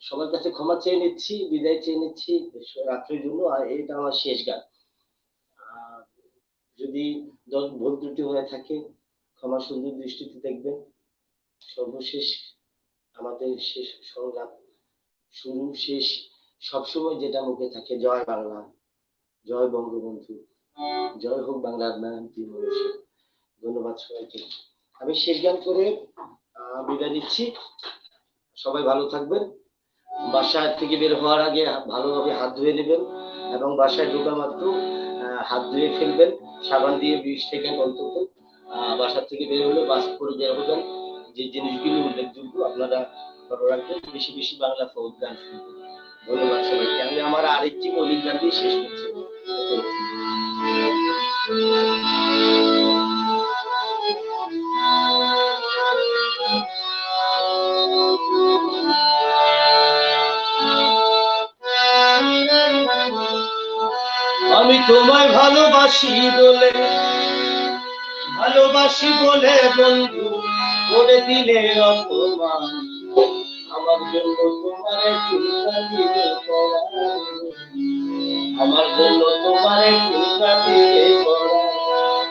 সবার কাছে ক্ষমা চেয়ে নিচ্ছি, বিদায় চেয়ে নিচ্ছি রাত্রের জন্য। আর এটা আমার শেষ গান, যদি ভুল ত্রুটি হয়ে থাকে ক্ষমা সুন্দর দৃষ্টিতে দেখবেন। সর্বশেষ আমাদের শেষ সংলাপ, শুরু শেষ সবসময় যেটা মুখে থাকে, জয় বাংলা, জয় বঙ্গবন্ধু, জয় হোক বাংলার মেহনতি মানুষ। ধন্যবাদ সবাইকে। আমি শেষ গান করে বিদায় দিচ্ছি। সবাই ভালো থাকবেন। বাসা থেকে বের হওয়ার আগে ভালোভাবে হাত ধুয়ে নেবেন এবং বাসায় ঢোকা মাত্র হাত ধুয়ে ফেলবেন সাবান দিয়ে 20 সেকেন্ড অন্তত। বাসা থেকে বের হলে বাস করে বের হবেন। যে জিনিসগুলো উল্লেখযোগ্য আপনারা ফলো রাখবেন। বেশি বেশি বাংলা ফোক গান শুনবেন। ধন্যবাদ সবাইকে। আমি আমার আরেকটি মৌলিক গান দিয়ে শেষ করছি। আমি তোমায় ভালোবাসি বলে বন্ধু করে দিলে অপমান। আমার জন্য তোমার চিন্তা দিলে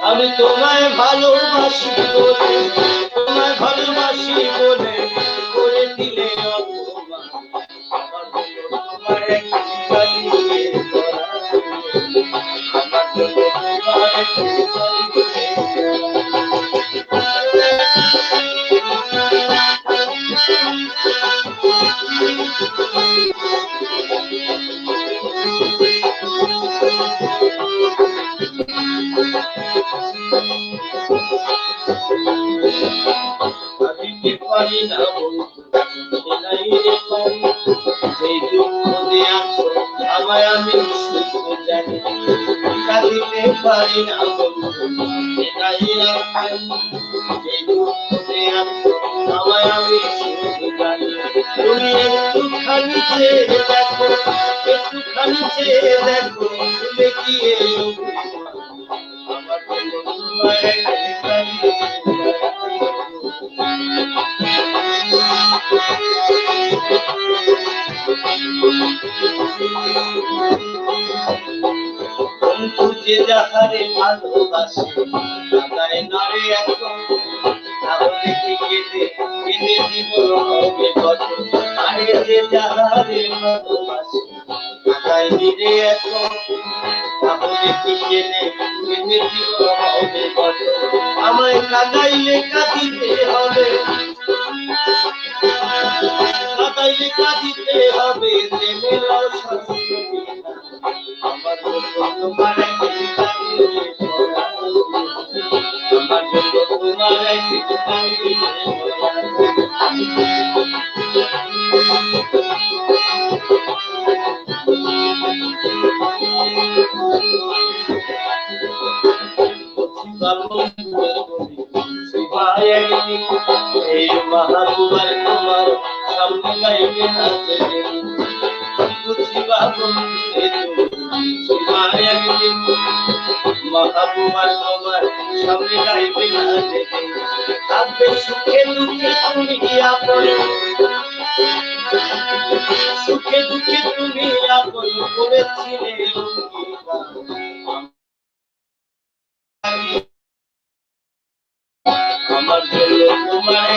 আমি তোমায় ভালোবাসি বলে করে দিলে অপমান। আমার জন্য তোমার চিন্তা দিলে আমার জন্য তোমার চিন্তা পারি না সেই দুঃখ দিয়াছো আমায়, আমি শুধু জানি দিতে পারি না সেই দুঃখ দিয়াছো আমায়, আমি শুধু জানি। তুমি একটুখানি চেয়ে দেখো, তুমি কি আমার জন্য তোমায় Thank you. বন্ধু যে যাহারে ভালোবাসে তাই নারে এখন তাহলে কি কেঁদে কেঁদে জীবন হবে কত আরে যে যাহারে ভালোবাসে তাই নিরে এখন তাহলে কি কেঁদে কেঁদে জীবন হবে কত আমায় কাঁদাইলে কাঁদিতে হবে কাঁদাইলে কাঁদিতে হবে প্রেমের অশান্তি আমার জন্য তোমার আমার জন্য তোমার এই মাহবুবার তোমার সামনে গাইবে নাচে বুঝিবা মাহবুবার তোমার সামনে গাইবে নাচে থাকবে সুখে দুঃখে তুমি আপন সুখে দুঃখে তুমি আপন করেছিলে আমার জন্য তোমার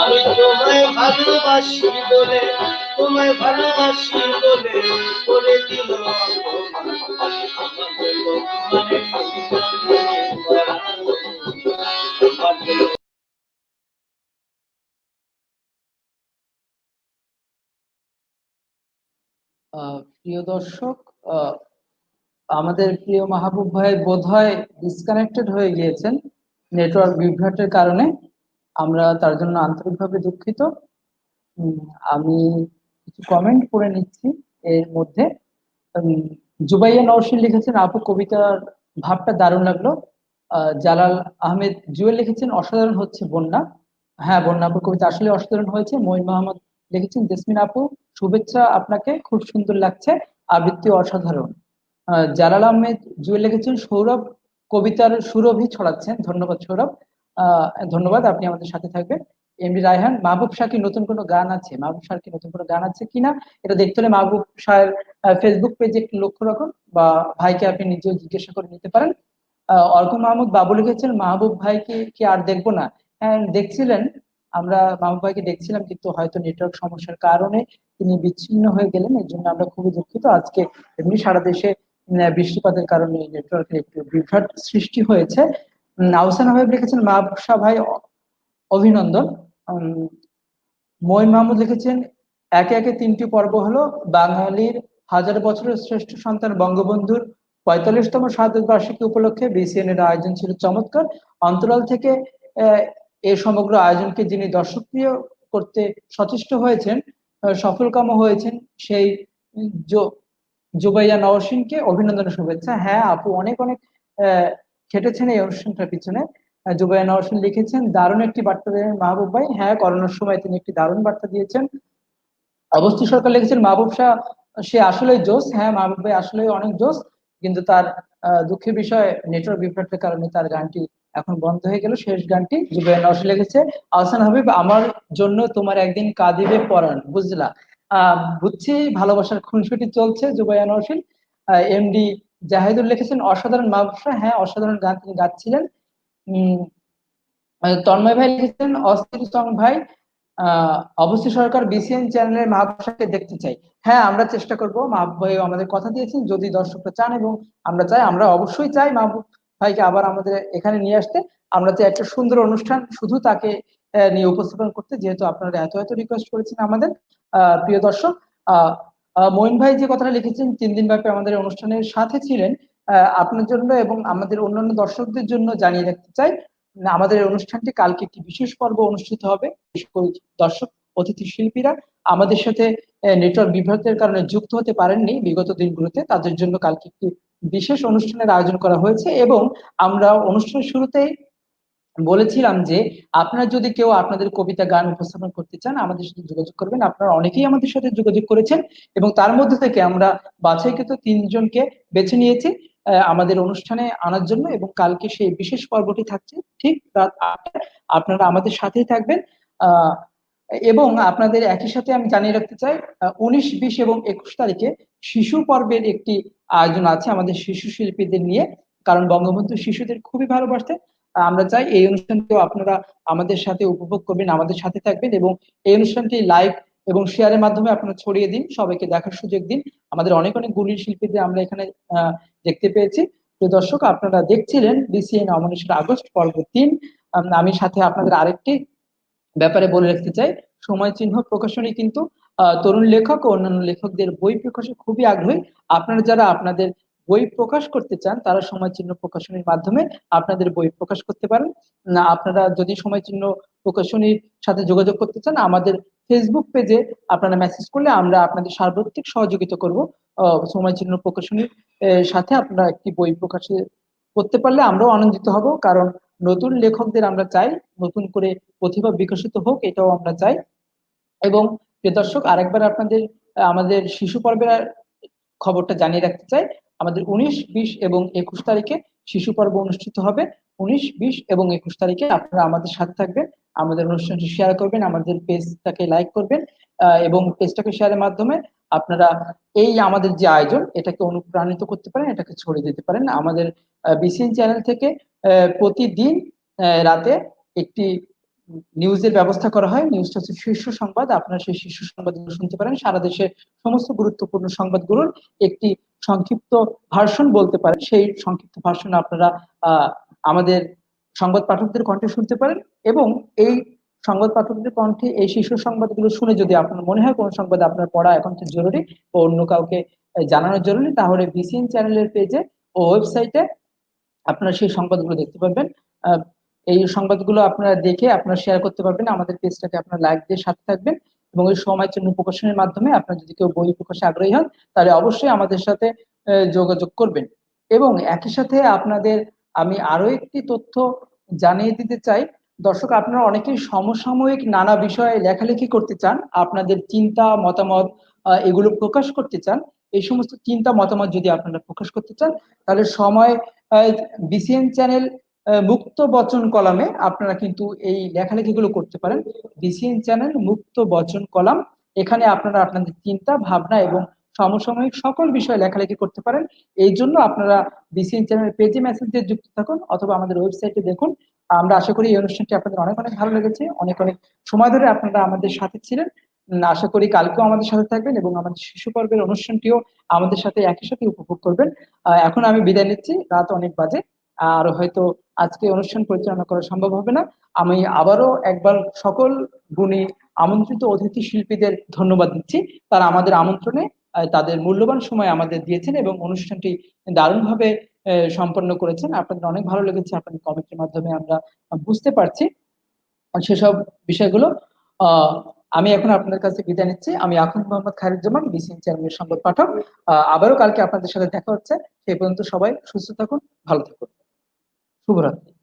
আমি তোমায় ভালোবাসি বলে করে দিল প্রিয় দর্শক, আমাদের প্রিয় মাহবুব ভাই বোধহয় ডিসকানেক্টেড হয়ে গিয়েছেন নেটওয়ার্ক বিভ্রাটের কারণে। আমরা তার জন্য আন্তরিকভাবে দুঃখিত। আমি কিছু কমেন্ট করে নিচ্ছি এর মধ্যে। জুবাইয়া নওশীন লিখেছেন, আপু কবিতার ভাবটা দারুণ লাগলো। জালাল আহমেদ জুয়েল লিখেছেন, অসাধারণ হচ্ছে বন্যা। হ্যাঁ, বন্যা আপুর কবিতা আসলে অসাধারণ হয়েছে। মঈন মোহাম্মদ লিখেছেন, জেসমিন আপু শুভেচ্ছা, আপনাকে খুব সুন্দর লাগছে, আবৃত্তি অসাধারণ। জালাল আহমেদ জুয়েল লিখেছেন, সৌরভ কবিতার সুরভি ছড়াচ্ছেন। ধন্যবাদ সৌরভ, ধন্যবাদ, আপনি আমাদের সাথে থাকবেন। এমডি রায়হান, মাহবুব শাহ কি নতুন কোনো গান আছে? মাহবুব শাহ কি নতুন কোনো গান আছে কিনা এটা দেখতে হলে মাহবুব শাহের ফেসবুক পেজে একটু লক্ষ্য রাখুন, বা ভাইকে আপনি নিজেও জিজ্ঞাসা করে নিতে পারেন। অর্ক মাহমুদ বাবু লিখেছেন, মাহবুব ভাইকে কি আর দেখবো না? হ্যাঁ, দেখছিলেন, আমরা মাহবুব ভাইকে দেখছিলাম, কিন্তু হয়তো নেটওয়ার্ক সমস্যার কারণে তিনি বিচ্ছিন্ন হয়ে গেলেন। এর জন্য আমরা খুবই দুঃখিত। আজকে এমনি সারা দেশে বৃষ্টিপাতের কারণে নেটওয়ার্কের একটু বিভ্রাট সৃষ্টি হয়েছে। আহসান হাবিব লিখেছেন, মাহবুব শাহ ভাই অভিনন্দন। মঈন মাহমুদ লিখেছেন, একে একে 3টি পর্ব হলো। বাঙালির হাজার বছরের শ্রেষ্ঠ সন্তান বঙ্গবন্ধুর 45তম শাহাদত বার্ষিকী উপলক্ষে বিসিএন এর আয়োজন ছিল চমৎকার। অন্তরাল থেকে এই সমগ্র আয়োজনকে যিনি দর্শকপ্রিয় করতে সচেষ্ট হয়েছেন, সফলকাম হয়েছেন, সেই জুবাইয়া নওশীনকে অভিনন্দনের শুভেচ্ছা। হ্যাঁ আপু, অনেক অনেক খেটেছেন এই অনুষ্ঠানটার পিছনে। জুবাইয়া নওশীন লিখেছেন, দারুণ একটি বার্তা দিলেন মাহবুব ভাই। হ্যাঁ, করোনার সময় তিনি একটি দারুণ বার্তা দিয়েছেন। অবস্থি সরকার লিখেছেন, মাহবুব শাহ সে আসলে জোস। হ্যাঁ, মাহবুব ভাই আসলে অনেক জোস, কিন্তু তার দুঃখের বিষয় নেটওয়ার্ক বিভ্রাটের কারণে তার গানটি এখন বন্ধ হয়ে গেল। শেষ গানটি জুবাইয়া নওশীন লিখেছে, আহসান হাবিব, আমার জন্য তোমার একদিন কাঁদিবে পরাণ, বুঝলা? বুঝছি, ভালোবাসার খুনসুটি চলছে জুবাইয়া নওশীন। এমডি জাহিদুল লিখেছেন, অসাধারণ মাহবুব শাহ। হ্যাঁ, অসাধারণ গান তিনি গাচ্ছিলেন। তন্ময় ভাই লিখেছেন, অস্থির সং ভাই। অবশ্যই সরকার বিসিএন চ্যানেলের মাহবুব শাহকে দেখতে চাই। হ্যাঁ, আমরা চেষ্টা করব। মাহবুব ভাই আমাদের কথা দিয়েছেন, যদি দর্শকরা চান এবং আমরা চাই, আমরা অবশ্যই চাই মাহবুব ভাইকে আবার আমাদের এখানে নিয়ে আসতে। আমরা চাই একটা সুন্দর অনুষ্ঠান শুধু তাকে নিয়ে উপস্থাপন করতে, যেহেতু আপনারা এত এত রিকোয়েস্ট করেছেন আমাদের। প্রিয় দর্শক, মঈন ভাই যে কথাটা লিখেছেন, 3 দিন ব্যাপী আমাদের অনুষ্ঠানের সাথে ছিলেন, আপনার জন্য এবং আমাদের অন্যান্য দর্শকদের জন্য জানিয়ে রাখতে চাই, আমাদের অনুষ্ঠানটি কালকে একটি বিশেষ পর্ব অনুষ্ঠিত হবে। সকল দর্শক অতিথি শিল্পীরা আমাদের সাথে নেটওয়ার্ক বিভ্রাটের কারণে যুক্ত হতে পারেননি বিগত দিনগুলোতে, তাদের জন্য কালকে একটি বিশেষ অনুষ্ঠানের আয়োজন করা হয়েছে। এবং আমরা অনুষ্ঠানের শুরুতেই বলেছিলাম যে আপনারা যদি কেউ আপনাদের কবিতা গান উপস্থাপন করতে চান, আমাদের সাথে যোগাযোগ করবেন। আপনারা অনেকেই আমাদের সাথে যোগাযোগ করেছেন এবং তার মধ্যে থেকে আমরা বাছাইকৃত 3 জনকে বেছে নিয়েছি আমাদের অনুষ্ঠানে আনার জন্য। এবং কালকে সেই বিশেষ পর্বটি থাকছে ঠিক রাত 8টায়। আপনারা আমাদের সাথেই থাকবেন। এবং আপনাদের একই সাথে আমি জানিয়ে রাখতে চাই 19, 20 এবং 21 তারিখে শিশু পর্বের একটি আয়োজন আছে আমাদের শিশু শিল্পীদের নিয়ে, কারণ বঙ্গবন্ধু শিশুদের খুবই ভালোবাসতেন। আমরা চাই এই অনুষ্ঠানটিও আপনারা আমাদের সাথে উপভোগ করবেন, আমাদের সাথে থাকবেন এবং এই অনুষ্ঠানটি লাইভ এবং শেয়ারের মাধ্যমে আপনারা ছড়িয়ে দিন, সবাইকে দেখার সুযোগ দিন। আমাদের অনেক অনেক গুণী শিল্পীদের আমরা এখানে দেখতে পেয়েছি। তো দর্শক, আপনারা দেখছিলেন বিসিএন অমনেশ্বর আগস্ট পর্ব 3। আমি সাথে আপনাদের আরেকটি ব্যাপারে বলে রাখতে চাই, সময় চিহ্ন প্রকাশনী কিন্তু তরুণ লেখক ও অন্যান্য লেখকদের বই প্রকাশে খুবই আগ্রহী। আপনারা যারা আপনাদের বই প্রকাশ করতে চান তারা সময় চিহ্ন প্রকাশনীর মাধ্যমে আপনাদের বই প্রকাশ করতে পারেন। আপনারা যদি সময় চিহ্ন প্রকাশনীর সাথে যোগাযোগ করতে চান, আমাদের ফেসবুক পেজে আপনারা মেসেজ করলে আমরা আপনাদের সার্বত্রিক সহযোগিতা করব। সময় চিহ্ন প্রকাশনীর সাথে আপনারা একটি বই প্রকাশে করতে পারলে আমরাও আনন্দিত হব, কারণ নতুন লেখকদের আমরা চাই নতুন করে প্রতিভা বিকশিত হোক, এটাও আমরা চাই। এবং প্রিয় দর্শক, আরেকবার আপনাদের আমাদের শিশু পর্বের খবরটা জানিয়ে রাখতে চাই। আমাদের 19, 20 এবং 21 তারিখে শিশু পর্ব অনুষ্ঠিত হবে। 19, 20 এবং 21 তারিখে আপনারা আমাদের সাথে থাকবেন, আমাদের অনুষ্ঠানটি শেয়ার করবেন, আমাদের পেজটাকে লাইক করবেন এবং পেজটাকে শেয়ারের মাধ্যমে আপনারা এই আমাদের যে আয়োজন এটাকে অনুপ্রাণিত করতে পারেন, এটাকে ছড়িয়ে দিতে পারেন। আমাদের বিসিএন চ্যানেল থেকে প্রতিদিন রাতে একটি নিউজের ব্যবস্থা করা হয়। নিউজটা হচ্ছে শীর্ষ সংবাদ। আপনারা সেই শীর্ষ সংবাদগুলো শুনতে পারেন। সারা দেশের সমস্ত গুরুত্বপূর্ণ সংবাদগুলোর একটি সংক্ষিপ্ত ভার্সন বলতে পারেন, সেই সংক্ষিপ্ত ভার্সন আপনারা আমাদের সংবাদ পাঠকদের কণ্ঠে শুনতে পারেন। এবং এই সংবাদ পাঠকদের কণ্ঠে এই শীর্ষ সংবাদগুলো শুনে যদি আপনার মনে হয় কোনো সংবাদ আপনার পড়া এখন জরুরি ও অন্য কাউকে জানানো জরুরি, তাহলে বিসিএন চ্যানেলের পেজে ও ওয়েবসাইটে আপনারা সেই সংবাদগুলো দেখতে পাবেন। এই সংবাদগুলো আপনারা দেখে আপনারা শেয়ার করতে পারবেন, আমাদের পেজটাকে আপনারা লাইক দিয়ে সাথে থাকবেন। এবং এই সময় চিহ্ন প্রকাশনের মাধ্যমে আপনারা যদি কেউ বই প্রকাশে আগ্রহী হন তাহলে অবশ্যই আমাদের সাথে যোগাযোগ করবেন। এবং একই সাথে আপনাদের আমি আরো একটি তথ্য জানিয়ে দিতে চাই। দর্শক, আপনারা অনেকেই সমসাময়িক নানা বিষয়ে লেখালেখি করতে চান, আপনাদের চিন্তা মতামত এগুলো প্রকাশ করতে চান। এই সমস্ত চিন্তা মতামত যদি আপনারা প্রকাশ করতে চান তাহলে সময় বিসিএন চ্যানেল মুক্ত বচন কলামে আপনারা কিন্তু এই লেখালেখিগুলো করতে পারেন। বিসিএন চ্যানেল মুক্ত বচন কলাম, এখানে আপনারা আপনাদের চিন্তা ভাবনা এবং সমসাময়িক সকল বিষয়ে লেখালেখি করতে পারেন। এই জন্য আপনারা বিসিএন চ্যানেল পেজে মেসেজ দিয়ে যুক্ত থাকুন অথবা আমাদের ওয়েবসাইটে দেখুন। আমরা আশা করি এই অনুষ্ঠানটি আপনাদের অনেক অনেক ভালো লেগেছে, অনেক অনেক সময় ধরে আপনারা আমাদের সাথে ছিলেন। আশা করি কালকেও আমাদের সাথে থাকবেন এবং আমাদের শিশু পর্বের অনুষ্ঠানটিও আমাদের সাথে একই সাথে উপভোগ করবেন। এখন আমি বিদায় নিচ্ছি, রাত অনেক বাজে, আর হয়তো আজকে অনুষ্ঠান পরিচালনা করা সম্ভব হবে না। আমি আবারও একবার সকল গুণী আমন্ত্রিত অতিথি শিল্পীদের ধন্যবাদ দিচ্ছি। তারা আমাদের আমন্ত্রণে তাদের মূল্যবান সময় আমাদের দিয়েছেন এবং অনুষ্ঠানটি দারুণভাবে সম্পন্ন করেছেন। আপনাদের অনেক ভালো লেগেছে, আপনাদের কমেন্টের মাধ্যমে আমরা বুঝতে পারছি সেসব বিষয়গুলো। আমি এখন আপনাদের কাছে বিদায় নিচ্ছি। আমি আখন্দ মোহাম্মদ খায়রুজ্জামান, বিসিএন চ্যানেলের সংবাদ পাঠক। আবারও কালকে আপনাদের সাথে দেখা হচ্ছে। সেই পর্যন্ত সবাই সুস্থ থাকুন, ভালো থাকুন। শুভরাত্রি।